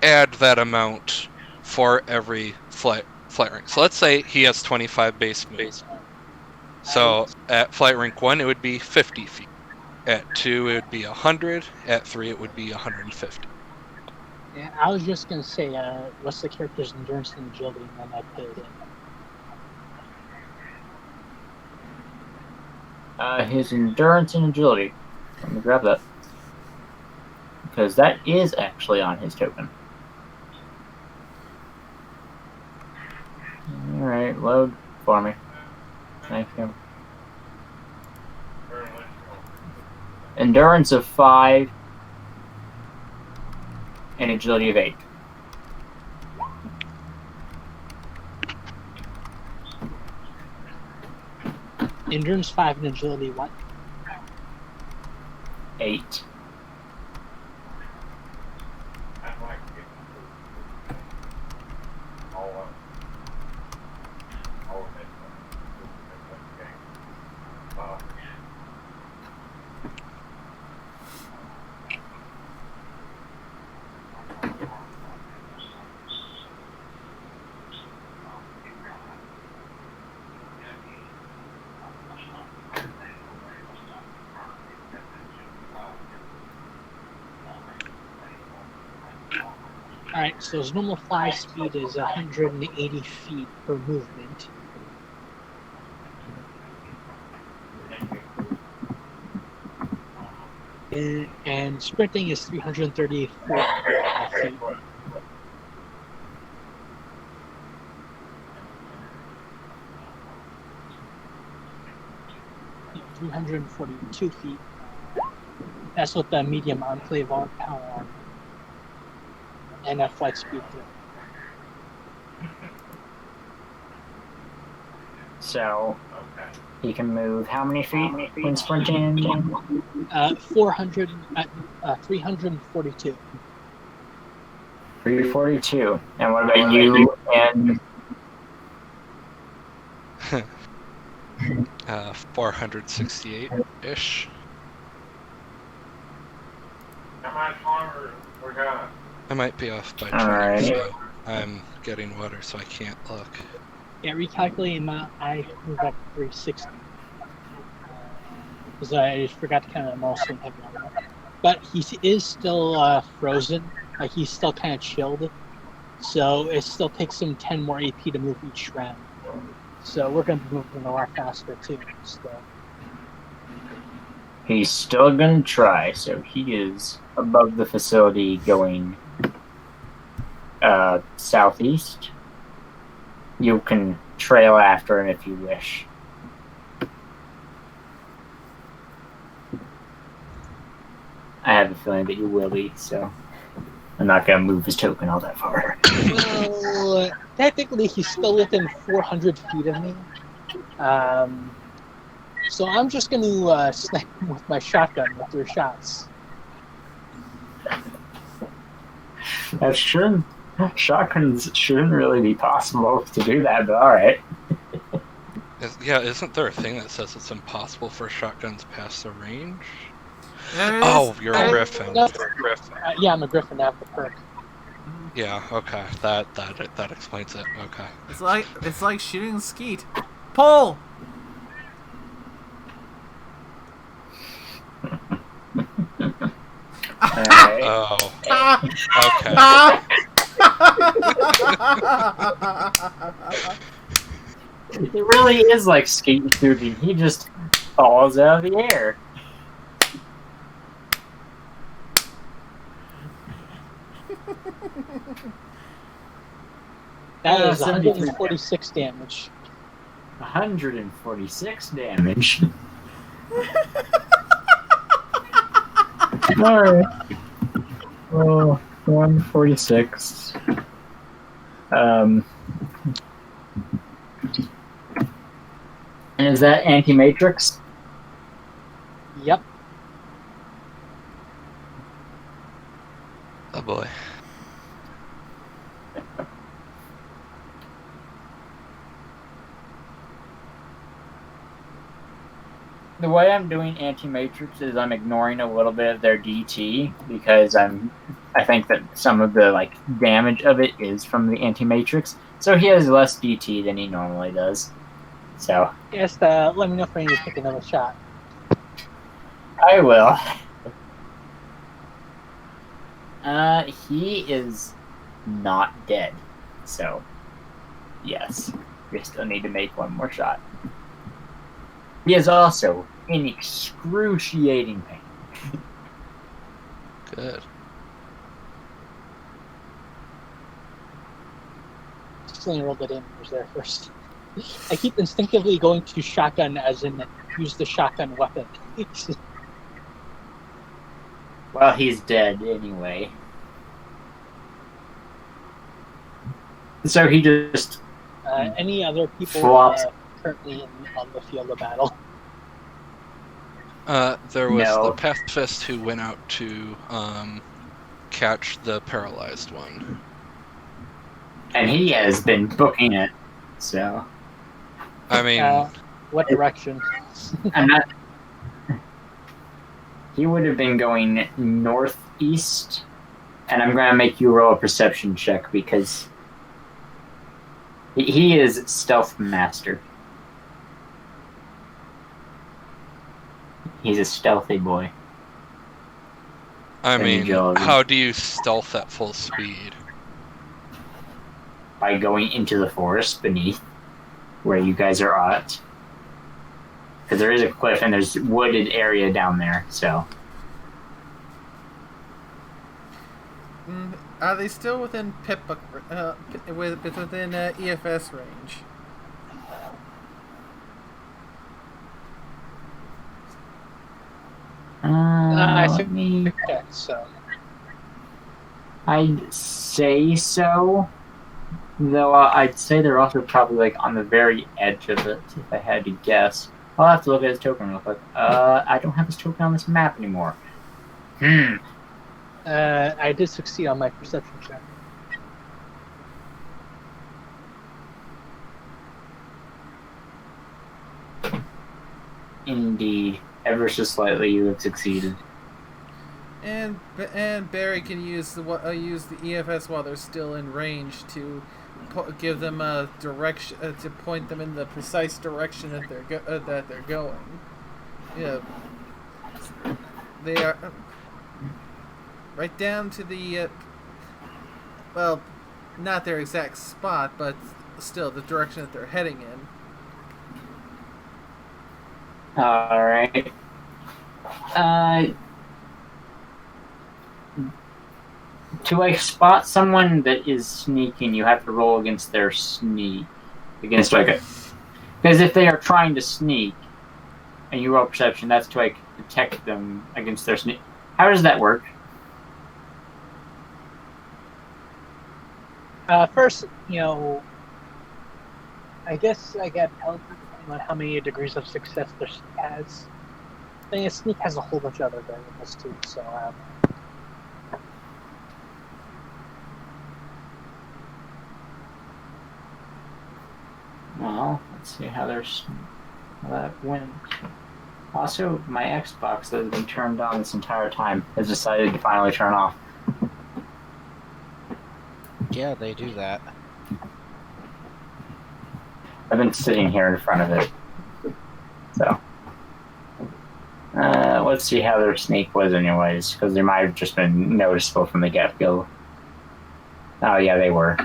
add that amount for every flight rank. So let's say he has 25 base moves. So at flight rank 1, it would be 50 feet. At 2, it would be 100. At 3, it would be 150. Yeah, I was just gonna say, what's the character's endurance and agility, and then I put it in. His endurance and agility. Let me grab that. Because that is actually on his token. Alright, load for me. Thank you. Endurance of 5 and agility of 8. Endurance 5 and agility what? 8. Alright, so his normal fly speed is 180 feet per movement. And sprinting is 334 feet. Yeah, 342 feet. That's what the medium Enclave power armor. And at flight speed 3. So he can move how many feet when sprinting? 342. 342. And what about you and 468-ish. How much longer we got? I might be off by 20, so I'm getting water, so I can't look. Yeah, recalculating amount, I moved up to 360. Because I forgot to count I'm also in heavy armor. But he is still frozen. Like, he's still kind of chilled. So it still takes him 10 more AP to move each round. So we're going to be moving a lot faster, too. So. He's still gonna try, so he is above the facility going southeast. You can trail after him if you wish. I have a feeling that you will be, so I'm not gonna move his token all that far. Well, technically he's still within 400 feet of me. So I'm just going to snipe him with my shotgun with 3 shots. That's true. Shotguns shouldn't really be possible to do that, but alright. Isn't there a thing that says it's impossible for shotguns past the range? There is. Oh, you're a Griffin. Yeah, I'm a Griffin. I have the perk. Yeah, okay. That explains it. Okay. It's like shooting skeet. Pull! Alright. Oh, okay. It really is like skating shooting. He just falls out of the air. That is 73 146 damage. 146 damage. Alright. Well, 146. And is that anti-matrix? Yep. Oh boy. The way I'm doing anti-matrix is I'm ignoring a little bit of their DT because I think that some of the like damage of it is from the anti-matrix. So he has less DT than he normally does. So Yes, let me know if I need to take another shot. I will. He is not dead. So yes, we still need to make one more shot. He is also in excruciating pain. Good. Just let me roll the damage there first. I keep instinctively going to shotgun as in use the shotgun weapon. Well, he's dead anyway. So he just Any other people flops. currently on the field of battle? There was No. the pacifist who went out to catch the paralyzed one. And he has been booking it. So I mean, What direction? I'm not. He would have been going northeast, and I'm going to make you roll a perception check because he is stealth master. He's a stealthy boy. I mean, agility. how do you stealth at full speed? By going into the forest beneath where you guys are at. Because there is a cliff and there's wooded area down there, so. Are they still within within EFS range? I Let think me. so. I'd say so. Though I'd say they're also probably like on the very edge of it, if I had to guess. I'll have to look at his token real quick. I don't have his token on this map anymore. I did succeed on my perception check. Indeed. Ever so slightly, you have succeeded. And Barry can use the EFS while they're still in range to give them a direction to point them in the precise direction that they're going. Yeah, they are right down to the well, not their exact spot, but still the direction that they're heading in. Alright. To like spot someone that is sneaking, you have to roll against their sneak. Against like a. Because if they are trying to sneak, and you roll perception, that's to like detect them against their sneak. How does that work? First, I guess I get penalty depending on how many degrees of success their sneak has. I think a sneak has a whole bunch of other variables too, so Well, let's see how that went. Also, my Xbox that has been turned on this entire time has decided to finally turn off. Yeah, they do that. I've been sitting here in front of it. So, what let's see how their sneak was anyways, because they might have just been noticeable from the get-go. Oh yeah, they were.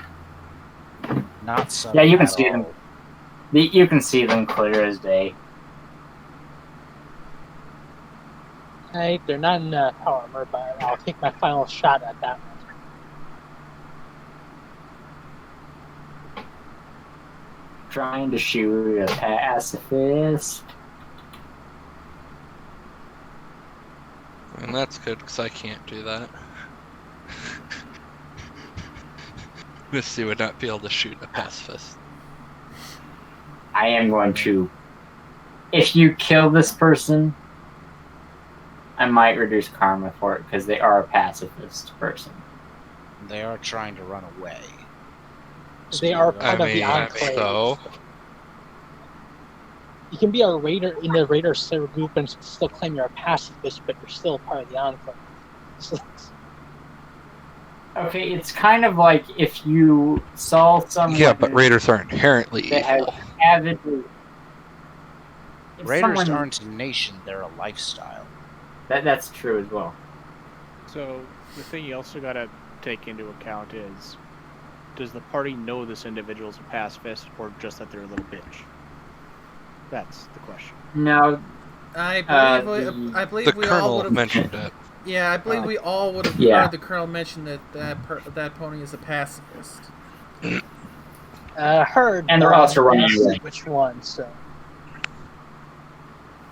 Not subtle. Yeah, you can at see all. them. You can see them clear as day. Hey, they're not in power armor, but I'll take my final shot at that one. Trying to shoot a pacifist. And that's good, because I can't do that. Misty would not be able to shoot a pacifist. I am going to. If you kill this person, I might reduce karma for it because they are a pacifist person. They are trying to run away. They are you're- part of the Enclave. so... You can be a raider in the raider server group and still claim you're a pacifist, but you're still part of the Enclave. Okay, it's kind of like if you saw someone. Yeah, but raiders are inherently that has evil. avidly. If Raiders someone- aren't a nation; they're a lifestyle. That's true as well. So the thing you also got to take into account is, does the party know this individual's a pacifist, or just that they're a little bitch? That's the question. No, I The believe we all colonel would have. mentioned it. Yeah, I believe we all would have Yeah. heard the colonel mention that pony is a pacifist. Heard. And they're but also running didn't see away. which one, so.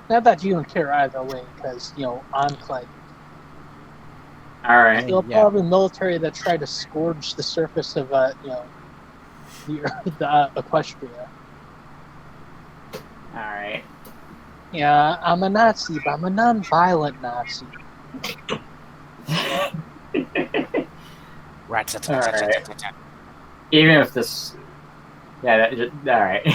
Not that you don't care either way, because, Enclave. all right. Still Yeah. part of the military that tried to scourge the surface of, the Equestria. All right. Yeah, I'm a Nazi, but I'm a non-violent Nazi. Rat-tat-tat-tat-tat-tat-tat. Even if this, yeah, all right.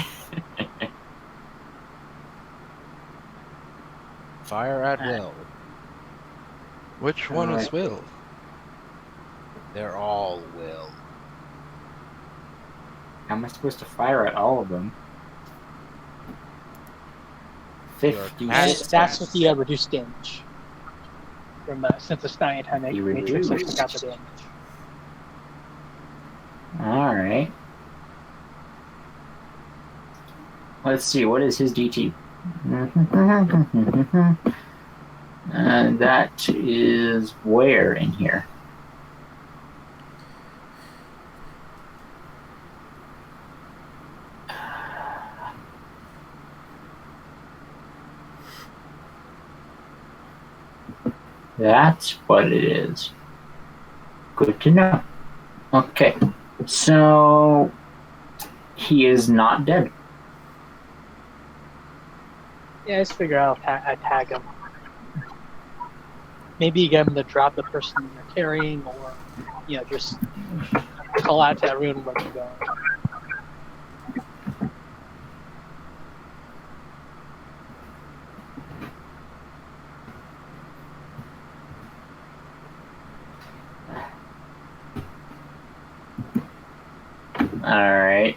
Fire at will. Which one is Alright. Will? They're all will. How am I supposed to fire at all of them? 50. That's with the reduced damage. From since it's not anti-matrix, You I reduce. took out the damage. All right. Let's see. What is his DT? That is where in here? That's what it is. Good to know. Okay, so he is not dead. Yeah, just figure out I tag him. Maybe you get him to drop the person you're carrying, or just call out to everyone where to go. All right.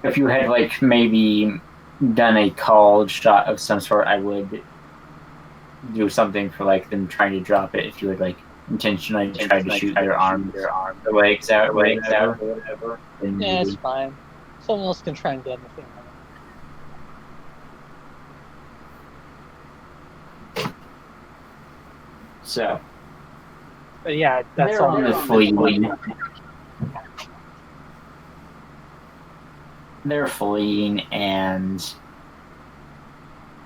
If you had maybe done a called shot of some sort, I would do something for them trying to drop it. If you would intentionally try to shoot their arms, the legs out, or whatever. Then Yeah, you it's fine. Someone else can try and get anything on it. so But yeah, that's they're all. on the fleeing. They're fleeing, and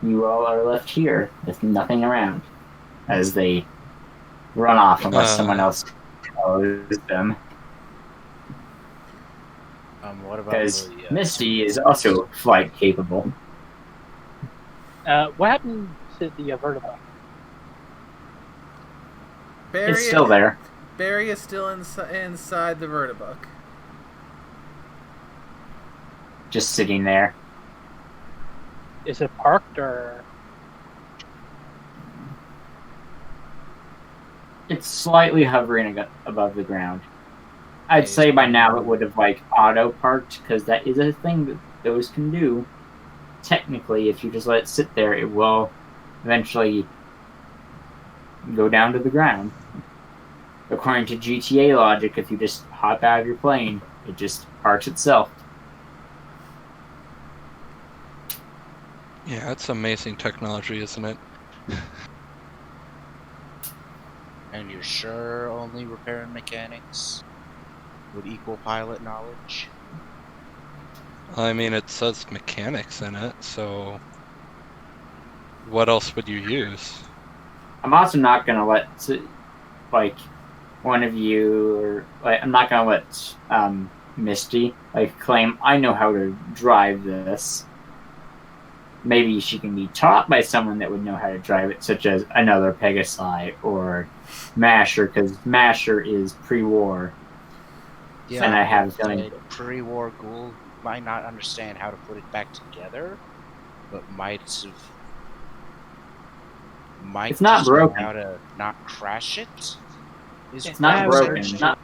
you all are left here with nothing around as they run off unless someone else follows them. What about Because the, Misty is also flight capable. What happened to the vertebra? Barry, It's still there. Barry is still inside the vertibus. Just sitting there. Is it parked or? It's slightly hovering above the ground. I'd say by now it would have auto parked because that is a thing that those can do. technically, if you just let it sit there, it will eventually go down to the ground. According to GTA logic, if you just hop out of your plane, it just parks itself. Yeah, it's amazing technology, isn't it? And you're sure only repair and mechanics would equal pilot knowledge? I mean, it says mechanics in it, so what else would you use? I'm also not gonna let like one of you, or like I'm not gonna let Misty claim I know how to drive this. Maybe she can be taught by someone that would know how to drive it, such as another Pegasi or Masher, because Masher is pre-war. Yeah, And I have a but feeling the pre-war ghoul might not understand how to put it back together, but might it's not just know broken. how to not crash it. It's not broken. Urge It's not.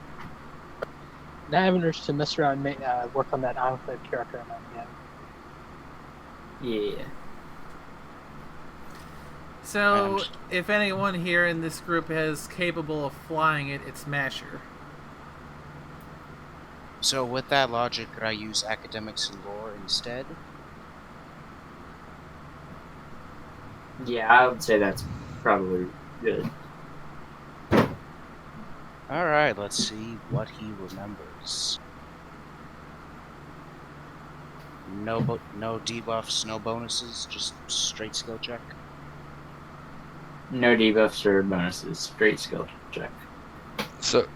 I have an urge to mess around and work on that Enclave character again. Yeah. So, if anyone here in this group is capable of flying it, it's Masher. So with that logic, could I use academics and lore instead? Yeah, I would say that's probably good. Alright, let's see what he remembers. No debuffs, no bonuses, just straight skill check. No debuffs or bonuses. Straight skill check. So,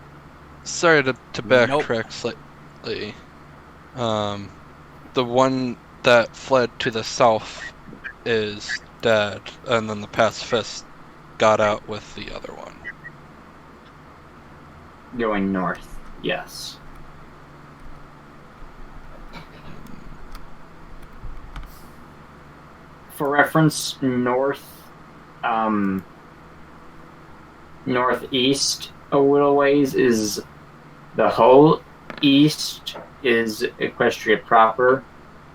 sorry to backtrack slightly. The one that fled to the south is dead, and then the pacifist got out with the other one. Going north, yes. For reference, northeast a little ways is the whole east is Equestria proper,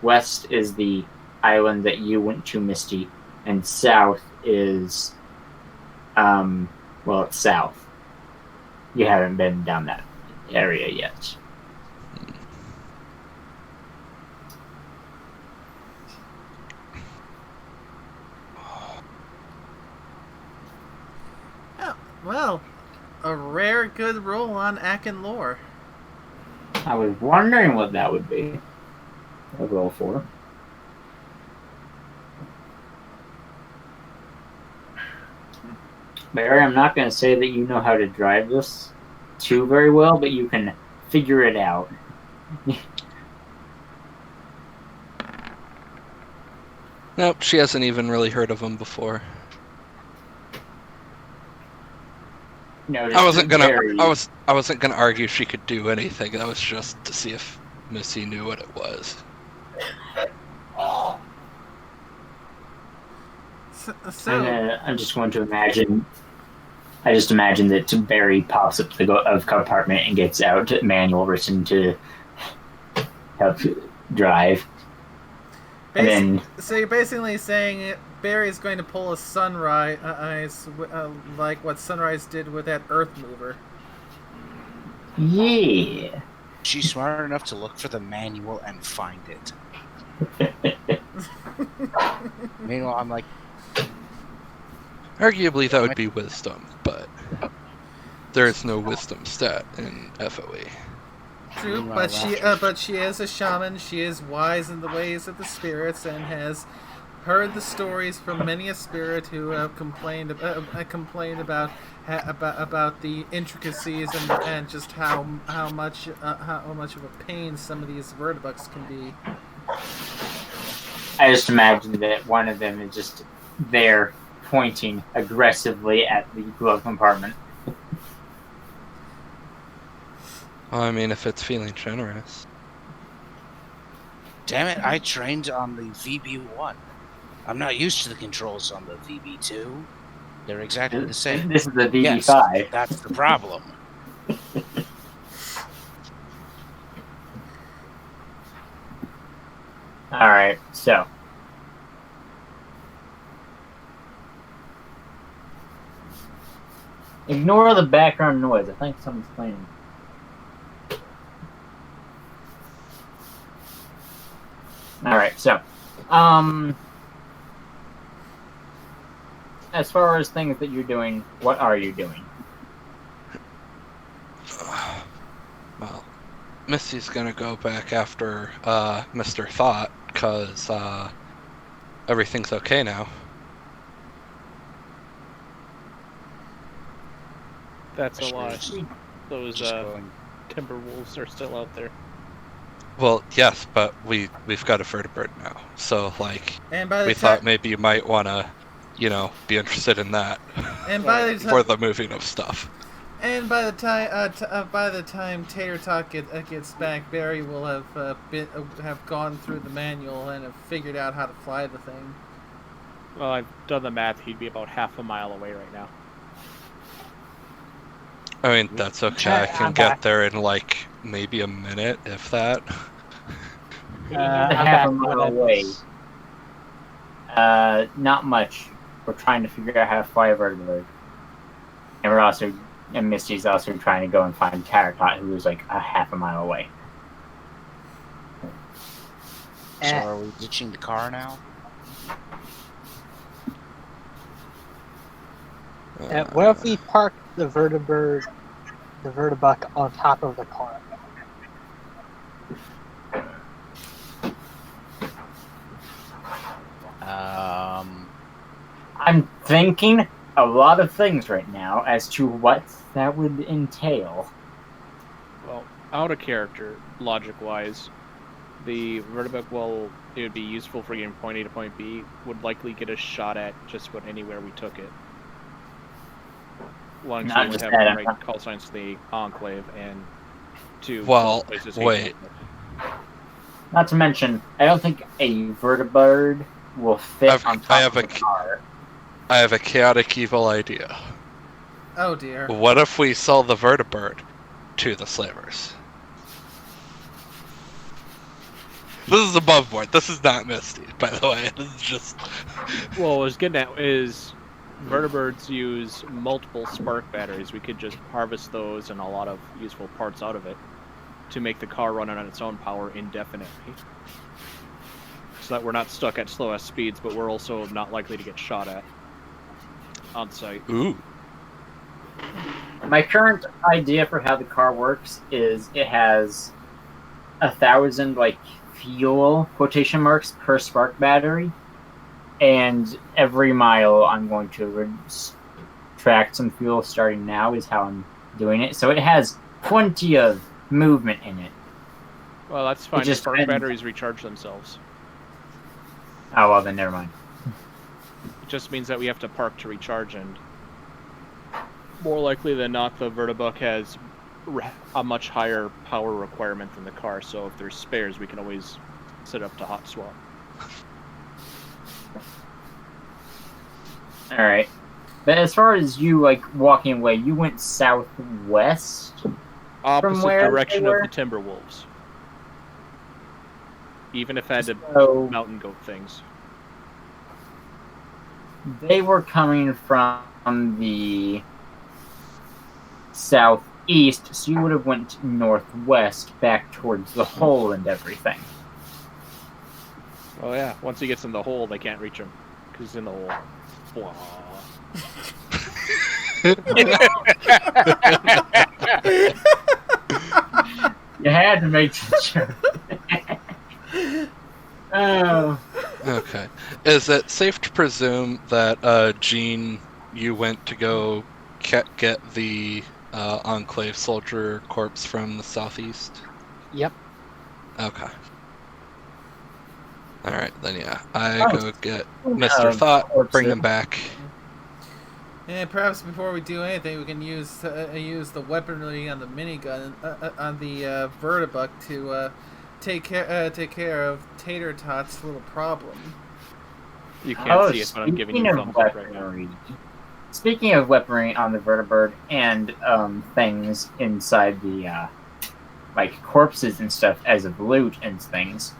west is the island that you went to, Misty, and south is it's south. You haven't been down that area yet. Oh, well, a rare good roll on Akin lore. I was wondering what that would be. A roll for. Barry, I'm not going to say that you know how to drive this too very well, but you can figure it out. Nope, she hasn't even really heard of him before. No, I wasn't gonna argue she could do anything. That was just to see if Missy knew what it was. I just want to imagine. I just imagine that Barry pops up to the compartment and gets out manual written to help drive. And then, so you're basically saying Barry's going to pull a Sunrise, like what Sunrise did with that Earth Mover. yeah. She's smart enough to look for the manual and find it. Meanwhile, I'm like, Arguably, that would be wisdom, but there is no wisdom stat in FOE. True, but she is a shaman. She is wise in the ways of the spirits and has heard the stories from many a spirit who have complained about the intricacies and just how much of a pain some of these vertibux can be. I just imagine that one of them is just there pointing aggressively at the glove compartment. Well, I mean, if it's feeling generous. damn it, I trained on the VB1. I'm not used to the controls on the VB2. They're exactly the same. This is the VB5. Yes, that's the problem. Alright, so Ignore the background noise. I think someone's playing. Alright, so, as far as things that you're doing, what are you doing? Well, Misty's gonna go back after Mr. Thought, because everything's okay now. That's a lie. Just Those going. timber wolves are still out there. Well, yes, but we've got a vertebrate now, so like And by the we thought maybe you might want to, be interested in that and by the for time the moving of stuff. and by the time Tater Tot gets back, Barry will have gone through the manual and have figured out how to fly the thing. Well, I've done the math. He'd be about half a mile away right now. I mean, that's okay. I can get there in like maybe a minute, if that. I'm half back a mile with it. away. Not much. We're trying to figure out how to fly a vertebrate. And Misty's also trying to go and find Tater-Tot, who is like a half a mile away. So are we ditching the car now? What if we park the vertebuck on top of the car? I'm thinking a lot of things right now as to what that would entail. Well, out of character, logic-wise, the vertebrate, while it would be useful for getting point A to point B, would likely get a shot at just about anywhere we took it. One, Not we would just have that, the right call signs to the Enclave, and two, Well, places wait. Not to mention, I don't think a vertibird will fit on top of the car. I have a chaotic evil idea. Oh dear. What if we sell the vertibird to the slavers? This is above board. This is not Misty, by the way. This is just... Well, what I was getting at is vertibirds use multiple spark batteries. We could just harvest those and a lot of useful parts out of it to make the car run on its own power indefinitely. So that we're not stuck at slow-ass speeds, but we're also not likely to get shot at on site. Ooh. My current idea for how the car works is it has 1,000 fuel quotation marks per spark battery, and every mile I'm going to extract some fuel starting now is how I'm doing it. So it has plenty of movement in it. Well, that's fine. just Spark depends. batteries recharge themselves. Oh, well, then never mind. It just means that we have to park to recharge, and more likely than not, the vertibuck has a much higher power requirement than the car, so if there's spares, we can always set up to hot swap. Alright. But as far as you, walking away, you went southwest? Opposite where direction they of were? the Timberwolves. Even if I had to So mountain goat things. they were coming from the southeast, so you would have went northwest back towards the hole and everything. Oh yeah, once he gets in the hole, they can't reach him, because he's in the hole. Blah. You had to make the joke. Oh. Okay. Is it safe to presume that, Gene, you went to go get the Enclave soldier corpse from the southeast? Yep. Okay. Alright, then yeah. I go get Mr. Thought, bring him back. And perhaps before we do anything, we can use the weaponry on the minigun on the vertibuck to take care of Tater Tot's little problem. You can't see it, but I'm giving you speaking thumbs of up right now. weaponry, speaking of weaponry on the vertibird and things inside the corpses and stuff as of loot and things.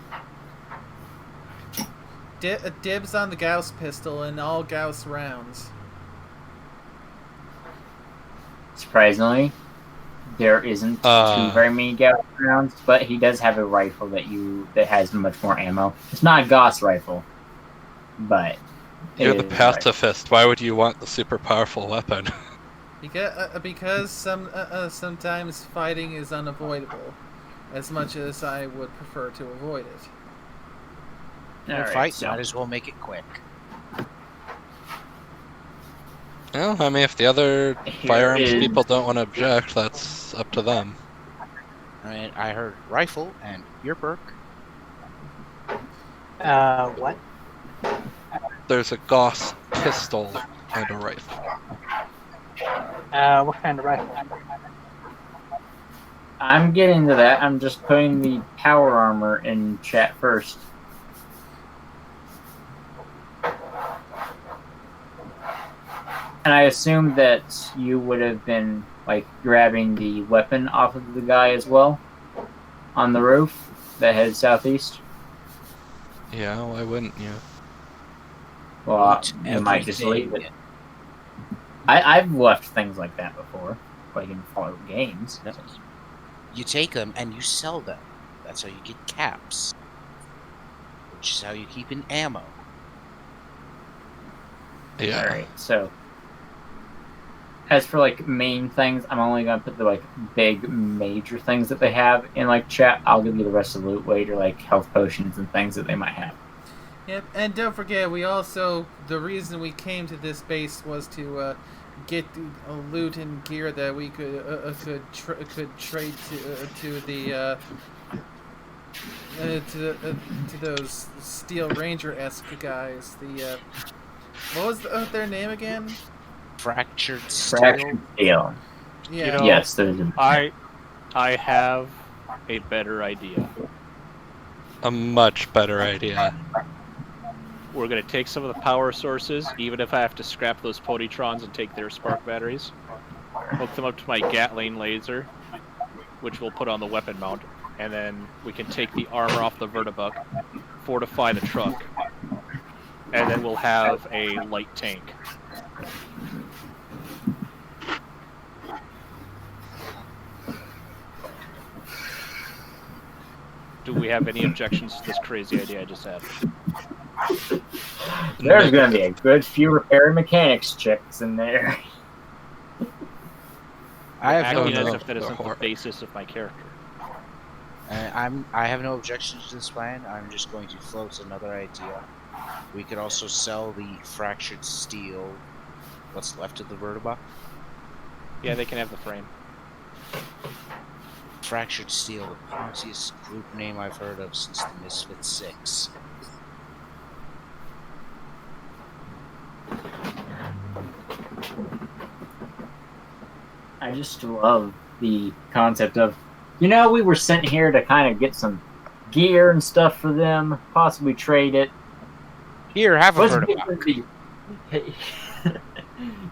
Dibs on the Gauss pistol and all Gauss rounds. surprisingly, there isn't too very many Gauss rounds, but he does have a rifle that has much more ammo. It's not a Gauss rifle, but You're the pacifist. Why would you want the super powerful weapon? Because sometimes fighting is unavoidable, as much as I would prefer to avoid it. Might as well make it quick. Well, I mean, if the other firearms people don't want to object, that's up to them. I mean, I heard rifle and your perk. What? There's a Gauss pistol and a rifle. What kind of rifle? I'm getting to that. I'm just putting the power armor in chat first. And I assume that you would have been, like, grabbing the weapon off of the guy as well? On the roof that heads southeast? Yeah, why wouldn't you? Well, you might just leave it. I've left things like that before, like in Fallout games. You take them and you sell them. That's how you get caps. Which is how you keep in ammo. Yeah. Alright, so as for like main things, I'm only gonna put the like big major things that they have in like chat. I'll give you the rest of the loot weight or like health potions and things that they might have. Yep, and don't forget, the reason we came to this base was to get the loot and gear that we could trade to those Steel Ranger-esque guys. What was their name again? Fractured Steel. Fractured Steel. Yeah. You know, Yes, there's I have a better idea. A much better idea. We're going to take some of the power sources, even if I have to scrap those Polytrons and take their spark batteries. Hook them up to my Gatling laser, which we'll put on the weapon mount, and then we can take the armor off the Vertibuck, fortify the truck, and then we'll have a light tank. Do we have any objections to this crazy idea I just had? There's gonna be a good few repair mechanics checks in there. I have Acting no as if that isn't the basis of my character. I have no objections to this plan. I'm just going to float another idea. We could also sell the fractured steel. What's left of the Vertibuck? Yeah, they can have the frame. Fractured Steel, the punkiest group name I've heard of since the Misfit 6. I just love the concept of, we were sent here to kind of get some gear and stuff for them, possibly trade it. Here, have a Vertibuck.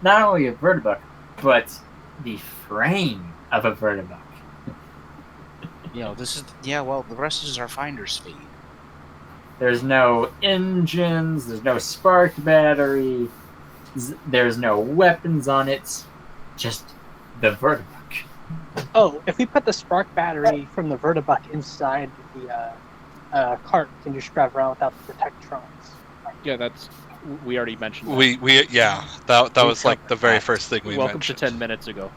Not only a Vertibuck, but the frame of a Vertibuck. The rest is our finder's fee. There's no engines, there's no spark battery, there's no weapons on it, just the Vertibuck. Oh, if we put the spark battery from the Vertibuck inside the cart, we can just drive around without the protectrons. Yeah, we already mentioned that. That was like the very first thing we Welcome mentioned. to 10 minutes ago.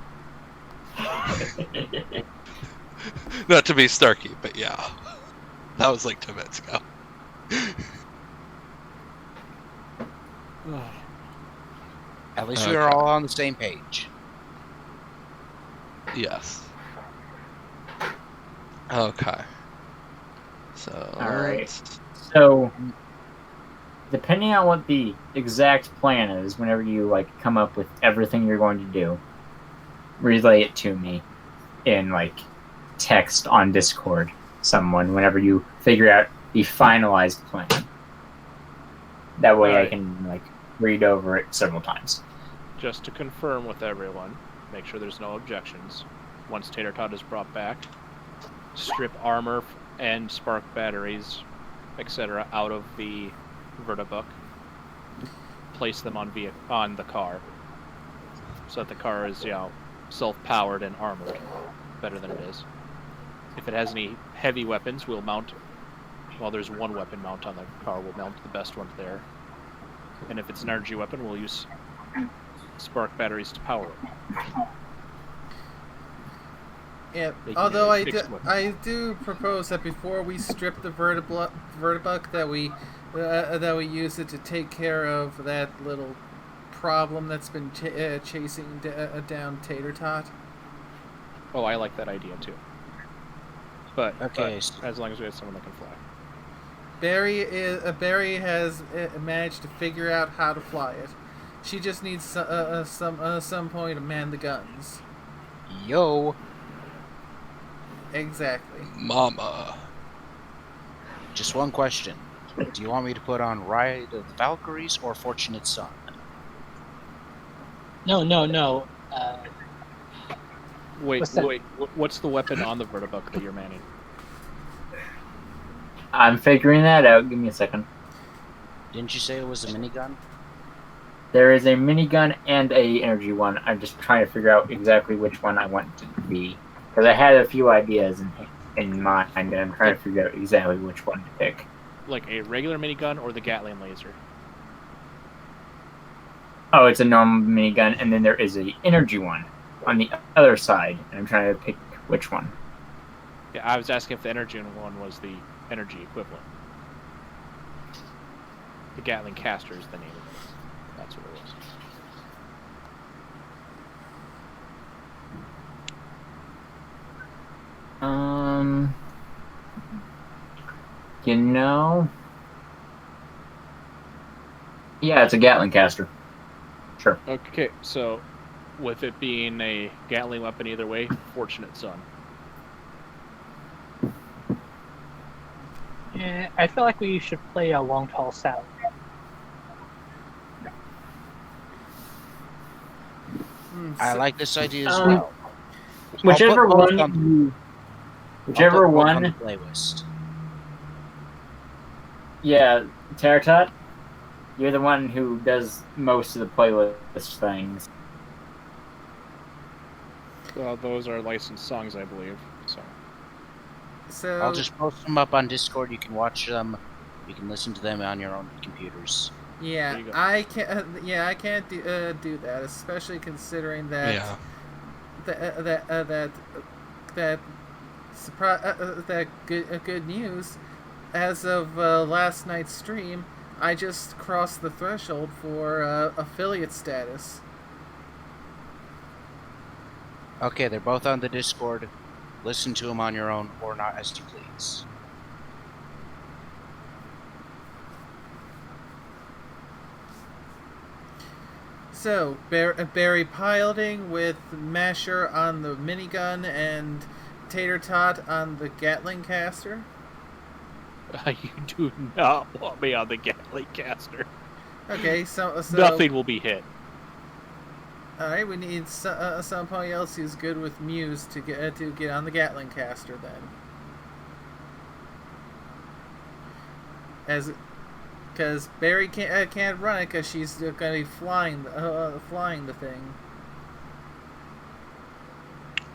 Not to be snarky, but yeah. That was like 2 minutes ago. At least we are all on the same page. Yes. Okay. So. Alright. So, depending on what the exact plan is, whenever you come up with everything you're going to do, relay it to me in text on Discord. Someone, whenever you figure out the finalized plan. That way I can read over it several times. Just to confirm with everyone, make sure there's no objections. Once Tater Tot is brought back, strip armor and spark batteries, etc. out of the Vertibuck. Place them on the car, so that the car is self-powered and armored better than it is. If it has any heavy weapons, we'll mount. Well, there's one weapon mount on the car. We'll mount the best one there. And if it's an energy weapon, we'll use spark batteries to power it. Yeah. Making Although it a fixed weapon. I do propose that before we strip the vertibug, that we use it to take care of that little problem that's been chasing down Tater Tot. Oh, I like that idea too. But, Okay, but as long as we have someone that can fly. Barry has managed to figure out how to fly it. She just needs some point to man the guns. Yo, Exactly. Mama. just one question. Do you want me to put on Ride of the Valkyries or Fortunate Son? No. Wait, What's that? what's the weapon on the vertibug that you're manning? I'm figuring that out. Give me a second. Didn't you say it was a minigun? There is a minigun and a energy one. I'm just trying to figure out exactly which one I want it to be. Because I had a few ideas in mind, and I'm trying to figure out exactly which one to pick. Like a regular minigun or the Gatling laser? Oh, it's a normal minigun, and then there is a energy one on the other side, and I'm trying to pick which one. Yeah, I was asking if the energy one was the energy equivalent. The Gatling caster is the name of it. That's what it was. You know, yeah, it's a Gatling caster. Sure. Okay, so with it being a Gatling weapon either way, Fortunate Son. Yeah, I feel like we should play a long tall saddle. I like this idea as Um, well. Whichever I'll put both one, on- you- I'll whichever put both on one, the playlist. yeah, Teratot, you're the one who does most of the playlist things. Well, those are licensed songs, I believe. So I'll just post them up on Discord. You can watch them. You can listen to them on your own computers. Yeah, There you go. I can't. Yeah, I can't do that, especially considering that Yeah. that good news. As of last night's stream, I just crossed the threshold for affiliate status. Okay, they're both on the Discord. Listen to them on your own or not as you please. So, Barry piloting with Masher on the minigun and Tater Tot on the Gatling caster. you do not want me on the Gatling caster. Okay, so Nothing will be hit. All right, we need somebody else who's good with Muse to get on the Gatling caster then. Because Barry can't run it because she's going to be flying the thing.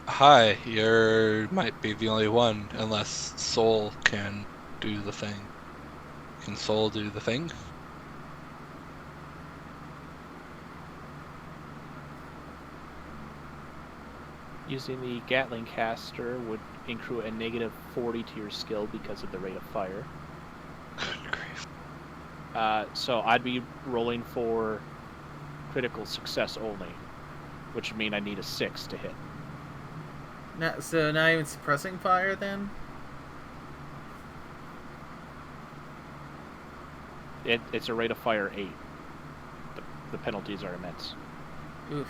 Hi, you might be the only one, unless Soul can do the thing. Can Soul do the thing? Using the Gatling caster would accrue a negative 40 to your skill because of the rate of fire. Good grief. So I'd be rolling for critical success only, which would mean I need a 6 to hit. Not even suppressing fire then? It's a rate of fire 8. The penalties are immense. Oof.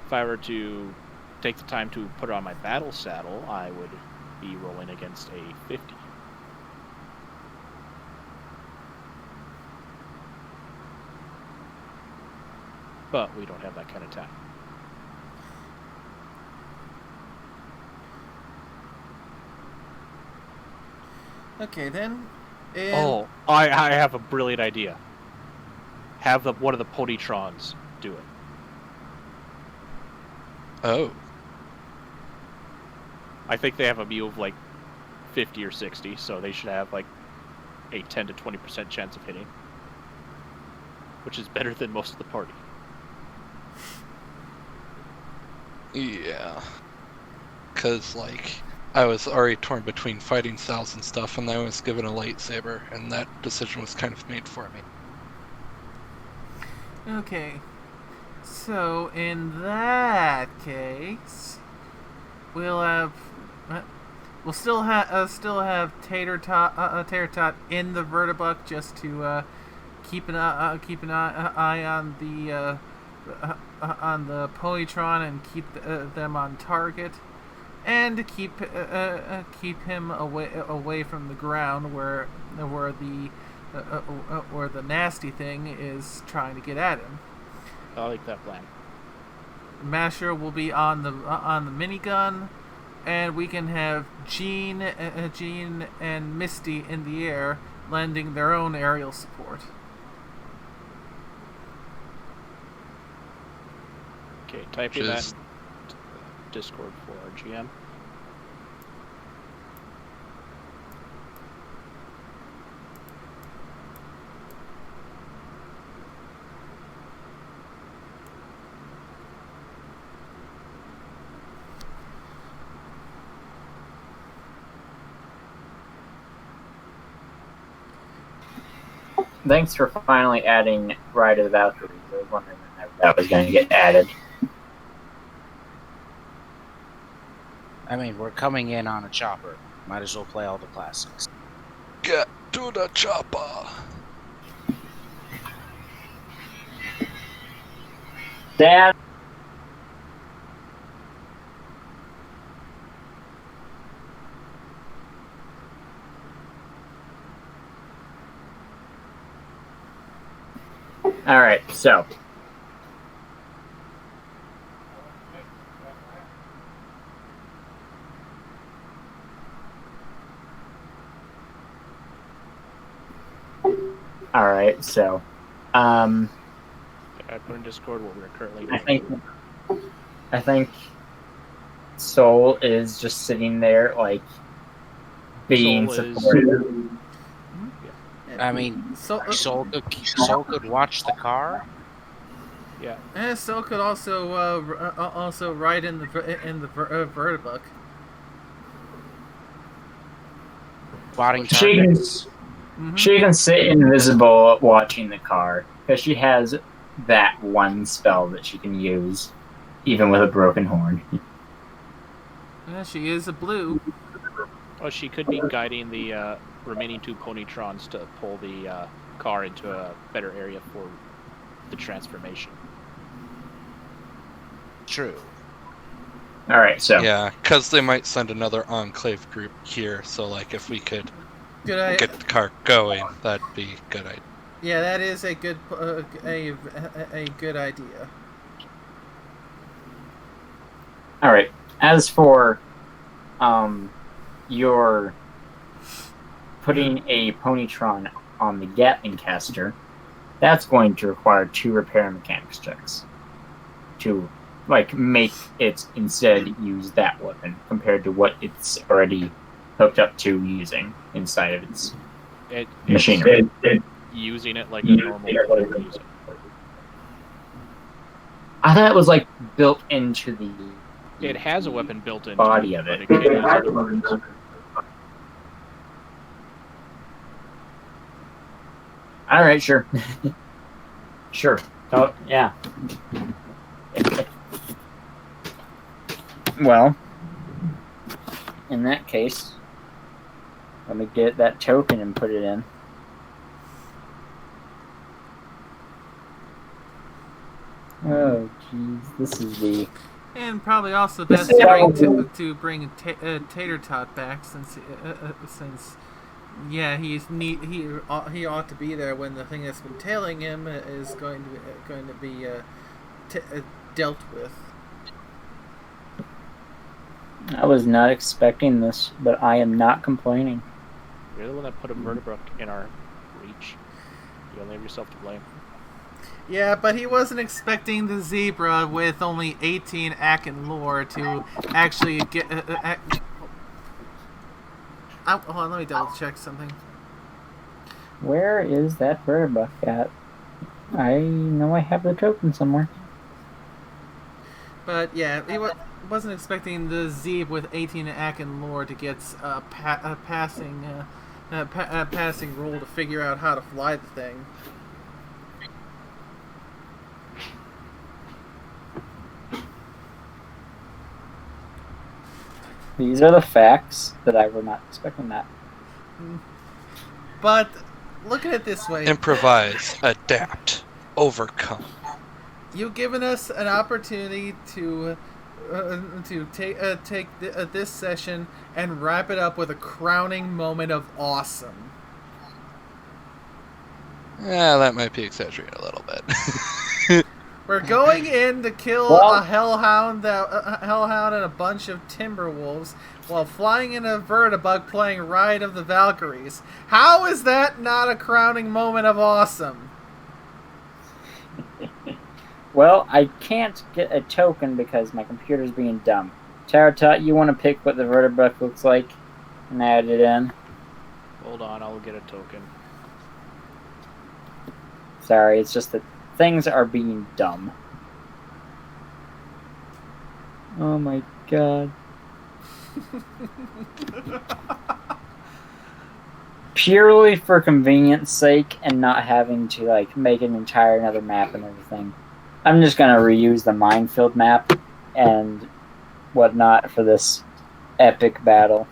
If I were to take the time to put it on my battle saddle, I would be rolling against a 50. But we don't have that kind of time. Okay then. Oh, I have a brilliant idea. Have one of the Ponytrons do it. Oh. I think they have a view of like 50 or 60, so they should have like a 10 to 20% chance of hitting, which is better than most of the party. Yeah. Because, like, I was already torn between fighting styles and stuff, and I was given a lightsaber, and that decision was kind of made for me. Okay. So, in that case, we'll still have Tater Tot in the Vertibuck just to keep an eye on the Polytron and keep them on target, and to keep him away from the ground where the nasty thing is trying to get at him. I like that plan. Masher will be on the minigun, and we can have Jean and Misty in the air, lending their own aerial support. Okay, type in that Discord for our GM. Thanks for finally adding Ride of the Valkyries. I was wondering when that was going to get added. I mean, we're coming in on a chopper. Might as well play all the classics. Get to the chopper! Dad? Alright, so. Alright, so. I put in Discord what we're currently doing. I think Soul is just sitting there, like, being supportive. I mean, Soul could watch the car. Yeah. And Soul could also ride in the Vertibuck. Spotting targets. She can sit invisible watching the car, because she has that one spell that she can use, even with a broken horn. Yeah, she is a blue. Oh, she could be guiding the remaining two Ponytrons to pull the car into a better area for the transformation. True. Alright, so. Yeah, because they might send another Enclave group here, so, like, if we could get the car going, that'd be a good idea. Yeah, that is a good a good idea. Alright, as for your putting a Ponytron on the Gatling caster, that's going to require 2 repair mechanics checks to, like, make it instead use that weapon compared to what it's already hooked up to using inside of its machinery. Using it like a normal weapon would use it. I thought it was, like, built into the It has a weapon built into body it, of but it. it can use other weapons. Alright, sure. Sure. Oh, yeah. Well, in that case, let me get that token and put it in. Oh, jeez. This is the... And probably also best to bring Tater Tot back since yeah, he ought to be there when the thing that's been tailing him is going to be dealt with. I was not expecting this, but I am not complaining. You're the one that put a Vertibrook in our reach. You only have yourself to blame. Yeah, but he wasn't expecting the zebra with only 18 Akin lore to actually get. Hold on, let me double check something. Where is that vertebuck at? I know I have the token somewhere. But yeah, he wasn't expecting the Zeb with 18 Akin lore to get a passing roll to figure out how to fly the thing. These are the facts that I were not expecting that. But look at it this way: Improvise, adapt, overcome. you've given us an opportunity to take this session and wrap it up with a crowning moment of awesome. Yeah, that might be exaggerated a little bit. We're going in to kill a hellhound, and a bunch of timberwolves while flying in a vertibug playing Ride of the Valkyries. How is that not a crowning moment of awesome? Well, I can't get a token because my computer's being dumb. Taratut, you want to pick what the vertebrate looks like and add it in? Hold on, I'll get a token. Sorry, it's just that things are being dumb. Oh my god. Purely for convenience sake and not having to like make an entire another map and everything, I'm just gonna reuse the minefield map and whatnot for this epic battle.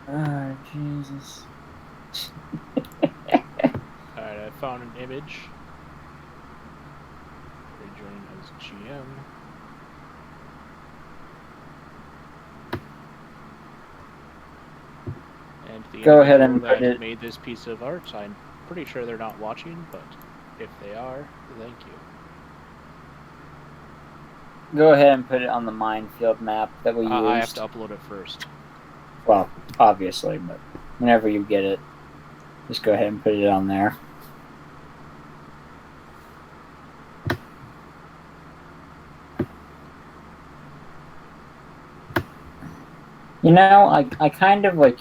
Ah, Jesus. Alright, I found an image. Rejoin as GM. And the Go ahead and individual put that it. made this piece of art, I'm pretty sure they're not watching, but if they are, thank you. Go ahead and put it on the minefield map that we used. I have to upload it first. Well, obviously, but whenever you get it, just go ahead and put it on there. You know, I kind of like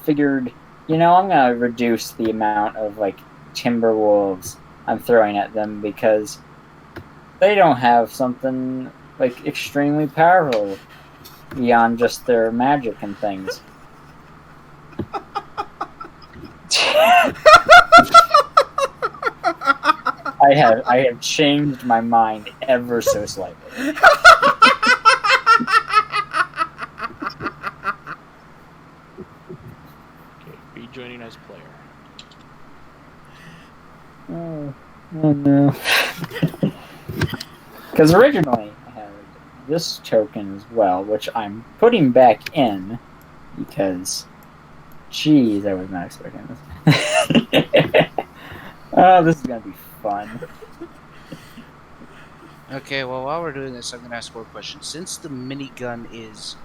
figured, you know, I'm gonna reduce the amount of like timber wolves I'm throwing at them because they don't have something like extremely powerful beyond just their magic and things. I have changed my mind ever so slightly. Okay, rejoining as player. Oh no. Because originally I had this token as well, which I'm putting back in because, geez, I was not expecting this. Oh, this is gonna be fun. Okay, well, while we're doing this, I'm going to ask more questions. Since the minigun is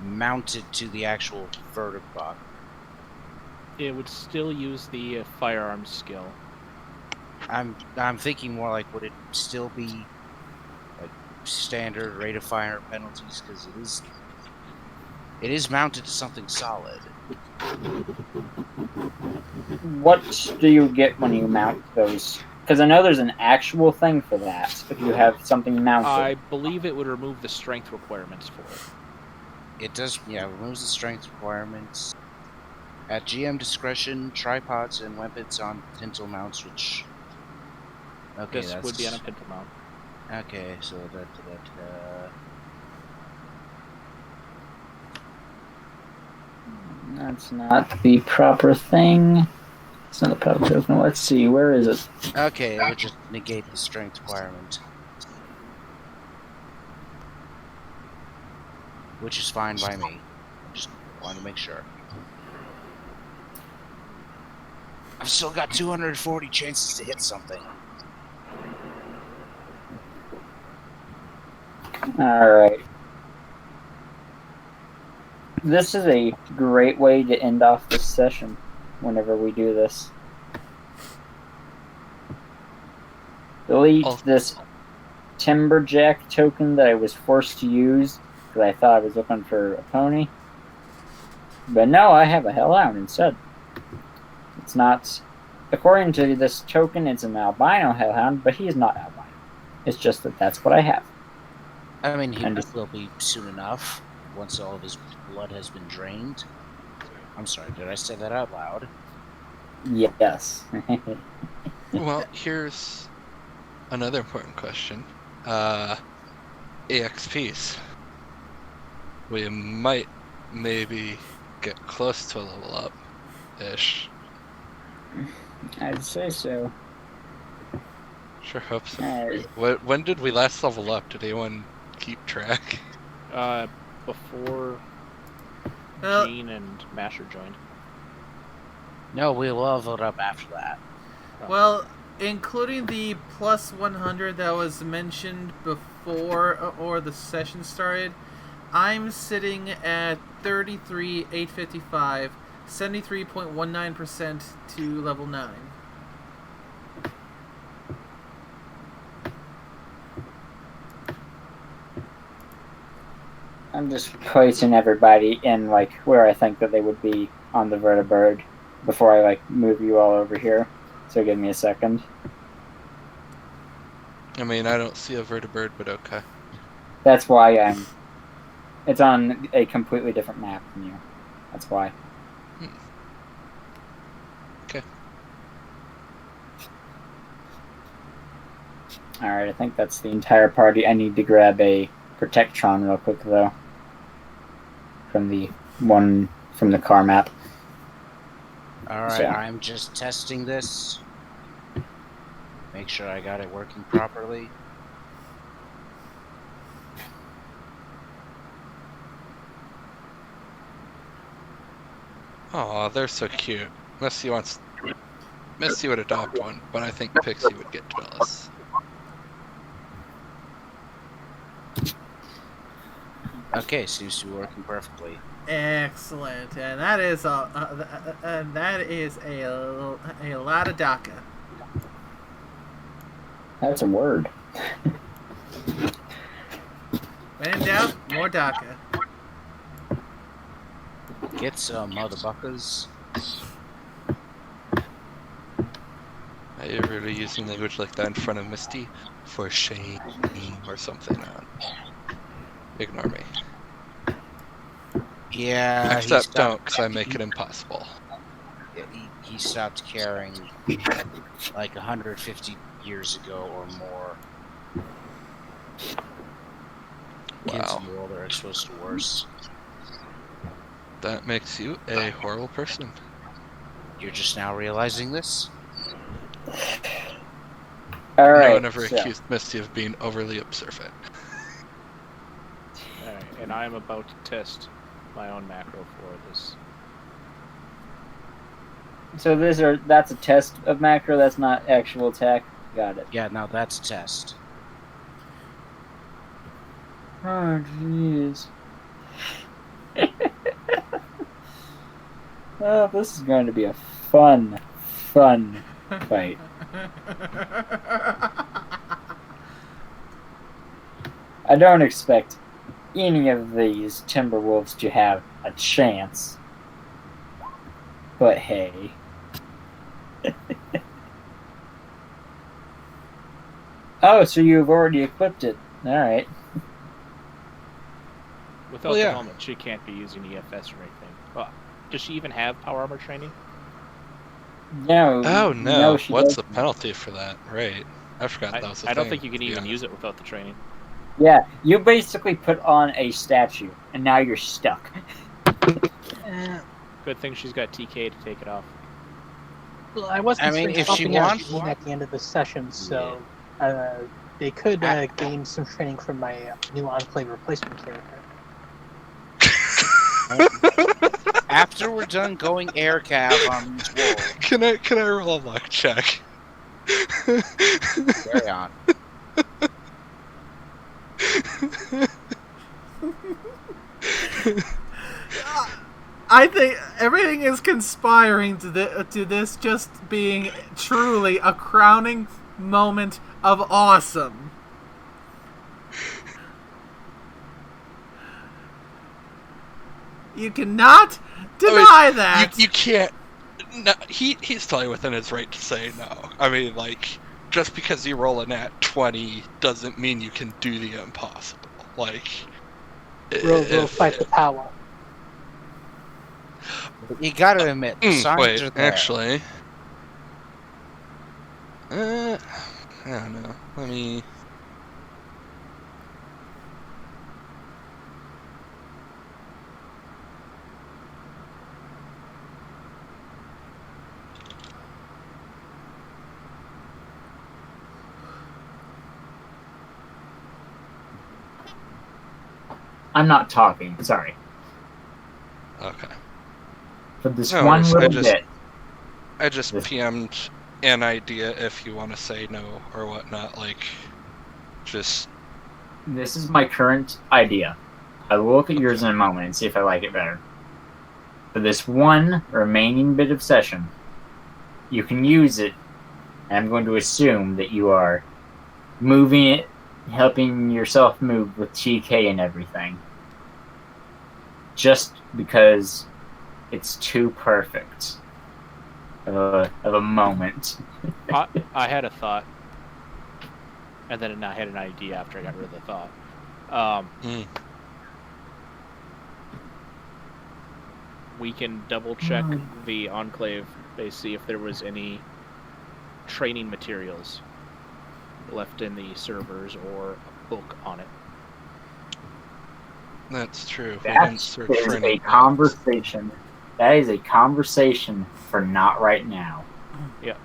mounted to the actual vertibot, It would still use the firearms skill. I'm thinking more like, would it still be like standard rate of fire penalties? Because it is mounted to something solid. What do you get when you mount those? Because I know there's an actual thing for that. If you have something mounted, I believe it would remove the strength requirements for it. It does, yeah, removes the strength requirements. At GM discretion, tripods and weapons on pintle mounts, which... Okay, This would be on a pintle mount. Okay, so that's not the proper thing. It's not the proper token. Let's see, where is it? Okay, it would just negate the strength requirement. Which is fine by me. I just wanted to make sure. I've still got 240 chances to hit something. Alright. this is a great way to end off this session whenever we do this. Delete this Timberjack token that I was forced to use because I thought I was looking for a pony. But no, I have a Hellhound instead. It's not... According to this token, it's an albino Hellhound, but he is not albino. It's just that that's what I have. I mean, he will be soon enough, once all of his blood has been drained. I'm sorry, did I say that out loud? Yes. Well, here's another important question. EXPs. We might maybe get close to a level up-ish. I'd say so. Sure hope so. When did we last level up? Did anyone keep track? Before Gene and Masher joined. No, we leveled up after that. Well, including the plus 100 that was mentioned before or the session started, I'm sitting at 33,855, 73.19% to level 9. I'm just placing everybody in like where I think that they would be on the vertibird before I like move you all over here. So give me a second. I mean, I don't see a vertibird, but okay. That's why it's on a completely different map than you. That's why. Okay. Alright, I think that's the entire party. I need to grab a Protectron real quick though. From the car map. Alright, So. I'm just testing this. Make sure I got it working properly. Aw, they're so cute. Missy would adopt one, but I think Pixie would get jealous. Okay, seems to be working perfectly. Excellent, and that is a lot of DACA. That's a word. When in doubt, more DACA. Get some motherfuckers. Are you really using language like that in front of Misty? For shame or something. Ignore me. Yeah, Except don't, because I make it impossible. He stopped caring like 150 years ago or more. Kids Wow. in the world are exposed to worse. That makes you a horrible person. You're just now realizing this? Alright. No one ever accused Misty of being overly observant. Alright, and I am about to test my own macro for this. So that's a test of macro, that's not actual attack. Got it. Yeah, now that's a test. Oh jeez. Oh, this is going to be a fun fight. I don't expect any of these Timberwolves to have a chance. But hey. Oh, so you've already equipped it. Alright. Without the helmet, she can't be using EFS or anything. Well, does she even have power armor training? No. Oh no, What's the penalty for that? Right. I forgot that was a thing. I don't think you can even use it without the training. Yeah, you basically put on a statue, and now you're stuck. Good thing she's got TK to take it off. Well, I was considering if she swapping out wants- Gene at the end of the session, so they could gain some training from my new Enclave replacement character. After we're done going air cav on these wolves, Can I roll a luck check? carry on. I think everything is conspiring to this just being truly a crowning moment of awesome. You cannot deny that. You can't. No, he's totally within his right to say no. I mean, like, just because you roll a nat 20 doesn't mean you can do the impossible. Like, We'll fight the power. You gotta admit, the signs wait, are there. actually, I don't know. Let me. I'm not talking. Sorry. Okay. For this No one worries, little bit. I just PM'd an idea if you want to say no or whatnot. Like, just. This is my current idea. I will look at yours in a moment and see if I like it better. For this one remaining bit of session, you can use it, and I'm going to assume that you are moving it, helping yourself move with TK and everything. Just because it's too perfect of a moment. I had a thought, and then I had an idea after I got rid of the thought. We can double check the Enclave base, see if there was any training materials left in the servers or a book on it. That's true. That is a conversation. That is a conversation for not right now. Yeah,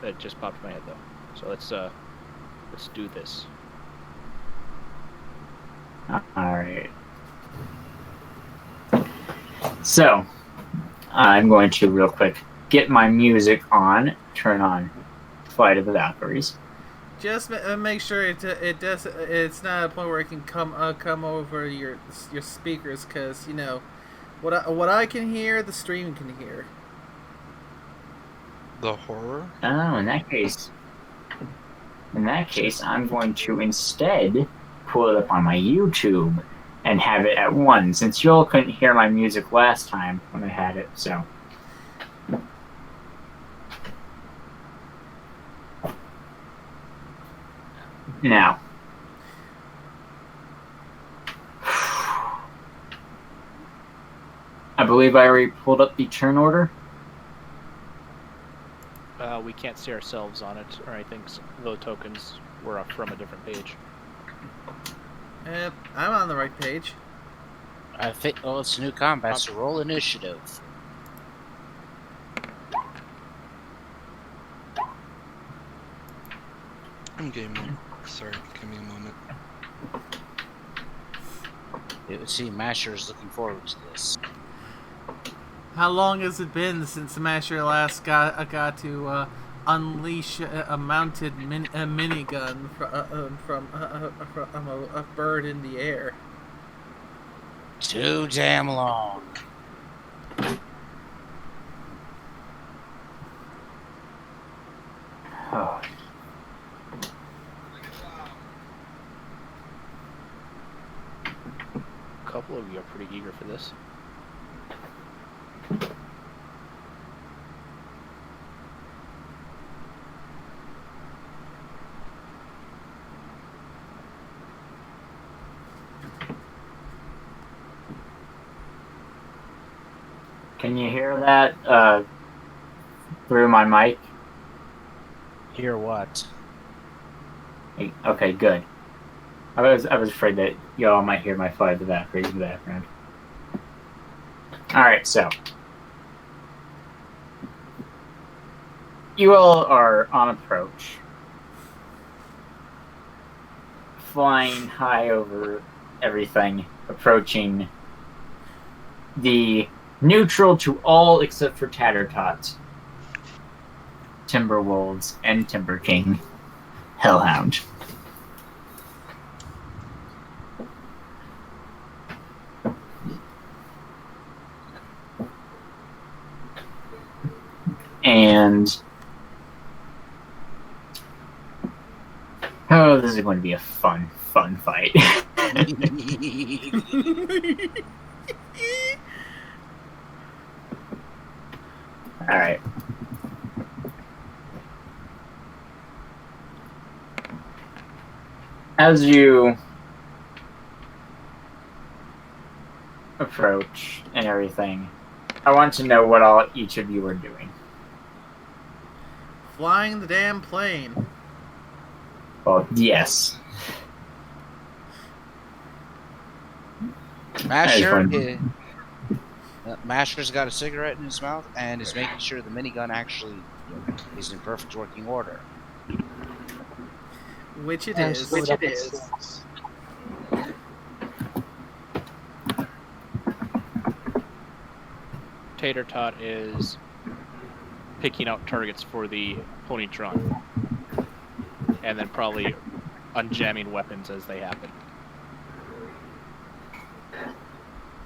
that just popped in my head though. So let's do this. All right. So, I'm going to real quick get my music on. Turn on Flight of the Valkyries. Just make sure it's not a point where it can come over your speakers, because you know what I can hear, the stream can hear. The horror? Oh, in that case, I'm going to instead pull it up on my YouTube and have it at 1, since y'all couldn't hear my music last time when I had it. So. Now, I believe I already pulled up the turn order. We can't see ourselves on it, or I think the tokens were from a different page. I'm on the right page. I think. Oh, it's new combat, so roll initiative. I'm game one. Sorry, give me a moment. It would seem Masher's looking forward to this. How long has it been since Masher last got to unleash a mounted minigun from a bird in the air? Too damn long. Oh. A couple of you are pretty eager for this. Can you hear that through my mic? Hear what? Okay, good. I was afraid that y'all might hear my Flight of the Valkyries in the background. Alright, so. You all are on approach. Flying high over everything, approaching the neutral to all except for Tattertot, Timberwolves, and Timber King Hellhound. And oh, this is going to be a fun fight. All right. As you approach and everything, I want to know what all each of you are doing. Flying the damn plane. Well, yes. Masher's got a cigarette in his mouth and is making sure the minigun actually is in perfect working order. Which it And is. slow it up at 6. Tater Tot is picking out targets for the Ponytron, and then probably unjamming weapons as they happen,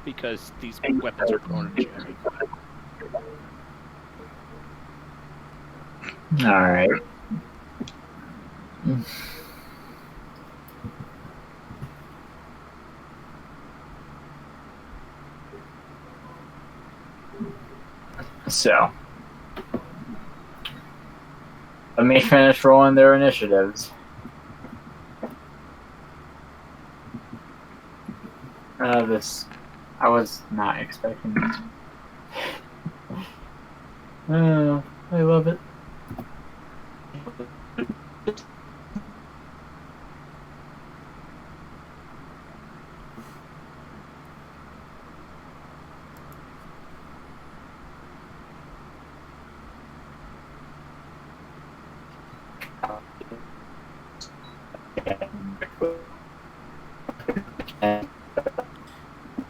because these weapons are prone to jamming. All right. So, let me finish rolling their initiatives. I was not expecting this. I love it.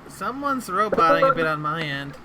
Someone's roboting a bit on my end.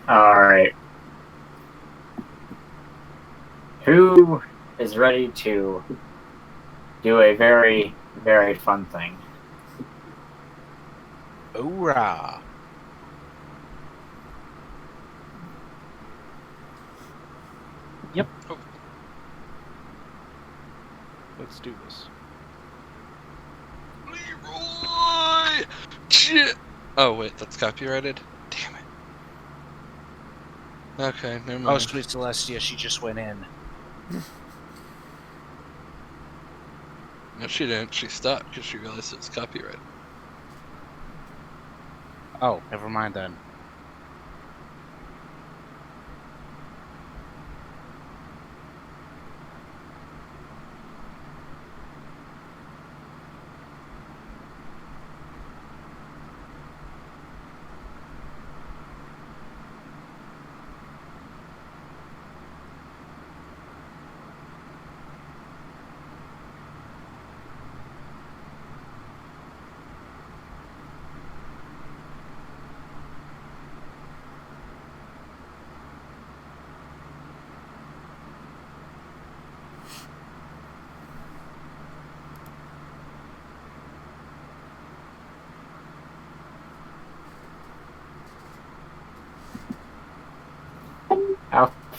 All right. Who is ready to do a very, very fun thing? Hoorah! Yep. Let's do this. Leroy! Oh wait, that's copyrighted? Damn it. Okay, never mind. Oh, sweet Celestia, she just went in. No, she didn't. She stopped because she realized it was copyrighted. Oh, never mind then.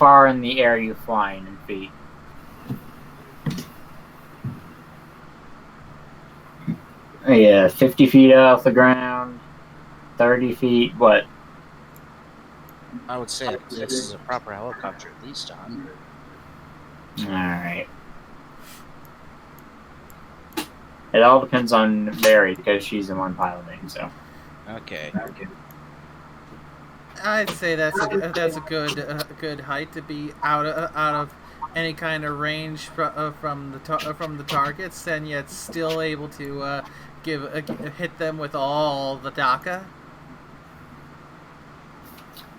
far in the air are you flying in feet? Yeah, 50 feet off the ground, 30 feet, what? I would say if this is a proper helicopter, at least 100. Alright. It all depends on Barry because she's the one piloting, so. Okay. I'd say that's a good height to be out of any kind of range from the targets, and yet still able to hit them with all the DACA.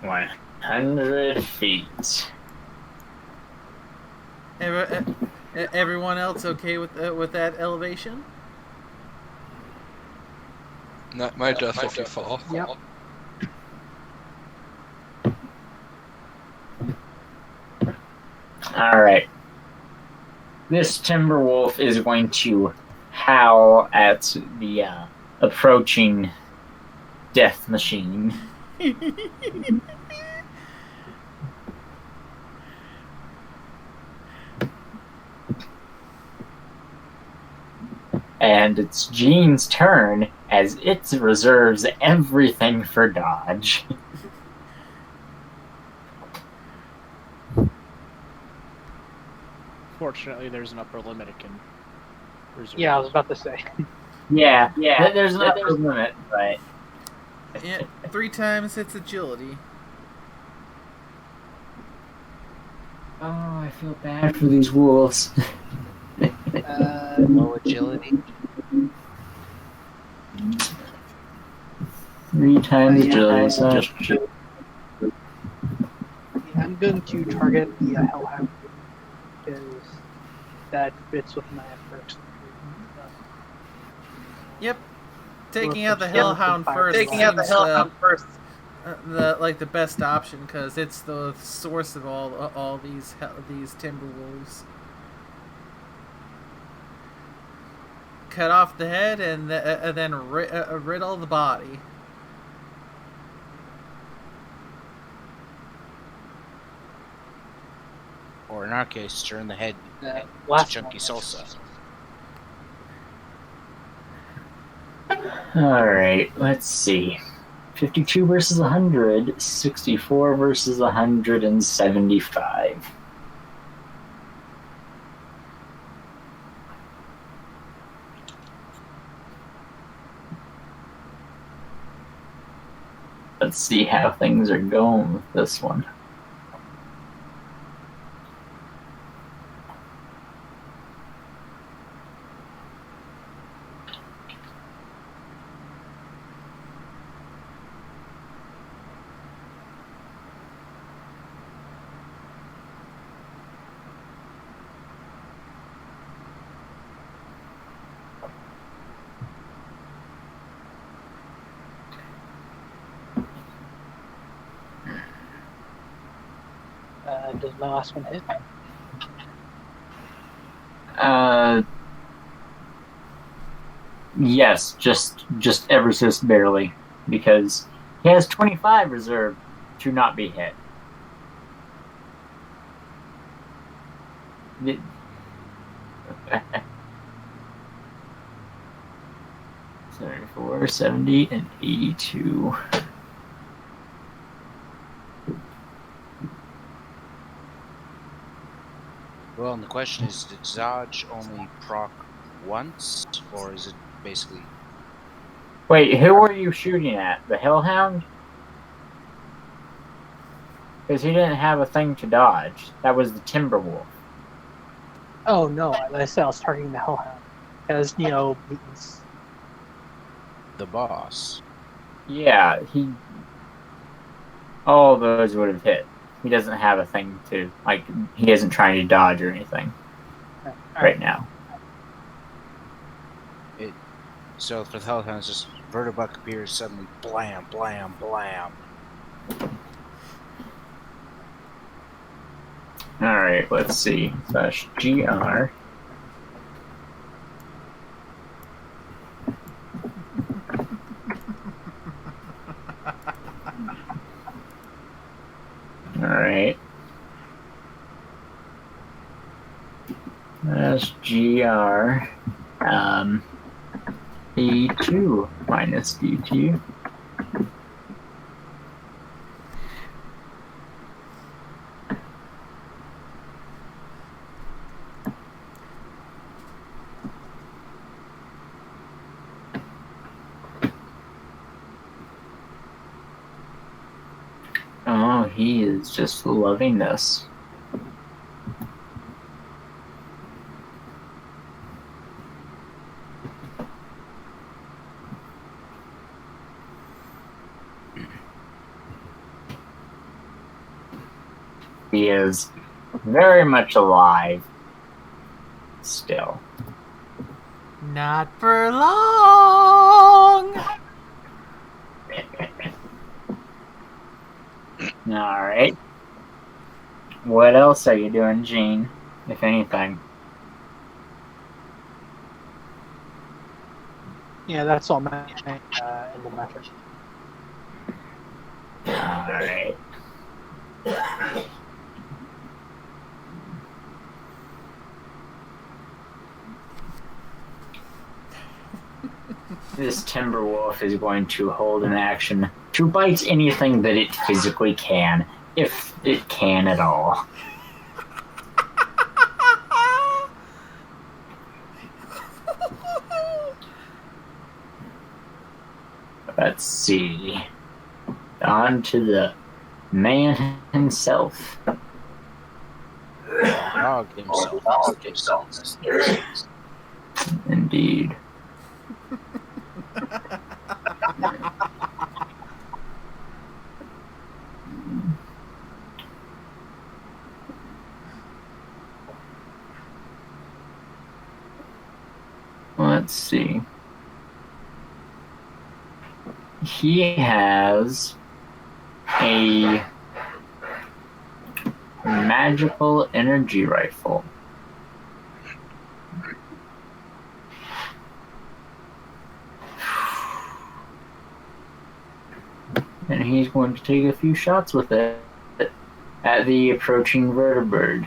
100 feet. Everyone else okay with that elevation? Not my death if you fall. Yep. Alright. This Timberwolf is going to howl at the approaching death machine. And it's Jean's turn as it reserves everything for dodge. Fortunately, there's an upper limit it can reserve. Yeah, I was about to say. Yeah. There's an upper limit, but Yeah, 3 times its agility. oh, I feel bad for these wolves. Low agility. 3 times agility. So I'm going to target the Hellhound because that fits with my approach. Yep. Taking out the Hellhound first. The best option because it's the source of all these Timberwolves. Cut off the head and then riddle the body. Or in our case, turn the head to Last chunky salsa. alright, let's see. 52 versus 100, 64 versus 175. Let's see how things are going with this one. Does my last one hit? Yes, just ever so barely, because he has 25 reserved to not be hit. Okay. 74, 70, and 82. Well, and the question is, did Dodge only proc once, or is it basically... Wait, who were you shooting at? The Hellhound? Because he didn't have a thing to dodge. That was the Timberwolf. Oh no, like I said, I was targeting the Hellhound. As, it's... the boss? Yeah, all of those would have hit. He doesn't have a thing to, he isn't trying to dodge or anything right now. So for the Hellhound, it's just Vertibuck appears suddenly, blam, blam, blam. Alright, let's see. /GR. Alright. SGR D2 minus D2. Oh, he is just loving this. He is very much alive still. Not for long. Alright. What else are you doing, Gene? If anything. Yeah, that's all in the matter. Alright. This timber wolf is going to hold an action to bite anything that it physically can, if it can at all. Let's see. On to the man himself. Dog himself. Indeed. Let's see. He has a magical energy rifle. And he's going to take a few shots with it at the approaching vertibird.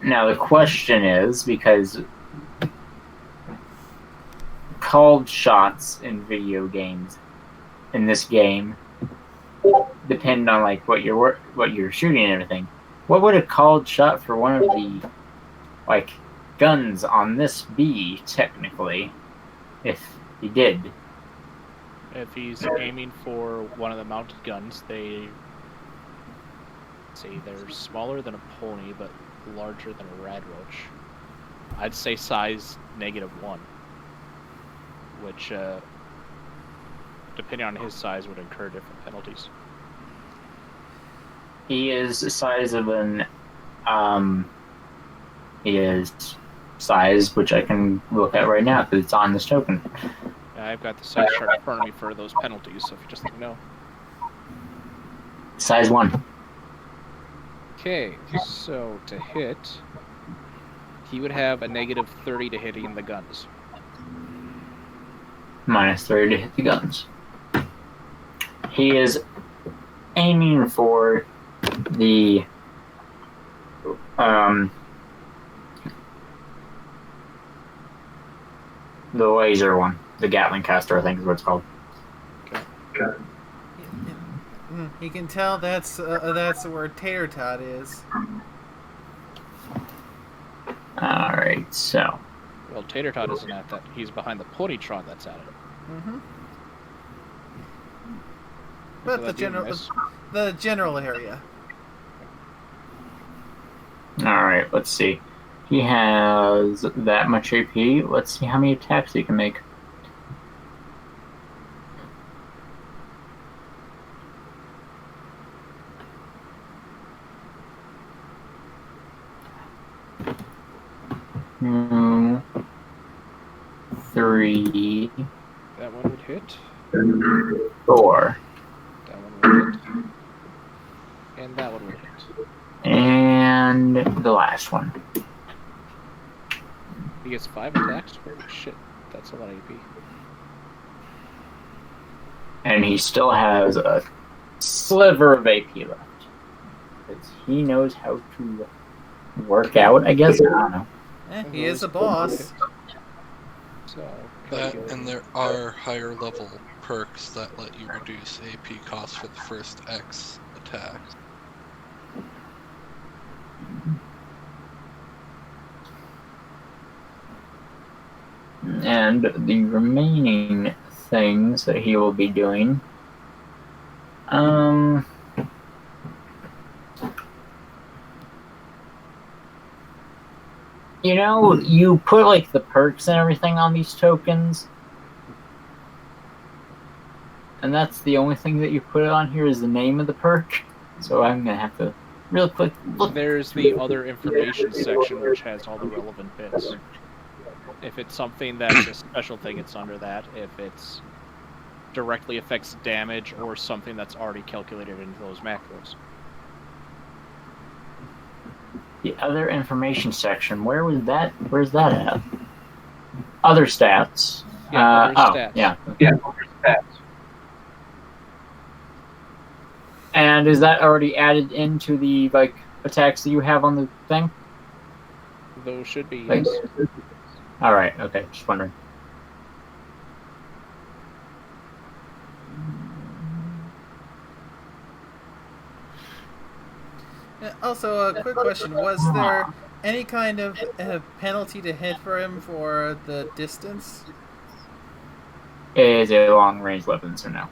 Now the question is, because called shots in video games, in this game, depend on like what you're shooting and everything. What would a called shot for one of the like guns on this be technically, if he did? If he's aiming for one of the mounted guns, they say they're smaller than a pony, but larger than a radroach. I'd say size -1, which, depending on his size, would incur different penalties. He is the size of an, he is size, which I can look at right now because it's on this token. I've got the size chart in front of me for those penalties, so if you just let me know. Size 1. Okay, so to hit, he would have a -30 to hitting the guns. -30 to hit the guns. He is aiming for the laser one, the Gatling caster, I think is what it's called. Okay. You can tell that's where Tater Tot is. Alright, so. Well, Tater Tot isn't at that. He's behind the Ponytron that's at it. Mm-hmm. So But that'd be a miss. the general area. Alright, let's see. He has that much AP. Let's see how many attacks he can make. Hmm. 3, That one would hit. 4, That one would hit. And that one would hit. and the last one. He gets 5 attacks? Holy shit, that's a lot of AP. And he still has a sliver of AP left. Because he knows how to work out, I guess. I don't know. He is the boss. So, That, and there are higher level perks that let you reduce AP costs for the first X attack. And the remaining things that he will be doing. You know, you put like the perks and everything on these tokens. And that's the only thing that you put on here is the name of the perk. So I'm gonna have to real quick look. there's the other information section which has all the relevant bits. If it's something that's a special thing, it's under that. If it's directly affects damage or something that's already calculated into those macros. The other information section. Where's that at? Other stats. Yeah, other stats. Yeah. Other stats. And is that already added into the like attacks that you have on the thing? Those should be, Like, yes. all right. Okay. Just wondering. Also, a quick question: was there any kind of penalty to hit for him for the distance? It is a long range weapon, so no.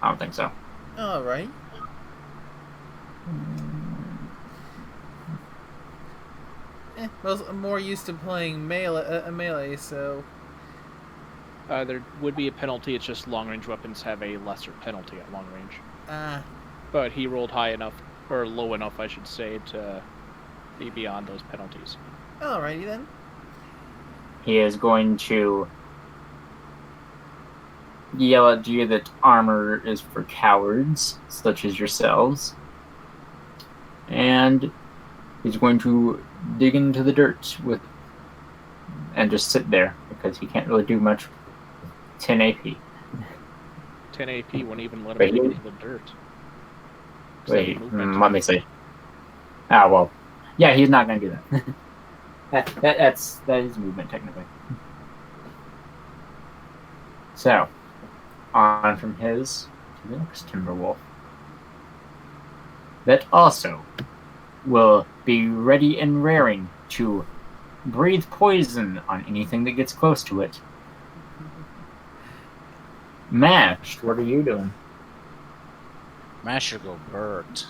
I don't think so. All right. Well, I'm more used to playing melee, so... There would be a penalty, it's just long-range weapons have a lesser penalty at long range. Ah. But he rolled high enough, or low enough, I should say, to be beyond those penalties. Alrighty then. He is going to yell at you that armor is for cowards, such as yourselves. And he's going to dig into the dirt and just sit there, because he can't really do much with 10 AP. 10 AP wouldn't even let him Wait. dig into the dirt. Wait, let me see. Ah, well. Yeah, he's not going to do that. that is movement, technically. So, on from his to the next Timberwolf. That also will be ready and raring to breathe poison on anything that gets close to it. Mashed, what are you doing? Mash should go Bert.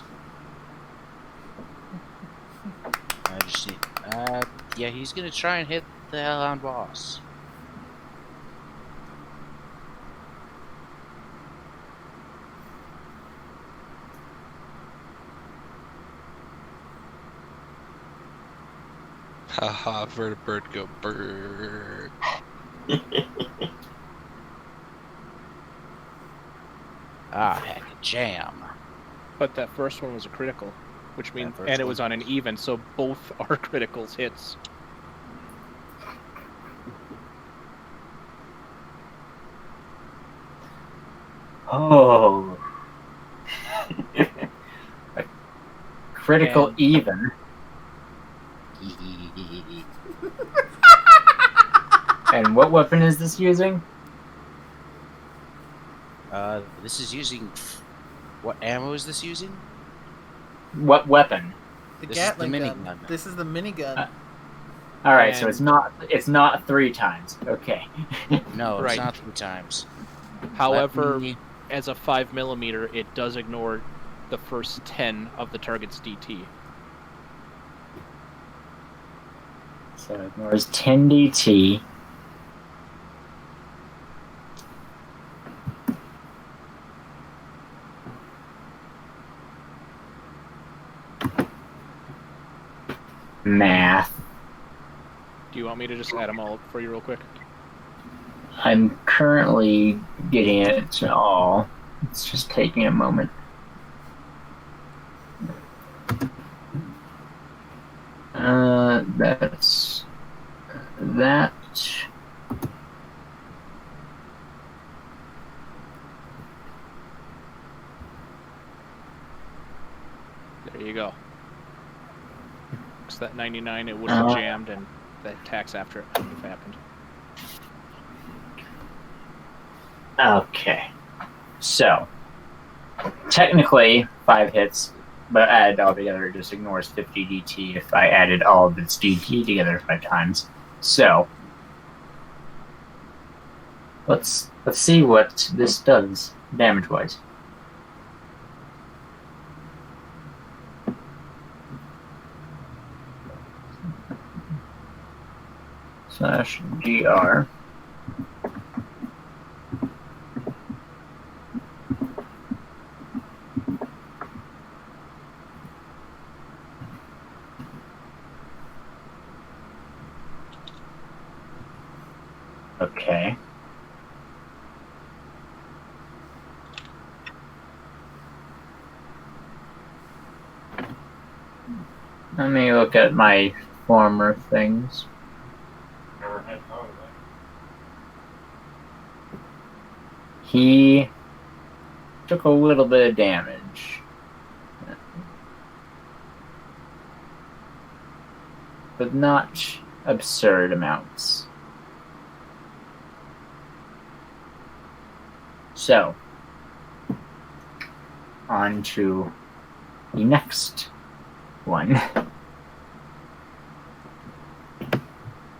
I just need. Yeah, he's gonna try and hit the Hellhound boss. Haha, vertibird go bird. Ah, heck, jam. But that first one was a critical, which means, That first and it was one. on an even, so both are criticals hits. Oh. Critical And- even. And what weapon is this using? This is using. What ammo is this using? What weapon? The This is the Gatling gun. minigun. This is the minigun. Alright, so And- it's not 3 times. Okay. No, Right. it's not 3 times. However, Let me- as a 5mm, it does ignore the first 10 of the target's DT. So it ignores 10 DT. Math. Do you want me to just add them all up for you real quick? I'm currently getting it all. It's just taking a moment. That's that. past that 99, it would have jammed, and the attacks after it would have happened. Okay. So, technically, 5 hits, but added all together, it just ignores 50 DT if I added all of its DT together 5 times. So, let's see what this does damage-wise. /GR. Okay. Let me look at my former things. Never had thought of that. He took a little bit of damage. But not absurd amounts. So, on to the next one.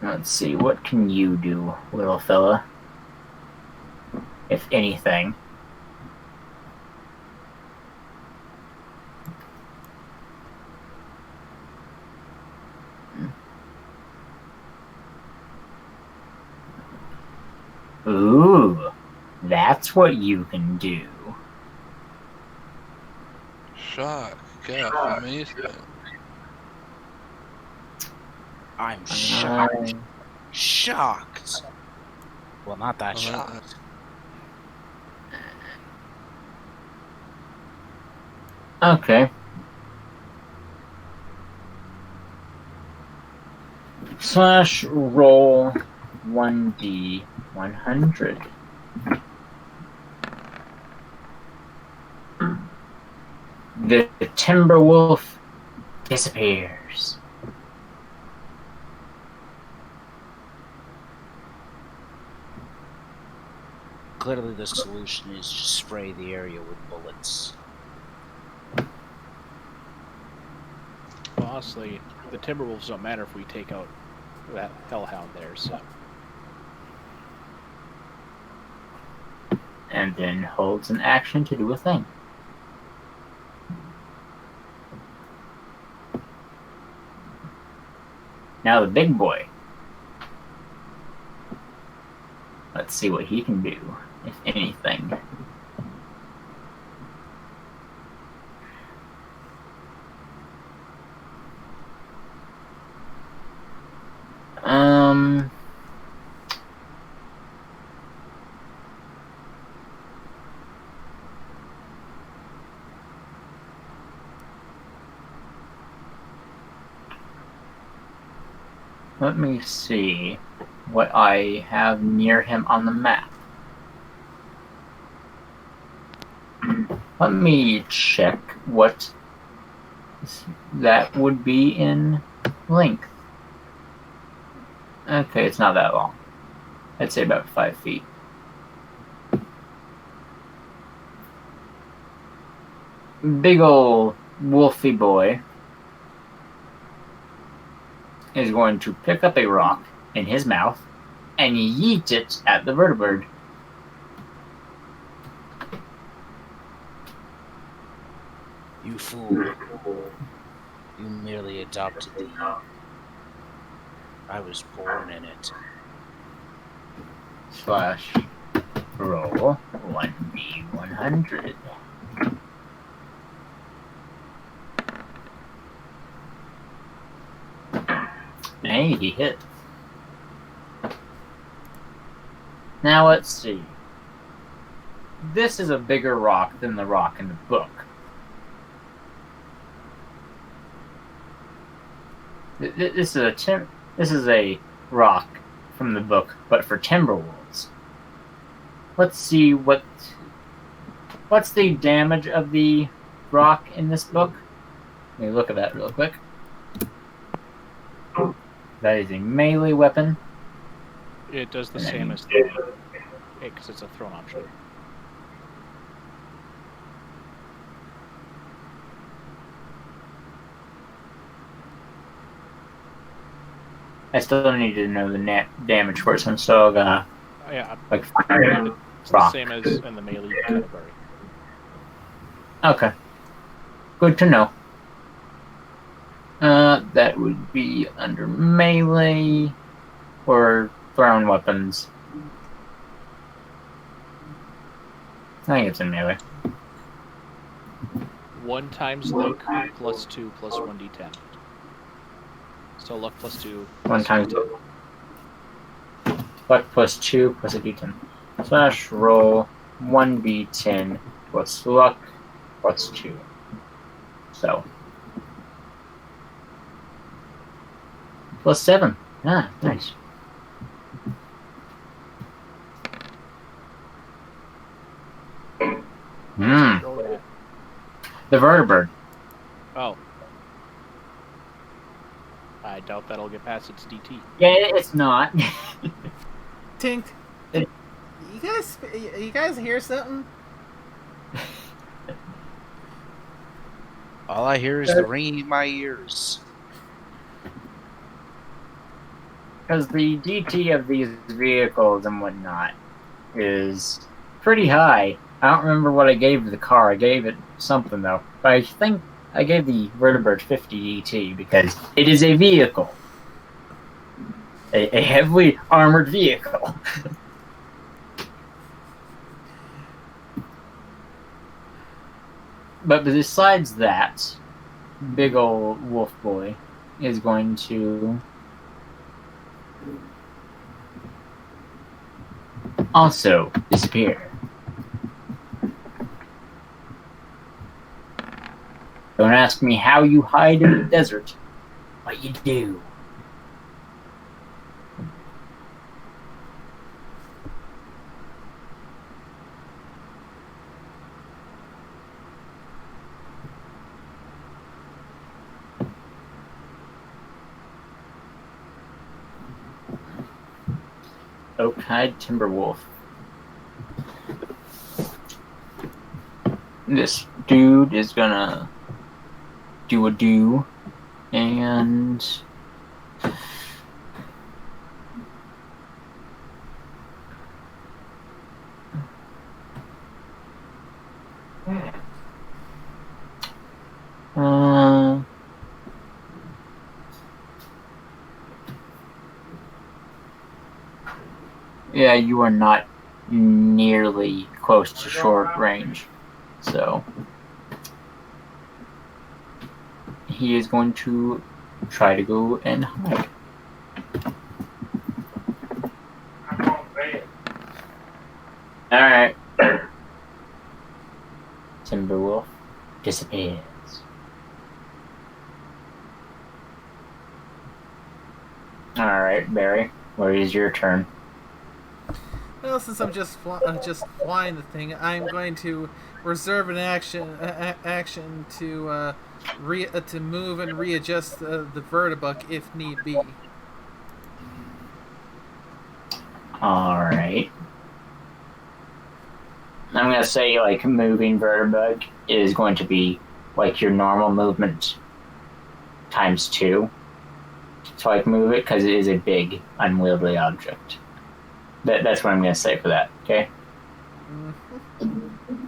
Let's see, what can you do, little fella? If anything. Ooh, that's what you can do. Shock. Yeah, amazing. I'm shocked. Shocked. Well, not that Well, shocked. Okay. Slash roll 1d 100. The timber wolf disappears. Clearly, the solution is to spray the area with bullets. Well, honestly, the Timberwolves don't matter if we take out that Hellhound there, so. And then holds an action to do a thing. Now the big boy. Let's see what he can do, if anything. Let me see what I have near him on the map. Let me check what that would be in length. Okay, it's not that long. I'd say about 5 feet. Big ol' wolfy boy is going to pick up a rock in his mouth and yeet it at the vertibird. You fool. You merely adopted the... I was born in it. Slash roll 1d 100. Hey, he hit. Now let's see. This is a bigger rock than the rock in the book. This is a rock from the book, but for Timberwolves. Let's see what's the damage of the rock in this book. Let me look at that real quick. That is a melee weapon. It does the same as the because it's a thrown option. I still need to know the net damage for it, so I'm still gonna Yeah, like it's the rock. same as in the melee category. Okay. Good to know. That would be under melee or thrown weapons. I think it's in melee. 1 times luck plus 2 plus 1d10. So luck plus 2. One times luck plus 2 plus a d10. Slash roll 1d10 plus luck plus 2. So. Plus 7. Ah, nice. Hmm. Roll that. The vertibird. Oh. I doubt that'll get past its DT. Yeah, it's not. Tink. You guys hear something? All I hear is the ringing in my ears. Because the DT of these vehicles and whatnot is pretty high. I don't remember what I gave the car. I gave it something, though. But I think I gave the vertibird 50 DT because it is a vehicle. A heavily armored vehicle. But besides that, big old wolf boy is going to also disappear. Don't ask me how you hide in the desert, but you do. Oak-hide Timberwolf. This dude is gonna do a do, and yeah, you are not nearly close to short range, so he is going to try to go and hide. Alright. Timberwolf disappears. Alright, Barry, where is your turn? Well, since I'm just flying the thing, I'm going to reserve an action to to move and readjust the vertibuck if need be. Alright. I'm gonna say, like, moving vertibug is going to be, like, your normal movement times 2. So, like, move it because it is a big, unwieldy object. That's what I'm gonna say for that, okay? Mm-hmm.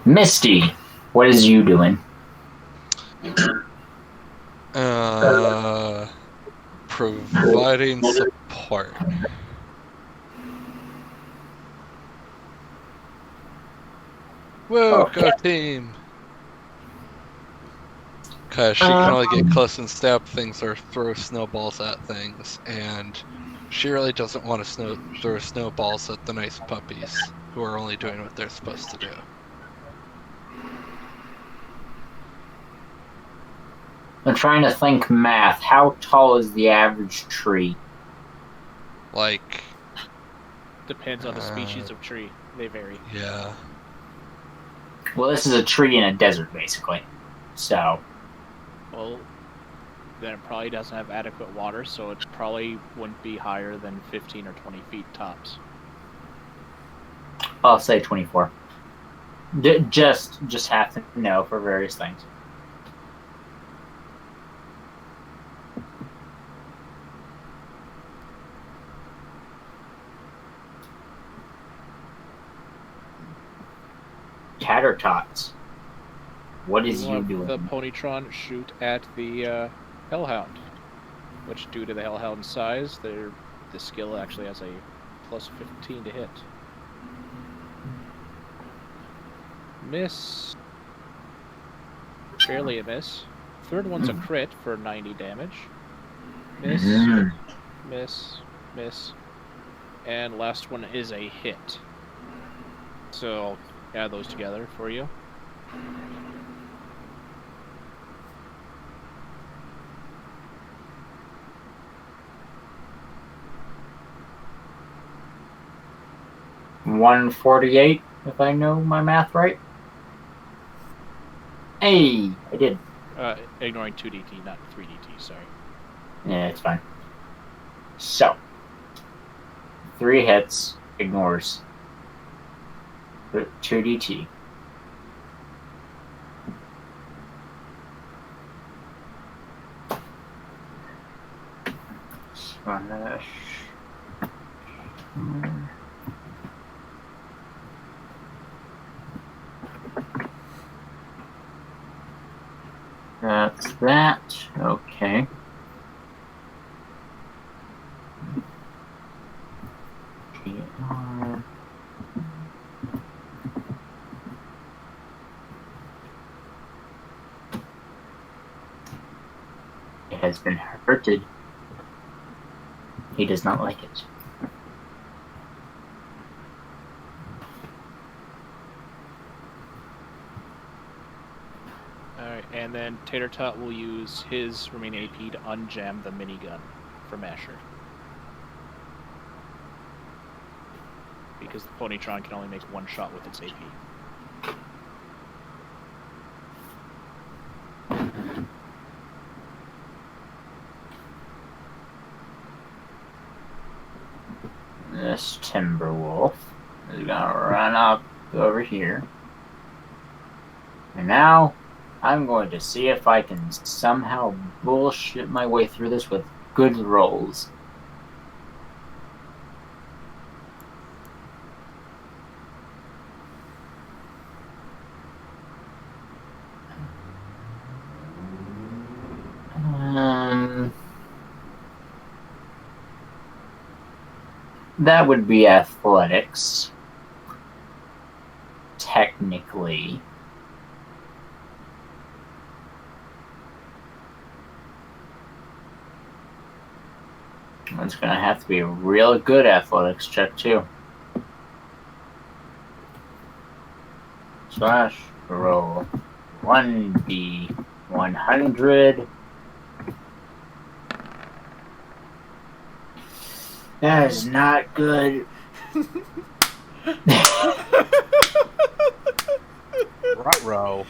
Misty, what is you doing? Providing support. Whoa, go team! Because she can only get close and stab things or throw snowballs at things, and she really doesn't want to throw snowballs at the nice puppies who are only doing what they're supposed to do. I'm trying to think math. How tall is the average tree? Like... Depends on the species of tree. They vary. Yeah. Well, this is a tree in a desert, basically. So... Well, then it probably doesn't have adequate water, so it probably wouldn't be higher than 15 or 20 feet tops. I'll say 24. Just have to know for various things. Tattertots. What is you have doing? the Ponytron shoot at the Hellhound, which, due to the Hellhound's size, the skill actually has a plus 15 to hit. Miss. Barely a miss. Third one's a crit for 90 damage. Miss. Miss. Miss. And last one is a hit. So, add those together for you. $148, if I know my math right. Hey, I did. Ignoring 2dt, not 3dt, sorry. Yeah, it's fine. So, 3 hits, ignores 2dt. Slash. That's that. Okay. GR. It has been hurted. He does not like it. Alright, and then Tater Tot will use his remaining AP to unjam the minigun for Masher. Because the Ponytron can only make one shot with its AP. This Timberwolf is gonna run up over here. And now, I'm going to see if I can somehow bullshit my way through this with good rolls. That would be athletics. Technically. It's gonna have to be a real good athletics check too. Slash roll 1d100. That is not good. Ruh-roh.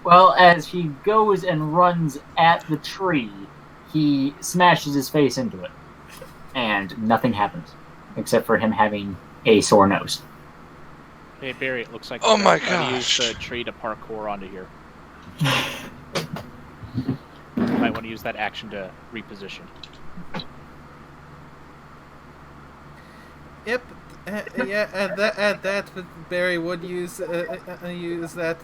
Well, as he goes and runs at the tree, he smashes his face into it. And nothing happens. Except for him having a sore nose. Hey Barry, it looks like Oh my trying to use gosh. the tree to parkour onto here. You might want to use that action to reposition. Yep. Yeah, at that, Barry would use that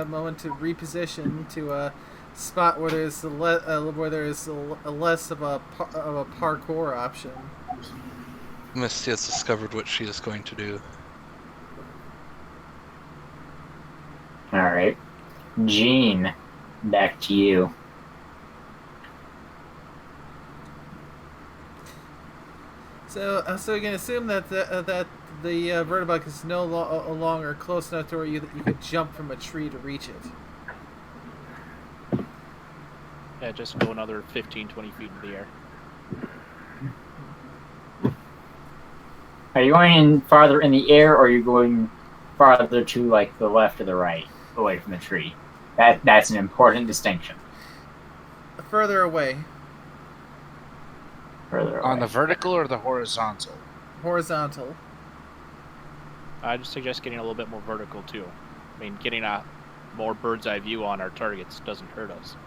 moment to reposition to a spot where there's less of a parkour option. Misty has discovered what she is going to do. Alright. Jean, back to you. So we can assume that the vertibug is no longer close enough to where you could jump from a tree to reach it. Yeah, just go another 15, 20 feet in the air. Are you going in farther in the air, or are you going farther to like the left or the right, away from the tree? That's an important distinction. Further away. Further away. On the vertical or the horizontal? Horizontal. I just suggest getting a little bit more vertical too. I mean, getting a more bird's eye view on our targets doesn't hurt us,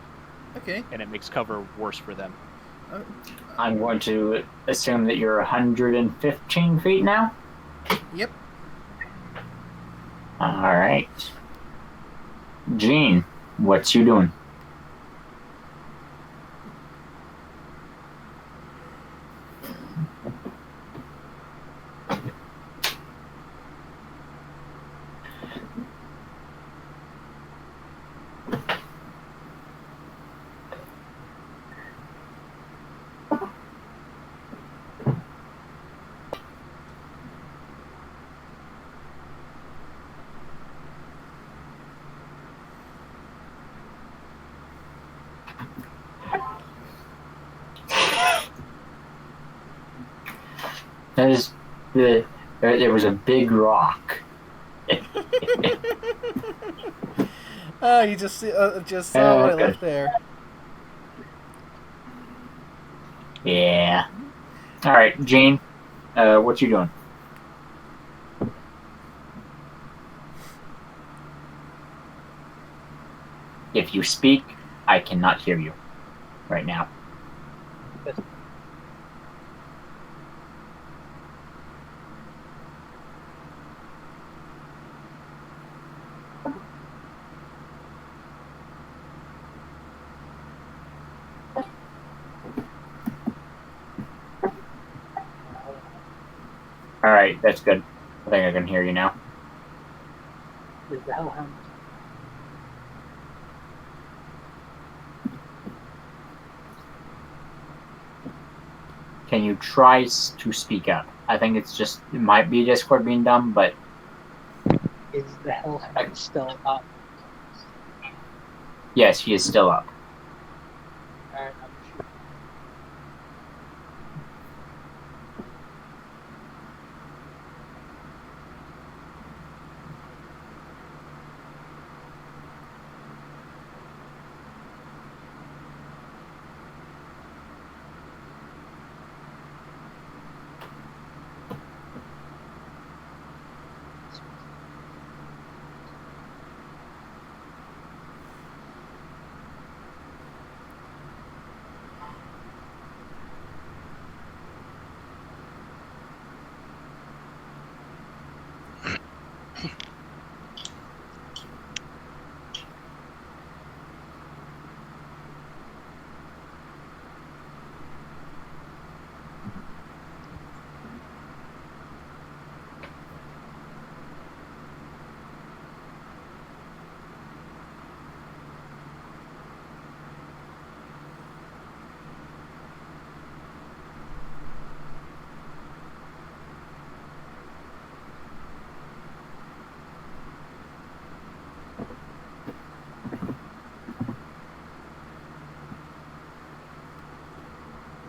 Okay. and it makes cover worse for them. I'm going to assume that you're 115 feet now. Yep. All right. Gene, what's you doing? There was a big rock. Oh, you just saw what I left there. Yeah. All right, Gene, what you doing? If you speak, I cannot hear you right now. All right, that's good. I think I can hear you now. Is the hellhound? Can you try to speak up? I think it might be Discord being dumb, but Is the hellhound still up? yes, he is still up. Alright, I'm sure.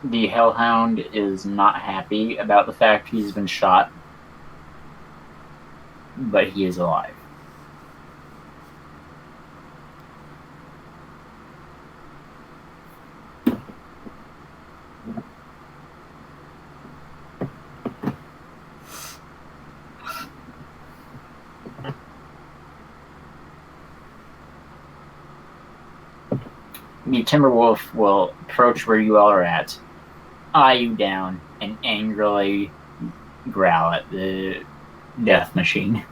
The Hellhound is not happy about the fact he's been shot, but he is alive. The Timberwolf will approach where you all are at, eye you down, and angrily growl at the death machine.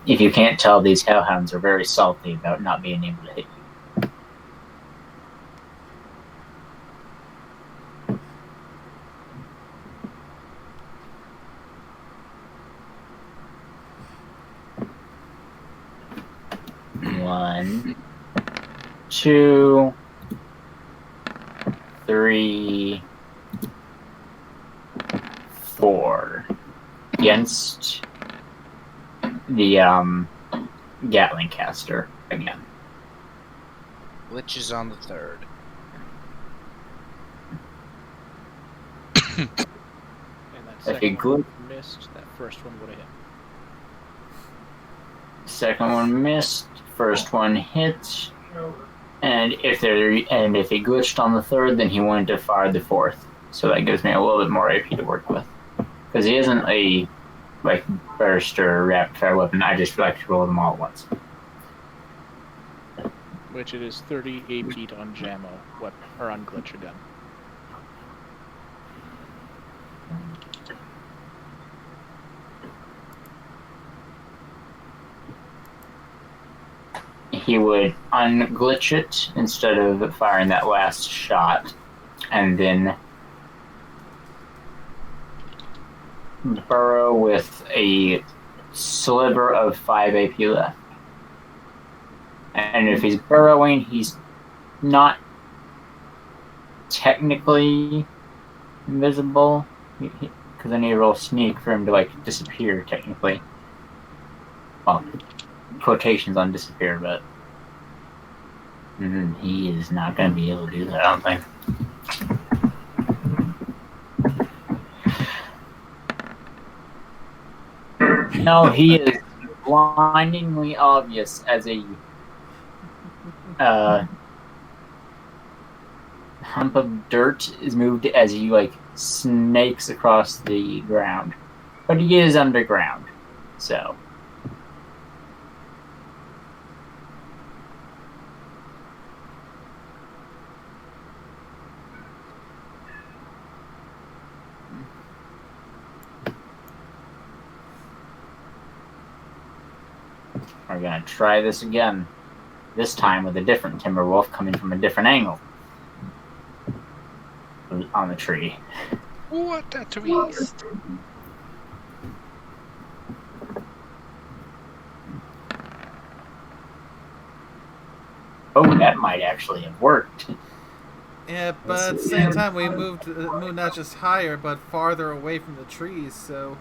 If you can't tell, these hellhounds are very salty about not being able to hit you. One, 2, 3, 4 against the Gatling caster again. Glitch is on the third. And that If he second one missed, that first one would have hit. Second one missed. First one hit. And if he glitched on the third, then he wanted to fire the fourth. So that gives me a little bit more AP to work with. Because he isn't a burst or rapid fire weapon. I just like to roll them all at once. Which it is 30 AP to unjammo weapon or unglitch again. He would unglitch it instead of firing that last shot, and then burrow with a sliver of 5 AP left. And if he's burrowing, he's not technically invisible, because I need to roll sneak for him to disappear technically. Well, quotations on disappear, but he is not going to be able to do that, I don't think. No, he is blindingly obvious as a hump of dirt is moved as he snakes across the ground. But he is underground, so. We're gonna try this again. This time with a different timber wolf coming from a different angle on the tree. What a twist! Oh, that might actually have worked. Yeah, but at the same time, we moved not just higher, but farther away from the trees. So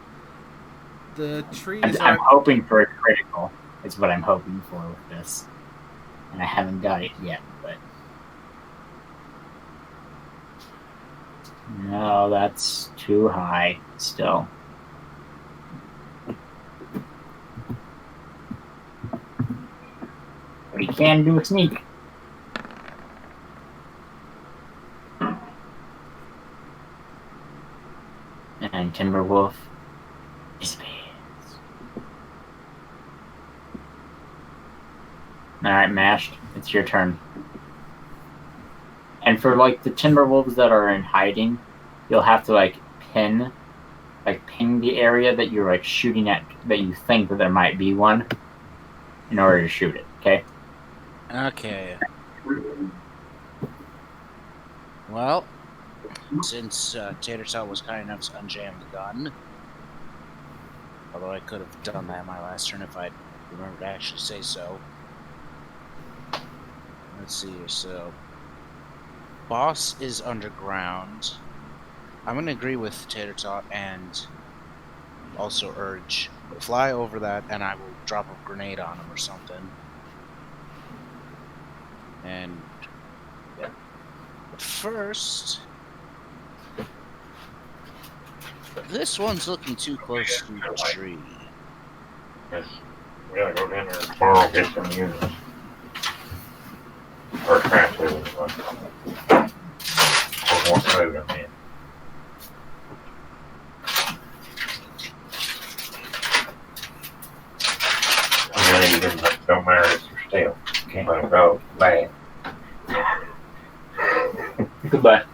the trees I'm are. hoping for a critical. Is what I'm hoping for with this, and I haven't got it yet. But no, that's too high. Still. But he can do a sneak. And Timberwolf disappears. Alright, Mashed, it's your turn. And for the Timberwolves that are in hiding, you'll have to ping the area that you're shooting at, that you think that there might be one, in order to shoot it, okay? Okay. Well, since Tater Tot was kind enough to unjam the gun, although I could have done that my last turn if I'd remembered to actually say so. Let's see here, so boss is underground. I'm gonna agree with Tater Tot and also urge fly over that, and I will drop a grenade on him or something. And yeah. But first, this one's looking too close to the tree. Yes. We gotta go down there and borrow get some units. Or transfer this one. For one move, I mean. Don't matter if you're still. Okay. Let them go. Bad. Goodbye.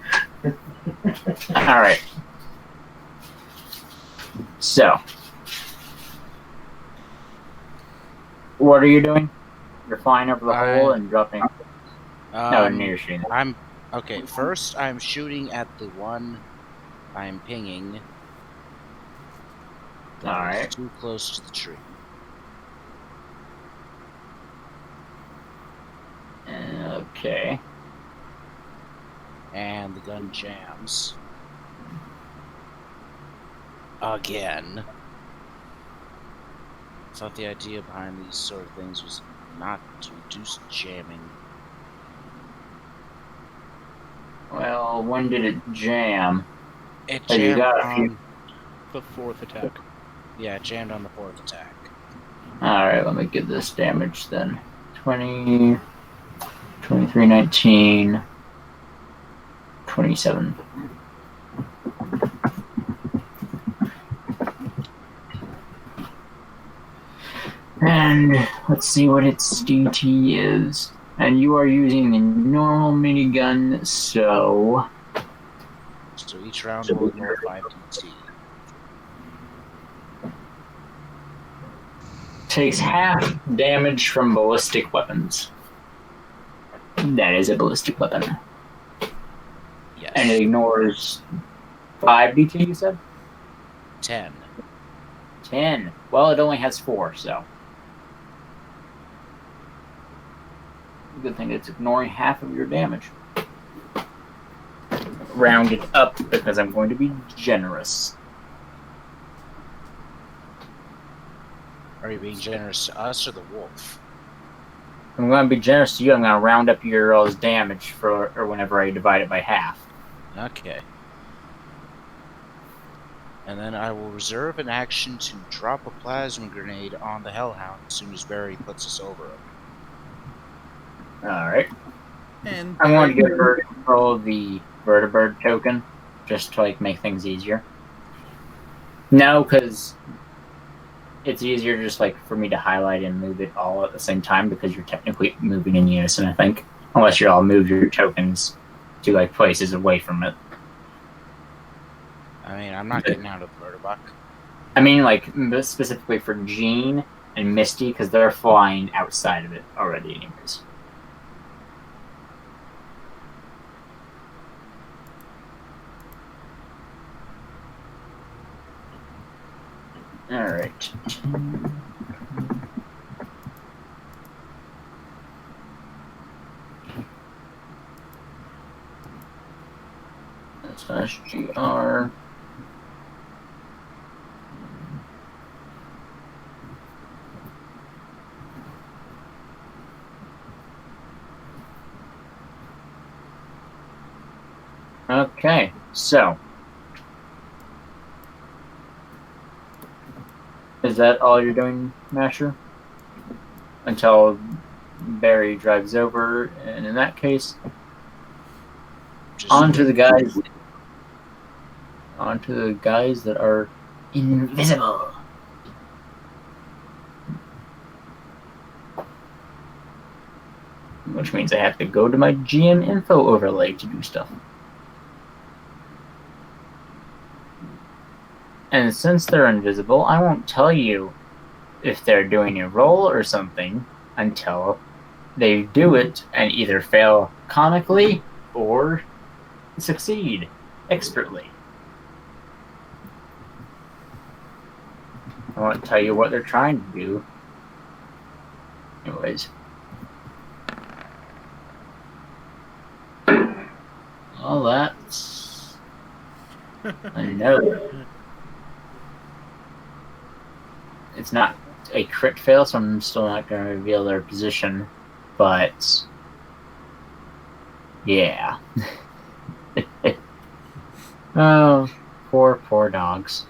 Alright. So. What are you doing? You're flying over the hole and dropping. No, near shooting. Okay, first I'm shooting at the one I'm pinging. That is too close to the tree. Okay. and the gun jams. Again. I thought the idea behind these sort of things was not to reduce jamming. Well, when did it jam? It Oh, you jammed got a few. on... The fourth attack. Yeah, it jammed on the fourth attack. Alright, let me get this damage then. 20, 23, 19, 27. And let's see what its DT is. And you are using the normal minigun, so So each round will ignore 5 DT. takes half damage from ballistic weapons. That is a ballistic weapon. Yes. And it ignores 5 DT, you said? 10. 10. Well, it only has 4, so. Good thing it's ignoring half of your damage. Round it up because I'm going to be generous. Are you being generous to us or the wolf? I'm going to be generous to you. I'm going to round up your all's damage for or whenever I divide it by half. Okay. And then I will reserve an action to drop a plasma grenade on the Hellhound as soon as Barry puts us over him. Alright. And I'm going to give her control of the vertibird token just to make things easier. No, because it's easier just for me to highlight and move it all at the same time because you're technically moving in unison, I think. Unless you all move your tokens to places away from it. I mean, I'm not getting out of the Vertibuck. I mean, specifically for Jean and Misty, because they're flying outside of it already anyways. Alright. That's GR. Okay, so is that all you're doing, Masher? Until Barry drives over, and in that case, Just onto the guys that are invisible. Which means I have to go to my GM info overlay to do stuff. And since they're invisible, I won't tell you if they're doing a roll or something until they do it and either fail comically or succeed expertly. I won't tell you what they're trying to do. Anyways. Well, that's a no. It's not a crit fail, so I'm still not going to reveal their position. But yeah. Oh, poor dogs.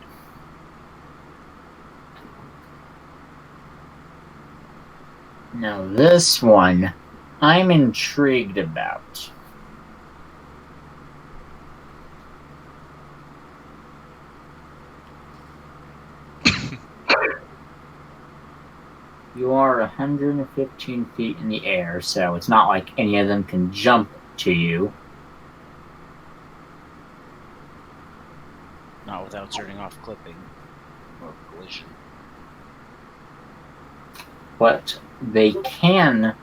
Now this one, I'm intrigued about. You are 115 feet in the air, so it's not like any of them can jump to you. not without turning off clipping or collision. But they can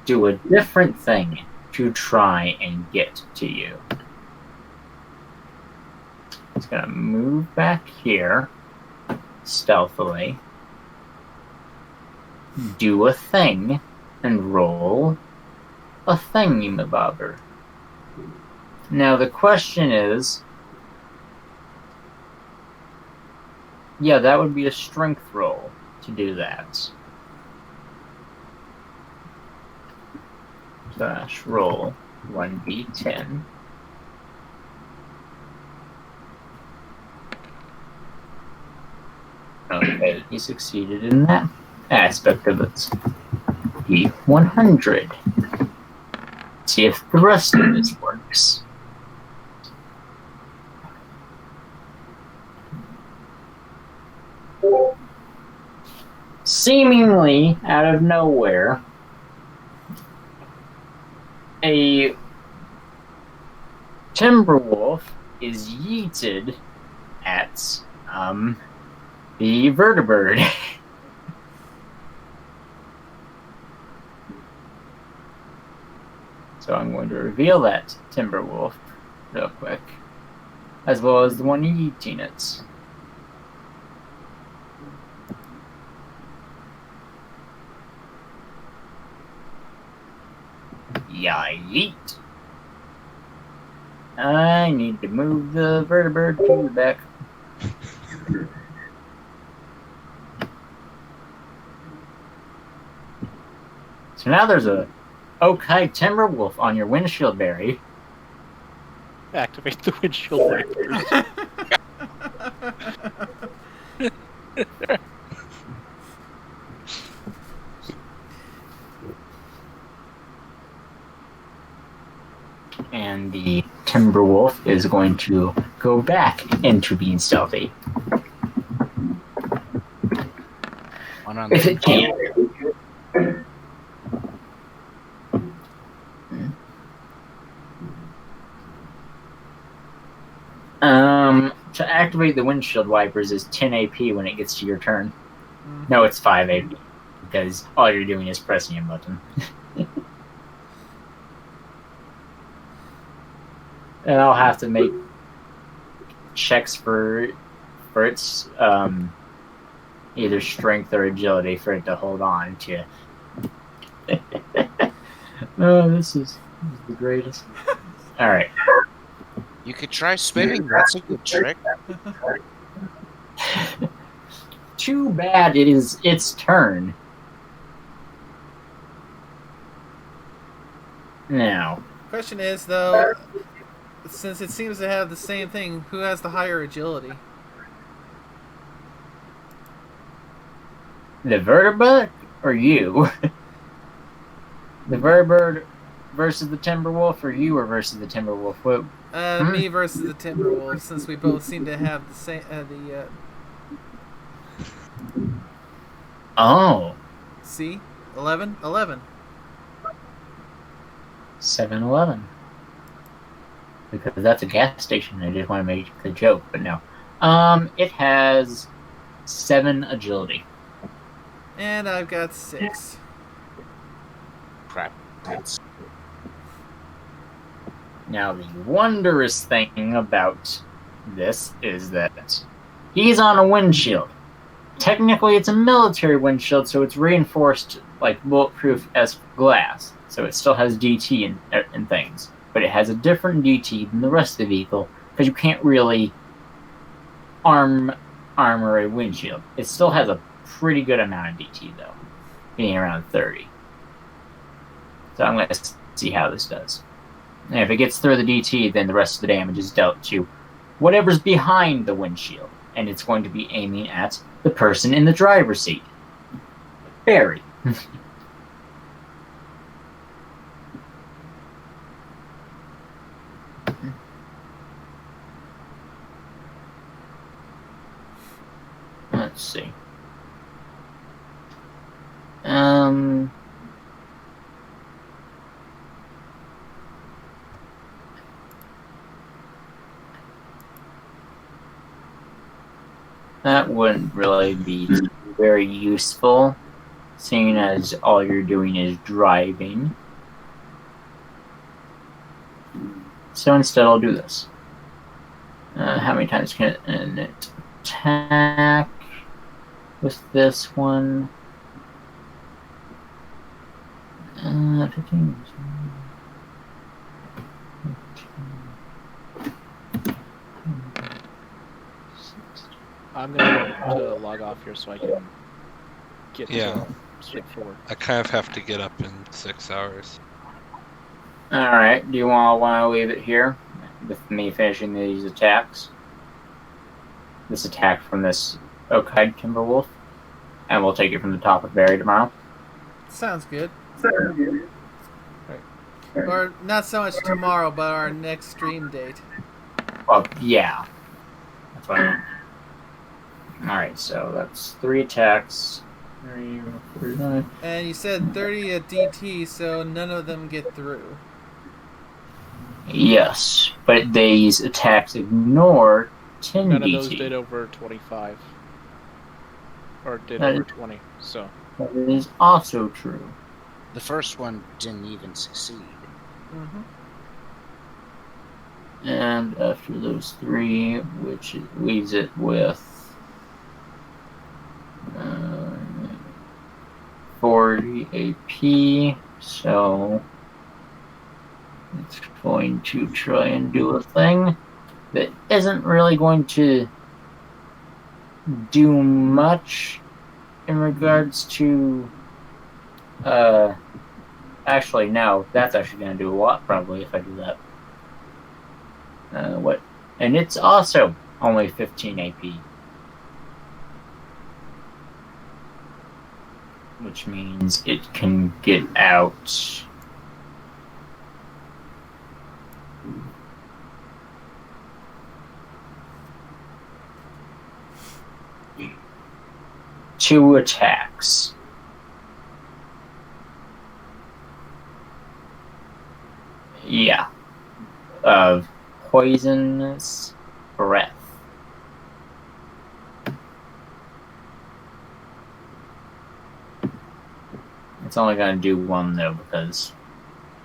do a different thing to try and get to you. It's going to move back here stealthily, do a thing, and roll a thingy-mabobber. Now the question is, yeah, that would be a strength roll to do that. Slash roll 1d10. Okay, he succeeded in that aspect of it. D100. See if the rest of this works. Seemingly out of nowhere, a timberwolf is yeeted at the vertibird. So I'm going to reveal that timberwolf real quick, as well as the one yeeting it. Yeet. I need to move the vertibird to the back. So now there's a oak-hide timberwolf on your windshield, Barry. Activate the windshield wipers. And the timberwolf is going to go back into being stealthy. One on If the it can. To activate the windshield wipers is 10 AP when it gets to your turn. No, it's 5 AP because all you're doing is pressing a button. And I'll have to make checks for its either strength or agility for it to hold on to. Oh, this is the greatest. All right. You could try spinning. That's a good trick. Too bad it is its turn. Now. Question is, though, since it seems to have the same thing, who has the higher agility? The vertibird or you? The vertibird versus the timberwolf, or you or versus the timberwolf? What? Me versus the Timberwolves, since we both seem to have the same. Oh. See? 11? 11. 7-Eleven. Because that's a gas station. I just want to make the joke, but no. It has 7 agility. And I've got 6. Crap. Now, the wondrous thing about this is that he's on a windshield. Technically, it's a military windshield, so it's reinforced like bulletproof as glass. So it still has DT and things. But it has a different DT than the rest of the vehicle, because you can't really armor a windshield. It still has a pretty good amount of DT, though, being around 30. So I'm going to see how this does. And if it gets through the DT, then the rest of the damage is dealt to whatever's behind the windshield. And it's going to be aiming at the person in the driver's seat. Barry. Let's see. That wouldn't really be very useful, seeing as all you're doing is driving. So instead I'll do this. How many times can it attack with this one? 15. I'm gonna go to log off here so I can get Yeah. straight for work. I kind of have to get up in 6 hours. Alright, do you all want to leave it here with me finishing these attacks? This attack from this oak-hide Timberwolf, and we'll take it from the top of Barry tomorrow. Sounds good. Or not so much tomorrow, but our next stream date. Well, yeah. That's what I mean. Alright, so that's 3 attacks. 3, 49. And you said 30 at DT, so none of them get through. Yes, but these attacks ignore 10 None DT. of those did over 25. Or did That over is- 20, so. That is also true. The first one didn't even succeed. Mm-hmm. And after those 3, which leaves it with 40 AP, so it's going to try and do a thing that isn't really going to do much in regards to actually no, that's actually going to do a lot probably if I do that. What? And it's also only 15 AP. Which means it can get out. Two attacks. Yeah. Of poisonous breath. It's only going to do 1 though, because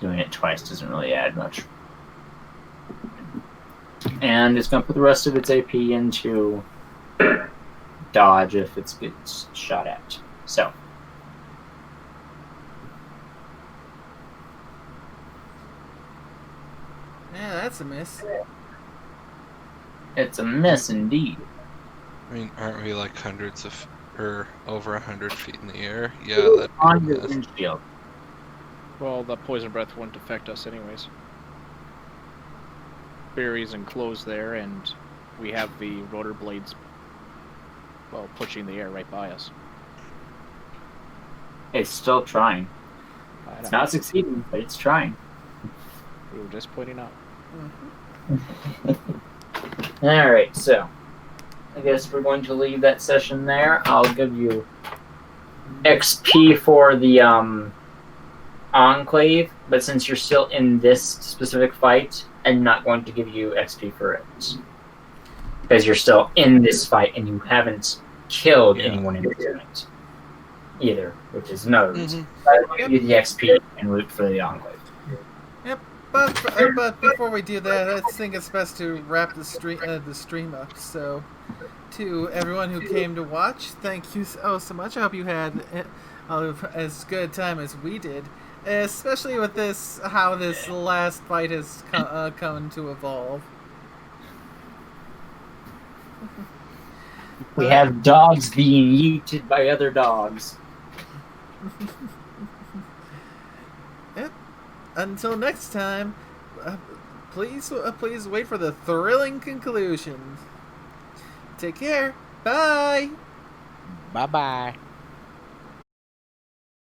doing it twice doesn't really add much. And it's going to put the rest of its AP into dodge if it gets shot at. So. Yeah, that's a miss. It's a miss indeed. I mean, aren't we like hundreds of, or over 100 feet in the air? Yeah, that'd be a On your miss. windshield. Well, the poison breath wouldn't affect us anyways. Barry's enclosed there, and we have the rotor blades, well, pushing the air right by us. It's still trying. I It's know. not succeeding, but it's trying. We were just pointing out. Alright, so I guess we're going to leave that session there. I'll give you XP for the Enclave, but since you're still in this specific fight, I'm not going to give you XP for it. Because you're still in this fight and you haven't killed anyone in this fight either, which is no reason. I'll give you the XP and loot for the Enclave. But before we do that, I think it's best to wrap the stream up. So, to everyone who came to watch, thank you so much. I hope you had as good a time as we did, especially with this how this last fight has come to evolve. We have dogs being yeeted by other dogs. Yep. Until next time, please wait for the thrilling conclusion. Take care. Bye. Bye-bye.